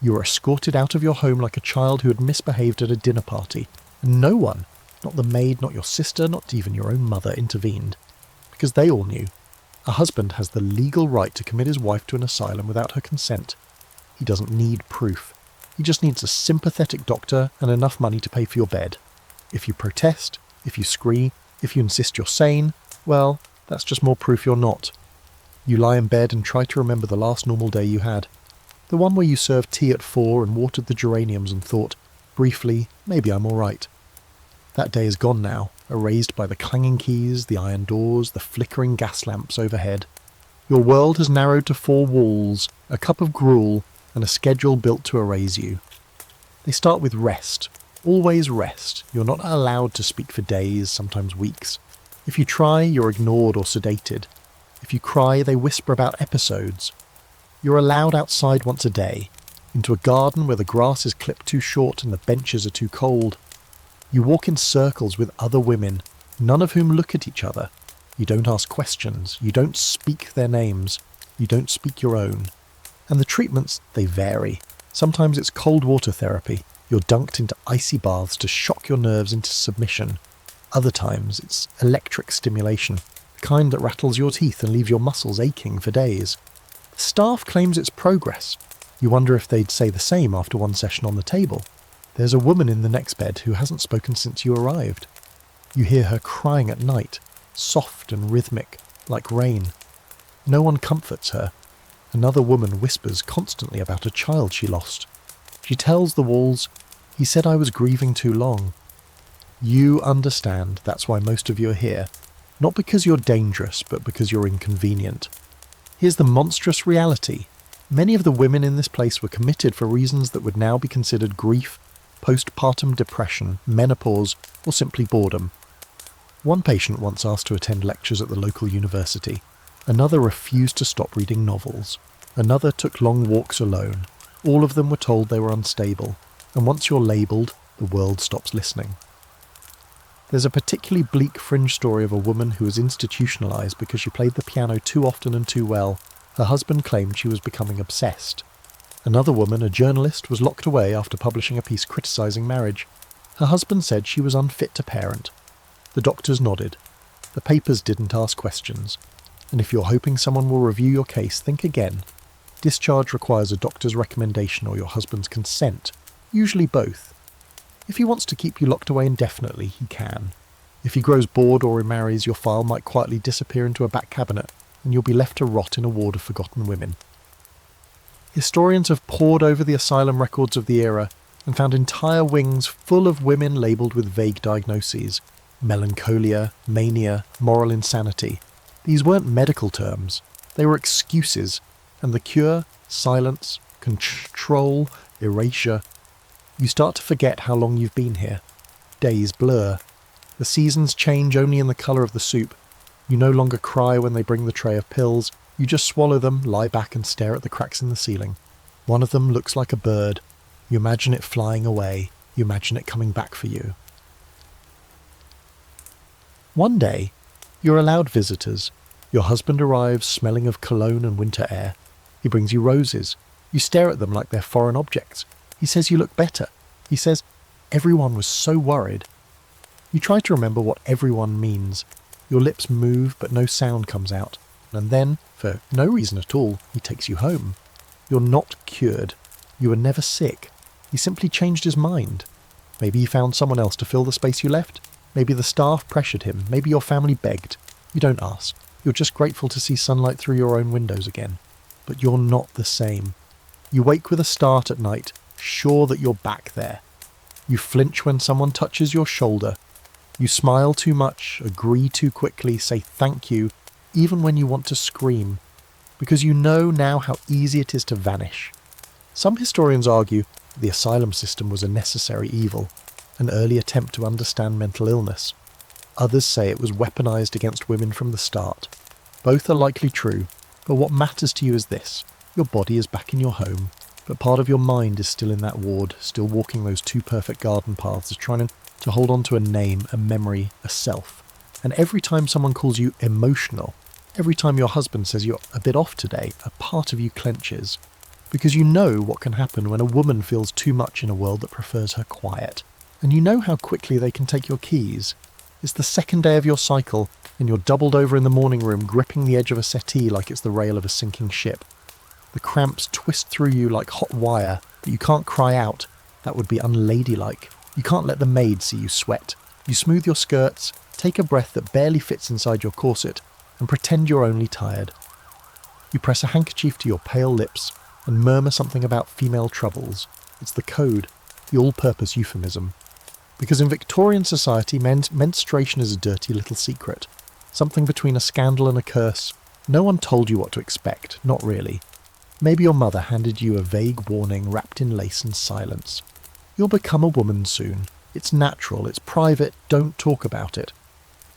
You were escorted out of your home like a child who had misbehaved at a dinner party, and no one, not the maid, not your sister, not even your own mother, intervened. Because they all knew. A husband has the legal right to commit his wife to an asylum without her consent. He doesn't need proof. He just needs a sympathetic doctor and enough money to pay for your bed. If you protest, if you scream, if you insist you're sane, well, that's just more proof you're not. You lie in bed and try to remember the last normal day you had. The one where you served tea at 4 and watered the geraniums and thought, briefly, maybe I'm all right. That day is gone now, erased by the clanging keys, the iron doors, the flickering gas lamps overhead. Your world has narrowed to 4 walls, a cup of gruel, and a schedule built to erase you. They start with rest. Always rest. You're not allowed to speak for days, sometimes weeks. If you try, you're ignored or sedated. If you cry, they whisper about episodes. You're allowed outside once a day, into a garden where the grass is clipped too short and the benches are too cold. You walk in circles with other women, none of whom look at each other. You don't ask questions. You don't speak their names. You don't speak your own. And the treatments, they vary. Sometimes it's cold water therapy. You're dunked into icy baths to shock your nerves into submission. Other times it's electric stimulation, the kind that rattles your teeth and leaves your muscles aching for days. The staff claims it's progress. You wonder if they'd say the same after one session on the table. There's a woman in the next bed who hasn't spoken since you arrived. You hear her crying at night, soft and rhythmic, like rain. No one comforts her. Another woman whispers constantly about a child she lost. She tells the walls, "He said I was grieving too long." You understand that's why most of you are here. Not because you're dangerous, but because you're inconvenient. Here's the monstrous reality. Many of the women in this place were committed for reasons that would now be considered grief, postpartum depression, menopause, or simply boredom. One patient once asked to attend lectures at the local university. Another refused to stop reading novels. Another took long walks alone. All of them were told they were unstable, and once you're labelled, the world stops listening. There's a particularly bleak fringe story of a woman who was institutionalised because she played the piano too often and too well. Her husband claimed she was becoming obsessed. Another woman, a journalist, was locked away after publishing a piece criticising marriage. Her husband said she was unfit to parent. The doctors nodded. The papers didn't ask questions. And if you're hoping someone will review your case, think again. Discharge requires a doctor's recommendation or your husband's consent, usually both. If he wants to keep you locked away indefinitely, he can. If he grows bored or remarries, your file might quietly disappear into a back cabinet, and you'll be left to rot in a ward of forgotten women. Historians have pored over the asylum records of the era and found entire wings full of women labelled with vague diagnoses. Melancholia, mania, moral insanity. These weren't medical terms. They were excuses. And the cure, silence, control, erasure. You start to forget how long you've been here. Days blur. The seasons change only in the colour of the soup. You no longer cry when they bring the tray of pills. You just swallow them, lie back and stare at the cracks in the ceiling. One of them looks like a bird. You imagine it flying away. You imagine it coming back for you. One day, you're allowed visitors. Your husband arrives smelling of cologne and winter air. He brings you roses. You stare at them like they're foreign objects. He says you look better. He says, everyone was so worried. You try to remember what everyone means. Your lips move, but no sound comes out. And then, for no reason at all, he takes you home. You're not cured. You were never sick. He simply changed his mind. Maybe he found someone else to fill the space you left. Maybe the staff pressured him. Maybe your family begged. You don't ask. You're just grateful to see sunlight through your own windows again. But you're not the same. You wake with a start at night, sure that you're back there. You flinch when someone touches your shoulder. You smile too much, agree too quickly, say thank you, even when you want to scream, because you know now how easy it is to vanish. Some historians argue the asylum system was a necessary evil, an early attempt to understand mental illness. Others say it was weaponized against women from the start. Both are likely true, but what matters to you is this. Your body is back in your home, but part of your mind is still in that ward, still walking those two perfect garden paths, trying to hold on to a name, a memory, a self. And every time someone calls you emotional, every time your husband says you're a bit off today, a part of you clenches. Because you know what can happen when a woman feels too much in a world that prefers her quiet. And you know how quickly they can take your keys. It's the second day of your cycle, and you're doubled over in the morning room, gripping the edge of a settee like it's the rail of a sinking ship. The cramps twist through you like hot wire, but you can't cry out. That would be unladylike. You can't let the maid see you sweat. You smooth your skirts, take a breath that barely fits inside your corset, and pretend you're only tired. You press a handkerchief to your pale lips and murmur something about female troubles. It's the code, the all-purpose euphemism. Because in Victorian society, menstruation is a dirty little secret. Something between a scandal and a curse. No one told you what to expect, not really. Maybe your mother handed you a vague warning wrapped in lace and silence. You'll become a woman soon. It's natural, it's private, don't talk about it.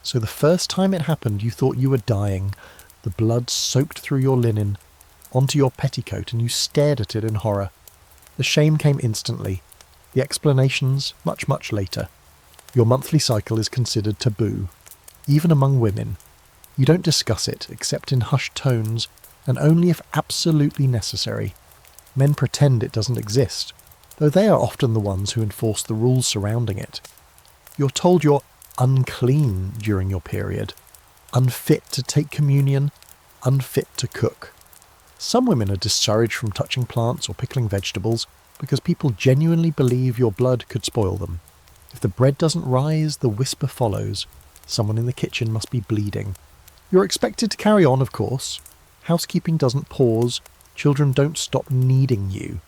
So the first time it happened, you thought you were dying. The blood soaked through your linen, onto your petticoat, and you stared at it in horror. The shame came instantly. The explanations, much, much later. Your monthly cycle is considered taboo, even among women. You don't discuss it, except in hushed tones, and only if absolutely necessary. Men pretend it doesn't exist, though they are often the ones who enforce the rules surrounding it. You're told you're unclean during your period, unfit to take communion, unfit to cook. Some women are discouraged from touching plants or pickling vegetables because people genuinely believe your blood could spoil them. If the bread doesn't rise, the whisper follows. Someone in the kitchen must be bleeding. You're expected to carry on, of course. Housekeeping doesn't pause. Children don't stop needing you.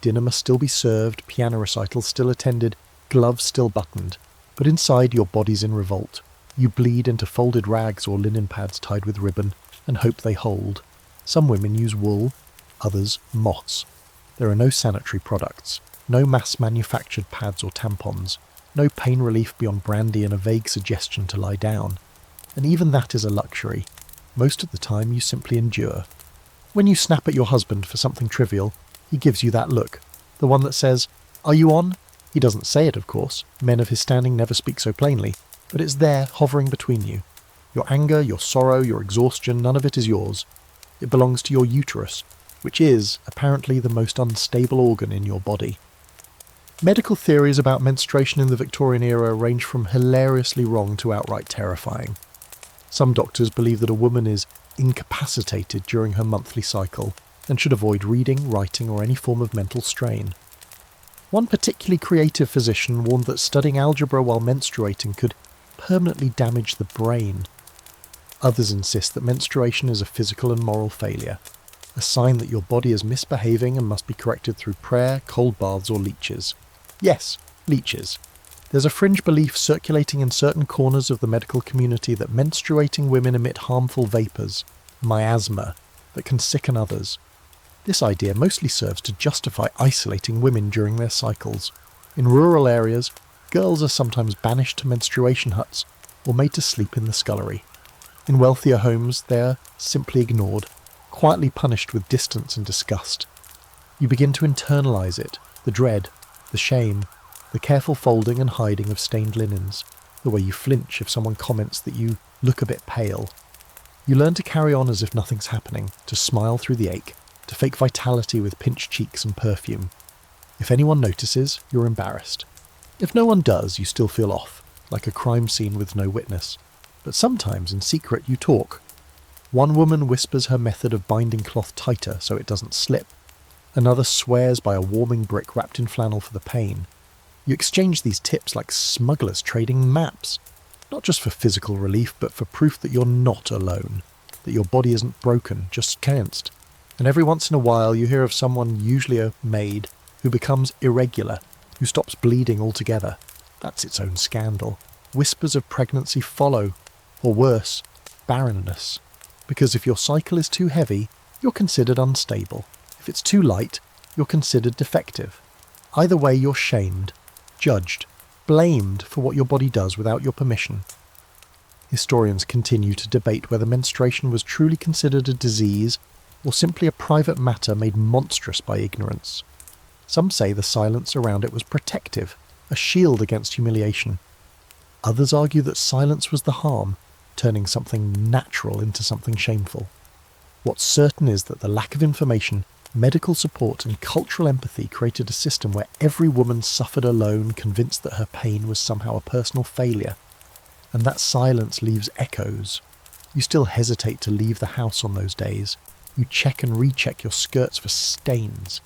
Dinner must still be served, piano recitals still attended, gloves still buttoned. But inside your body's in revolt. You bleed into folded rags or linen pads tied with ribbon and hope they hold. Some women use wool, others moss. There are no sanitary products, no mass-manufactured pads or tampons, no pain relief beyond brandy and a vague suggestion to lie down. And even that is a luxury. Most of the time you simply endure. When you snap at your husband for something trivial, he gives you that look, the one that says, "Are you on?" He doesn't say it, of course. Men of his standing never speak so plainly, but it's there, hovering between you. Your anger, your sorrow, your exhaustion, none of it is yours. It belongs to your uterus, which is, apparently, the most unstable organ in your body. Medical theories about menstruation in the Victorian era range from hilariously wrong to outright terrifying. Some doctors believe that a woman is incapacitated during her monthly cycle and should avoid reading, writing, or any form of mental strain. One particularly creative physician warned that studying algebra while menstruating could permanently damage the brain. Others insist that menstruation is a physical and moral failure, a sign that your body is misbehaving and must be corrected through prayer, cold baths, or leeches. Yes, leeches. There's a fringe belief circulating in certain corners of the medical community that menstruating women emit harmful vapours, miasma, that can sicken others. This idea mostly serves to justify isolating women during their cycles. In rural areas, girls are sometimes banished to menstruation huts or made to sleep in the scullery. In wealthier homes, they are simply ignored, quietly punished with distance and disgust. You begin to internalize it, the dread, the shame, the careful folding and hiding of stained linens, the way you flinch if someone comments that you look a bit pale. You learn to carry on as if nothing's happening, to smile through the ache, to fake vitality with pinched cheeks and perfume. If anyone notices, you're embarrassed. If no one does, you still feel off, like a crime scene with no witness. But sometimes, in secret, you talk. One woman whispers her method of binding cloth tighter so it doesn't slip. Another swears by a warming brick wrapped in flannel for the pain. You exchange these tips like smugglers trading maps. Not just for physical relief, but for proof that you're not alone. That your body isn't broken, just scanced. And every once in a while you hear of someone, usually a maid, who becomes irregular, who stops bleeding altogether. That's its own scandal. Whispers of pregnancy follow, or worse, barrenness. Because if your cycle is too heavy, you're considered unstable. If it's too light, you're considered defective. Either way, you're shamed, judged, blamed for what your body does without your permission. Historians continue to debate whether menstruation was truly considered a disease or simply a private matter made monstrous by ignorance. Some say the silence around it was protective, a shield against humiliation. Others argue that silence was the harm, turning something natural into something shameful. What's certain is that the lack of information, medical support and cultural empathy created a system where every woman suffered alone, convinced that her pain was somehow a personal failure. And that silence leaves echoes. You still hesitate to leave the house on those days. You check and recheck your skirts for stains.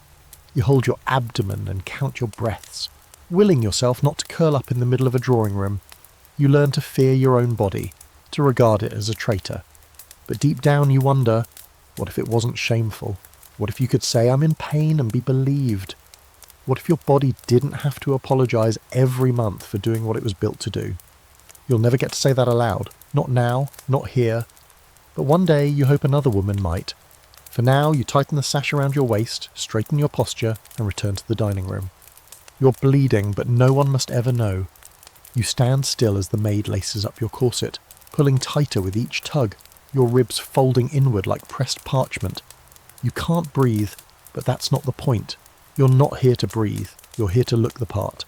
You hold your abdomen and count your breaths, willing yourself not to curl up in the middle of a drawing room. You learn to fear your own body, to regard it as a traitor. But deep down you wonder, what if it wasn't shameful? What if you could say, I'm in pain and be believed? What if your body didn't have to apologise every month for doing what it was built to do? You'll never get to say that aloud. Not now, not here. But one day you hope another woman might. For now, you tighten the sash around your waist, straighten your posture, and return to the dining room. You're bleeding, but no one must ever know. You stand still as the maid laces up your corset, pulling tighter with each tug, your ribs folding inward like pressed parchment. You can't breathe, but that's not the point. You're not here to breathe, you're here to look the part.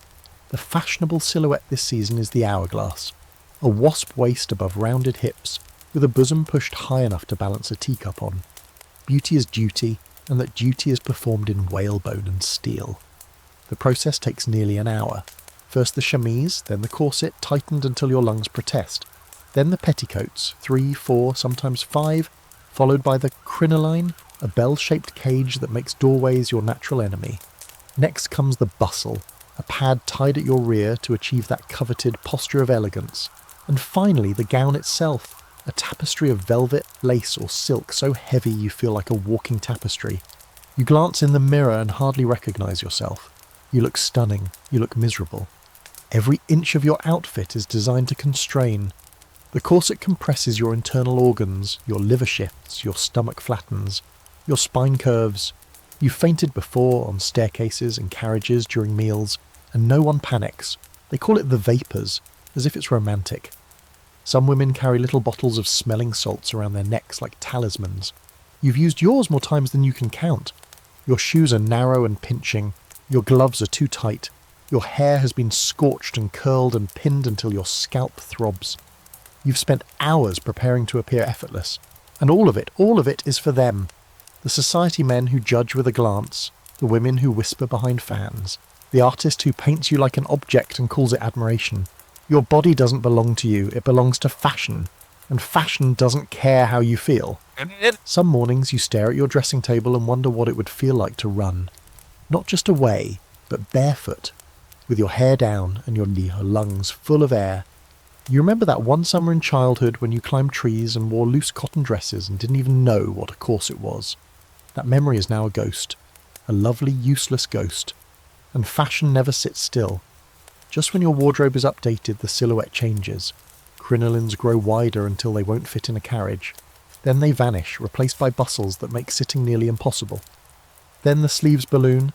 The fashionable silhouette this season is the hourglass. A wasp waist above rounded hips, with a bosom pushed high enough to balance a teacup on. Beauty is duty, and that duty is performed in whalebone and steel. The process takes nearly an hour. First the chemise, then the corset, tightened until your lungs protest. Then the petticoats, 3, 4, sometimes 5, followed by the crinoline, a bell-shaped cage that makes doorways your natural enemy. Next comes the bustle, a pad tied at your rear to achieve that coveted posture of elegance. And finally the gown itself, a tapestry of velvet, lace or silk so heavy you feel like a walking tapestry. You glance in the mirror and hardly recognise yourself. You look stunning, you look miserable. Every inch of your outfit is designed to constrain. The corset compresses your internal organs, your liver shifts, your stomach flattens, your spine curves. You've fainted before on staircases and carriages during meals, and no one panics. They call it the vapours, as if it's romantic. Some women carry little bottles of smelling salts around their necks like talismans. You've used yours more times than you can count. Your shoes are narrow and pinching. Your gloves are too tight. Your hair has been scorched and curled and pinned until your scalp throbs. You've spent hours preparing to appear effortless. And all of it is for them. The society men who judge with a glance, the women who whisper behind fans, the artist who paints you like an object and calls it admiration. Your body doesn't belong to you, it belongs to fashion. And fashion doesn't care how you feel. Some mornings you stare at your dressing table and wonder what it would feel like to run. Not just away, but barefoot, with your hair down and your lungs full of air. You remember that one summer in childhood when you climbed trees and wore loose cotton dresses and didn't even know what a corset was. That memory is now a ghost, a lovely, useless ghost. And fashion never sits still. Just when your wardrobe is updated, the silhouette changes. Crinolines grow wider until they won't fit in a carriage. Then they vanish, replaced by bustles that make sitting nearly impossible. Then the sleeves balloon.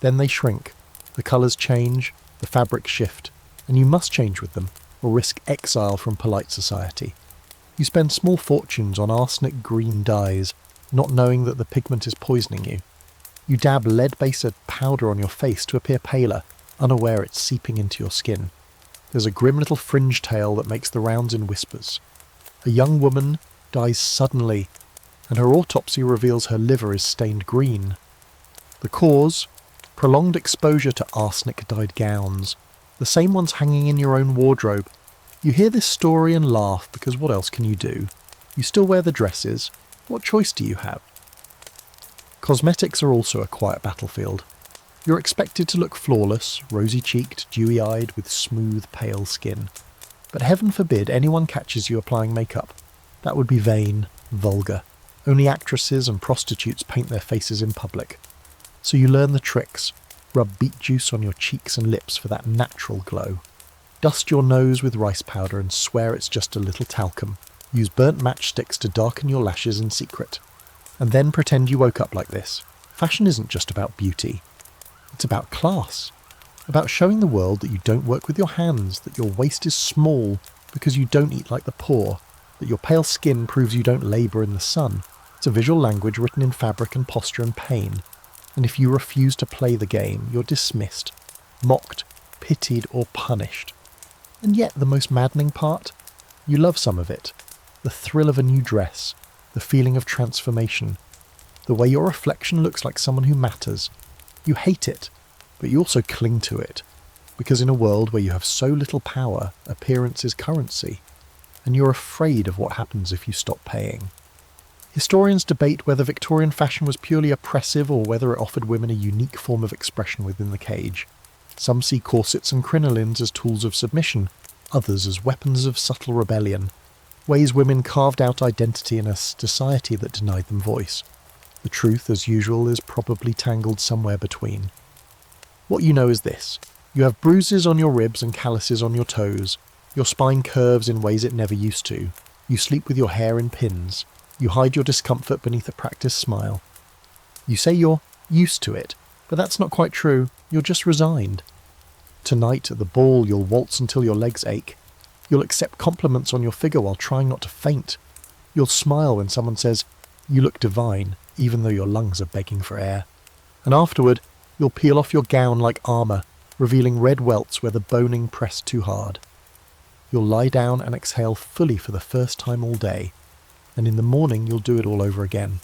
Then they shrink. The colours change, the fabrics shift, and you must change with them, or risk exile from polite society. You spend small fortunes on arsenic green dyes, not knowing that the pigment is poisoning you. You dab lead-based powder on your face to appear paler, unaware it's seeping into your skin. There's a grim little fringe tale that makes the rounds in whispers. A young woman dies suddenly, and her autopsy reveals her liver is stained green. The cause? Prolonged exposure to arsenic-dyed gowns, the same ones hanging in your own wardrobe. You hear this story and laugh because what else can you do? You still wear the dresses. What choice do you have? Cosmetics are also a quiet battlefield. You're expected to look flawless, rosy-cheeked, dewy-eyed, with smooth, pale skin. But heaven forbid anyone catches you applying makeup. That would be vain, vulgar. Only actresses and prostitutes paint their faces in public. So you learn the tricks. Rub beet juice on your cheeks and lips for that natural glow. Dust your nose with rice powder and swear it's just a little talcum. Use burnt matchsticks to darken your lashes in secret. And then pretend you woke up like this. Fashion isn't just about beauty. It's about class. About showing the world that you don't work with your hands, that your waist is small because you don't eat like the poor, that your pale skin proves you don't labour in the sun. It's a visual language written in fabric and posture and pain. And if you refuse to play the game, you're dismissed, mocked, pitied or punished. And yet the most maddening part? You love some of it. The thrill of a new dress, the feeling of transformation, the way your reflection looks like someone who matters. You hate it, but you also cling to it, because in a world where you have so little power, appearance is currency, and you're afraid of what happens if you stop paying. Historians debate whether Victorian fashion was purely oppressive or whether it offered women a unique form of expression within the cage. Some see corsets and crinolines as tools of submission, others as weapons of subtle rebellion, ways women carved out identity in a society that denied them voice. The truth, as usual, is probably tangled somewhere between. What you know is this. You have bruises on your ribs and calluses on your toes. Your spine curves in ways it never used to. You sleep with your hair in pins. You hide your discomfort beneath a practiced smile. You say you're used to it, but that's not quite true. You're just resigned. Tonight at the ball you'll waltz until your legs ache. You'll accept compliments on your figure while trying not to faint. You'll smile when someone says, "You look divine," even though your lungs are begging for air. And afterward, you'll peel off your gown like armour, revealing red welts where the boning pressed too hard. You'll lie down and exhale fully for the first time all day, and in the morning you'll do it all over again.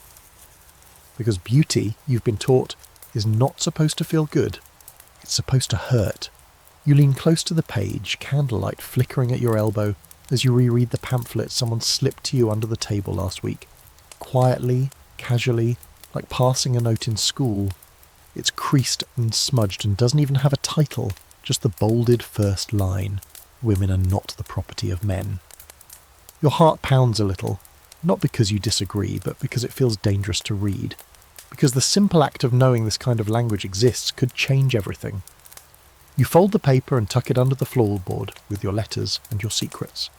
Because beauty, you've been taught, is not supposed to feel good. It's supposed to hurt. You lean close to the page, candlelight flickering at your elbow as you reread the pamphlet someone slipped to you under the table last week. Quietly, casually, like passing a note in school. It's creased and smudged and doesn't even have a title, just the bolded first line. Women are not the property of men. Your heart pounds a little, not because you disagree, but because it feels dangerous to read. Because the simple act of knowing this kind of language exists could change everything. You fold the paper and tuck it under the floorboard with your letters and your secrets.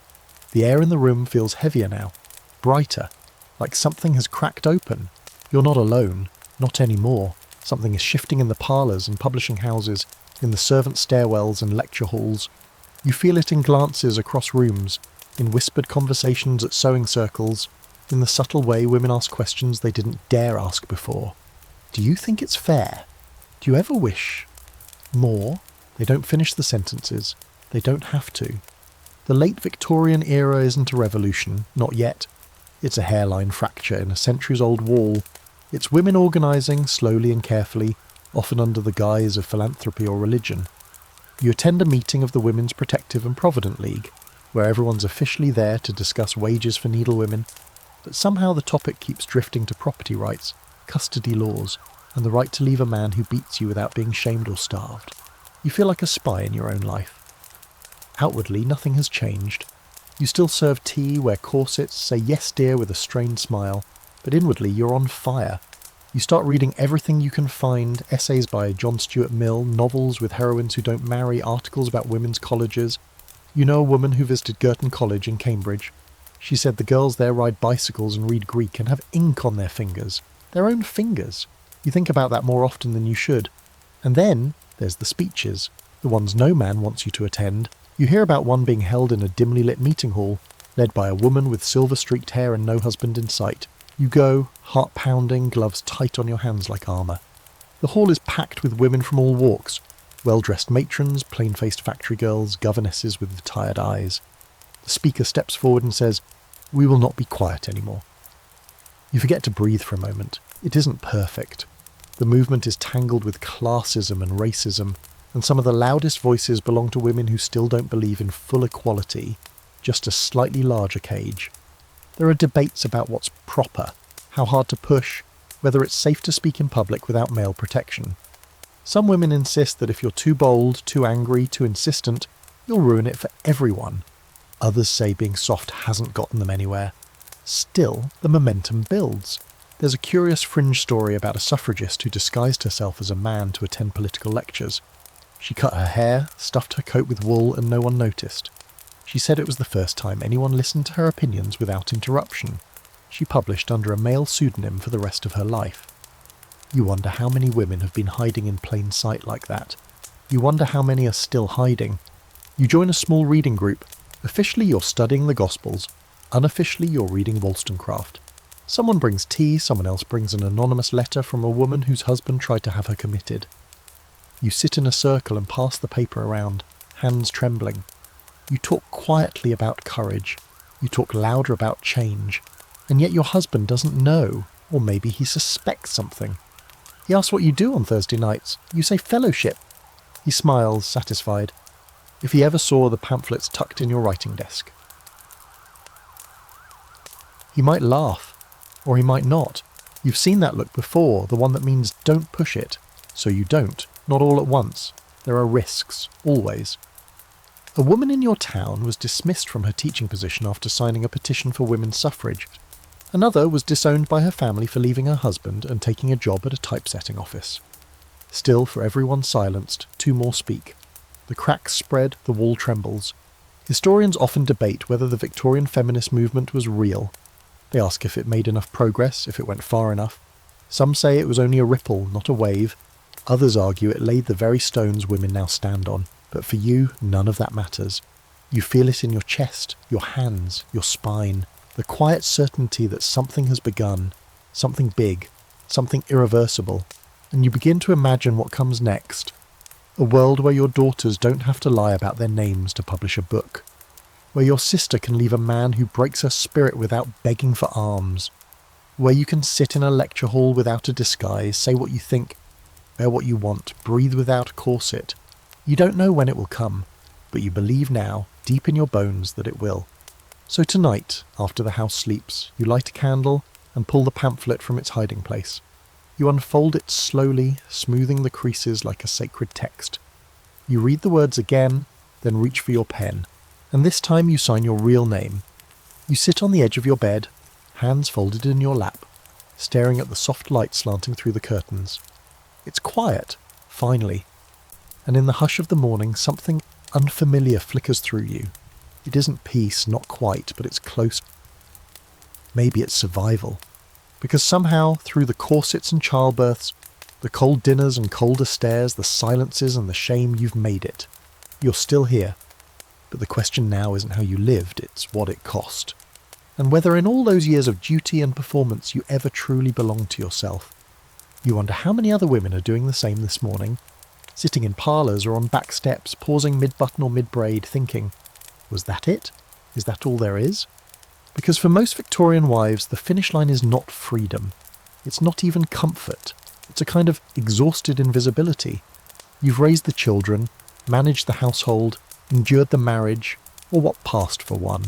The air in the room feels heavier now, brighter, like something has cracked open. You're not alone, not anymore. Something is shifting in the parlours and publishing houses, in the servant stairwells and lecture halls. You feel it in glances across rooms, in whispered conversations at sewing circles, in the subtle way women ask questions they didn't dare ask before. Do you think it's fair? Do you ever wish more? They don't finish the sentences. They don't have to. The late Victorian era isn't a revolution, not yet. It's a hairline fracture in a centuries-old wall. It's women organising, slowly and carefully, often under the guise of philanthropy or religion. You attend a meeting of the Women's Protective and Provident League, where everyone's officially there to discuss wages for needlewomen, but somehow the topic keeps drifting to property rights, custody laws, and the right to leave a man who beats you without being shamed or starved. You feel like a spy in your own life. Outwardly, nothing has changed. You still serve tea, wear corsets, say yes dear with a strained smile, but inwardly you're on fire. You start reading everything you can find, essays by John Stuart Mill, novels with heroines who don't marry, articles about women's colleges. You know a woman who visited Girton College in Cambridge. She said the girls there ride bicycles and read Greek and have ink on their fingers. Their own fingers. You think about that more often than you should. And then there's the speeches, the ones no man wants you to attend. You hear about one being held in a dimly lit meeting hall, led by a woman with silver-streaked hair and no husband in sight. You go, heart pounding, gloves tight on your hands like armour. The hall is packed with women from all walks, well-dressed matrons, plain-faced factory girls, governesses with tired eyes. The speaker steps forward and says, "We will not be quiet anymore." You forget to breathe for a moment. It isn't perfect. The movement is tangled with classism and racism, and some of the loudest voices belong to women who still don't believe in full equality, just a slightly larger cage. There are debates about what's proper, how hard to push, whether it's safe to speak in public without male protection. Some women insist that if you're too bold, too angry, too insistent, you'll ruin it for everyone. Others say being soft hasn't gotten them anywhere. Still, the momentum builds. There's a curious fringe story about a suffragist who disguised herself as a man to attend political lectures. She cut her hair, stuffed her coat with wool, and no one noticed. She said it was the first time anyone listened to her opinions without interruption. She published under a male pseudonym for the rest of her life. You wonder how many women have been hiding in plain sight like that. You wonder how many are still hiding. You join a small reading group. Officially you're studying the Gospels. Unofficially you're reading Wollstonecraft. Someone brings tea, someone else brings an anonymous letter from a woman whose husband tried to have her committed. You sit in a circle and pass the paper around, hands trembling. You talk quietly about courage. You talk louder about change. And yet your husband doesn't know, or maybe he suspects something. He asks what you do on Thursday nights. You say fellowship. He smiles, satisfied. If he ever saw the pamphlets tucked in your writing desk. He might laugh, or he might not. You've seen that look before, the one that means don't push it. So you don't, not all at once. There are risks, always. A woman in your town was dismissed from her teaching position after signing a petition for women's suffrage. Another was disowned by her family for leaving her husband and taking a job at a typesetting office. Still, for everyone silenced, two more speak. The cracks spread, the wall trembles. Historians often debate whether the Victorian feminist movement was real. They ask if it made enough progress, if it went far enough. Some say it was only a ripple, not a wave. Others argue it laid the very stones women now stand on. But for you, none of that matters. You feel it in your chest, your hands, your spine. The quiet certainty that something has begun, something big, something irreversible. And you begin to imagine what comes next. A world where your daughters don't have to lie about their names to publish a book. Where your sister can leave a man who breaks her spirit without begging for alms. Where you can sit in a lecture hall without a disguise, say what you think, wear what you want, breathe without a corset. You don't know when it will come, but you believe now, deep in your bones, that it will. So tonight, after the house sleeps, you light a candle and pull the pamphlet from its hiding place. You unfold it slowly, smoothing the creases like a sacred text. You read the words again, then reach for your pen, and this time you sign your real name. You sit on the edge of your bed, hands folded in your lap, staring at the soft light slanting through the curtains. It's quiet, finally, and in the hush of the morning something unfamiliar flickers through you. It isn't peace, not quite, but it's close. Maybe it's survival. Because somehow, through the corsets and childbirths, the cold dinners and colder stares, the silences and the shame, you've made it. You're still here. But the question now isn't how you lived, it's what it cost. And whether in all those years of duty and performance you ever truly belonged to yourself. You wonder how many other women are doing the same this morning, sitting in parlours or on back steps, pausing mid-button or mid-braid, thinking, was that it? Is that all there is? Because for most Victorian wives, the finish line is not freedom. It's not even comfort. It's a kind of exhausted invisibility. You've raised the children, managed the household, endured the marriage, or what passed for one.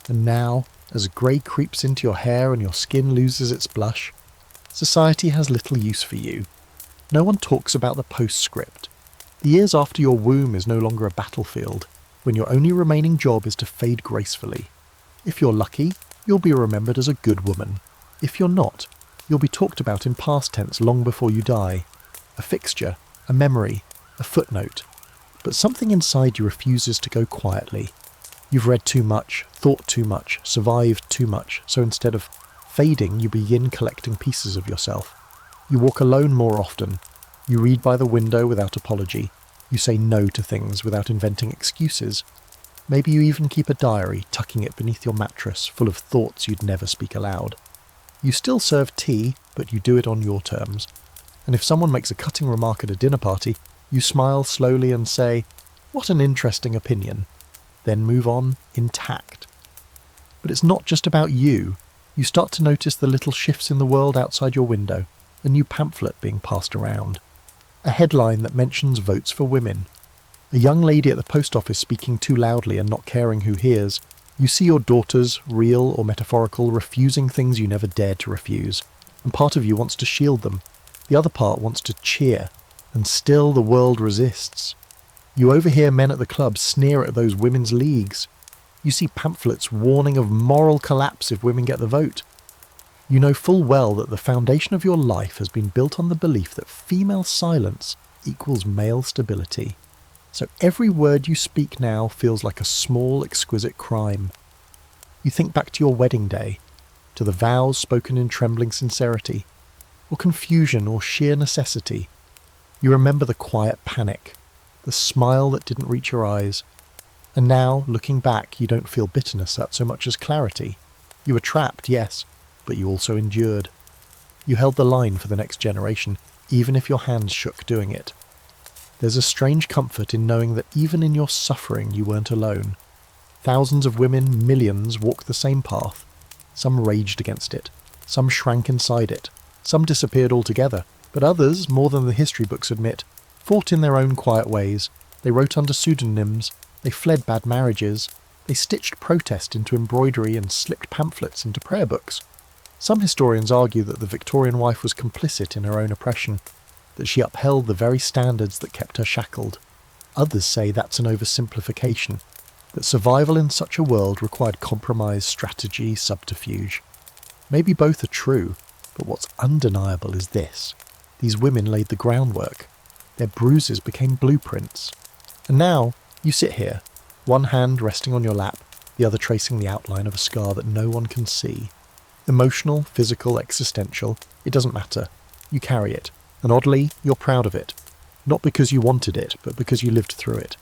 And now, as grey creeps into your hair and your skin loses its blush, society has little use for you. No one talks about the postscript. The years after your womb is no longer a battlefield, when your only remaining job is to fade gracefully. If you're lucky, you'll be remembered as a good woman. If you're not, you'll be talked about in past tense long before you die. A fixture, a memory, a footnote. But something inside you refuses to go quietly. You've read too much, thought too much, survived too much, so instead of fading, you begin collecting pieces of yourself. You walk alone more often. You read by the window without apology. You say no to things without inventing excuses. Maybe you even keep a diary, tucking it beneath your mattress, full of thoughts you'd never speak aloud. You still serve tea, but you do it on your terms. And if someone makes a cutting remark at a dinner party, you smile slowly and say, "What an interesting opinion," then move on intact. But it's not just about you. You start to notice the little shifts in the world outside your window. a new pamphlet being passed around, a headline that mentions votes for women, a young lady at the post office speaking too loudly and not caring who hears. You see your daughters, real or metaphorical, refusing things you never dared to refuse, and part of you wants to shield them, the other part wants to cheer, and still the world resists. You overhear men at the club sneer at those women's leagues. You see pamphlets warning of moral collapse if women get the vote. You know full well that the foundation of your life has been built on the belief that female silence equals male stability. So every word you speak now feels like a small, exquisite crime. You think back to your wedding day, to the vows spoken in trembling sincerity, or confusion or sheer necessity. You remember the quiet panic, the smile that didn't reach your eyes. And now, looking back, you don't feel bitterness at so much as clarity. You were trapped, yes, but you also endured. You held the line for the next generation, even if your hands shook doing it. There's a strange comfort in knowing that even in your suffering you weren't alone. Thousands of women, millions, walked the same path. Some raged against it. Some shrank inside it. Some disappeared altogether. But others, more than the history books admit, fought in their own quiet ways. They wrote under pseudonyms. They fled bad marriages. They stitched protest into embroidery and slipped pamphlets into prayer books. Some historians argue that the Victorian wife was complicit in her own oppression, that she upheld the very standards that kept her shackled. Others say that's an oversimplification, that survival in such a world required compromise, strategy, subterfuge. Maybe both are true, but what's undeniable is this. These women laid the groundwork. Their bruises became blueprints. And now, you sit here, one hand resting on your lap, the other tracing the outline of a scar that no one can see. Emotional, physical, existential, it doesn't matter. You carry it. And oddly, you're proud of it. Not because you wanted it, but because you lived through it.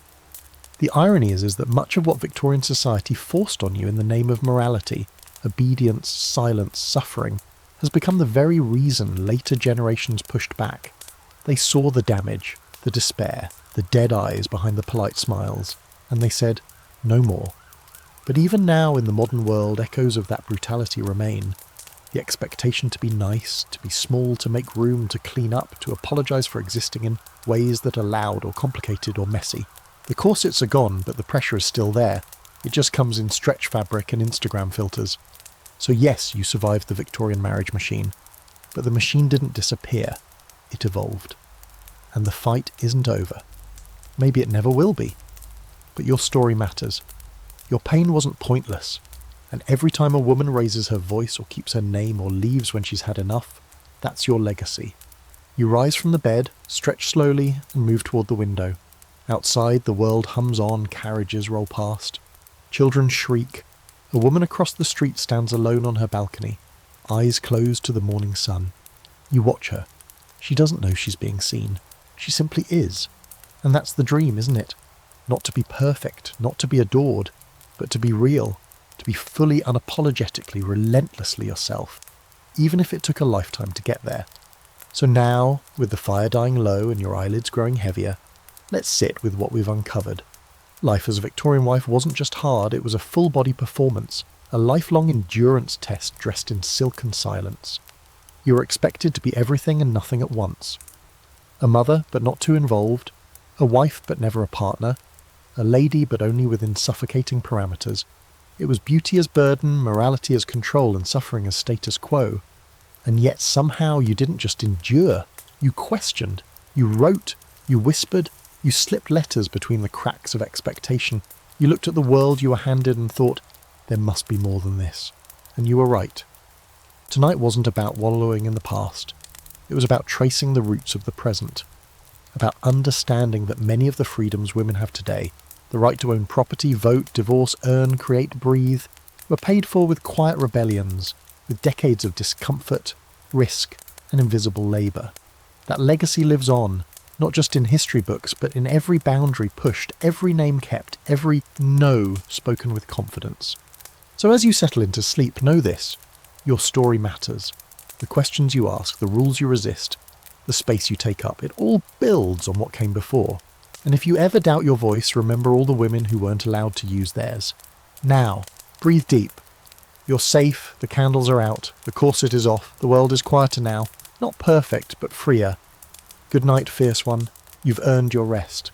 The irony is that much of what Victorian society forced on you in the name of morality, obedience, silence, suffering, has become the very reason later generations pushed back. They saw the damage, the despair, the dead eyes behind the polite smiles, and they said, no more. But even now in the modern world, echoes of that brutality remain. The expectation to be nice, to be small, to make room, to clean up, to apologise for existing in ways that are loud or complicated or messy. The corsets are gone, but the pressure is still there. It just comes in stretch fabric and Instagram filters. So yes, you survived the Victorian marriage machine, but the machine didn't disappear. It evolved. And the fight isn't over. Maybe it never will be. But your story matters. Your pain wasn't pointless. And every time a woman raises her voice or keeps her name or leaves when she's had enough, that's your legacy. You rise from the bed, stretch slowly, and move toward the window. Outside, the world hums on, carriages roll past. Children shriek. A woman across the street stands alone on her balcony, eyes closed to the morning sun. You watch her. She doesn't know she's being seen. She simply is. And that's the dream, isn't it? Not to be perfect, not to be adored, but to be real. To be fully, unapologetically, relentlessly yourself, even if it took a lifetime to get there. So now, with the fire dying low and your eyelids growing heavier, let's sit with what we've uncovered. Life as a Victorian wife wasn't just hard, it was a full-body performance, a lifelong endurance test dressed in silken silence. You were expected to be everything and nothing at once. A mother, but not too involved, a wife, but never a partner, a lady, but only within suffocating parameters. It was beauty as burden, morality as control, and suffering as status quo. And yet somehow you didn't just endure, you questioned, you wrote, you whispered, you slipped letters between the cracks of expectation. You looked at the world you were handed and thought, there must be more than this. And you were right. Tonight wasn't about wallowing in the past. It was about tracing the roots of the present. About understanding that many of the freedoms women have today, the right to own property, vote, divorce, earn, create, breathe, were paid for with quiet rebellions, with decades of discomfort, risk, and invisible labour. That legacy lives on, not just in history books, but in every boundary pushed, every name kept, every no spoken with confidence. So as you settle into sleep, know this. Your story matters. The questions you ask, the rules you resist, the space you take up, it all builds on what came before. And if you ever doubt your voice, remember all the women who weren't allowed to use theirs. Now, breathe deep. You're safe, the candles are out, the corset is off, the world is quieter now. Not perfect, but freer. Good night, fierce one. You've earned your rest.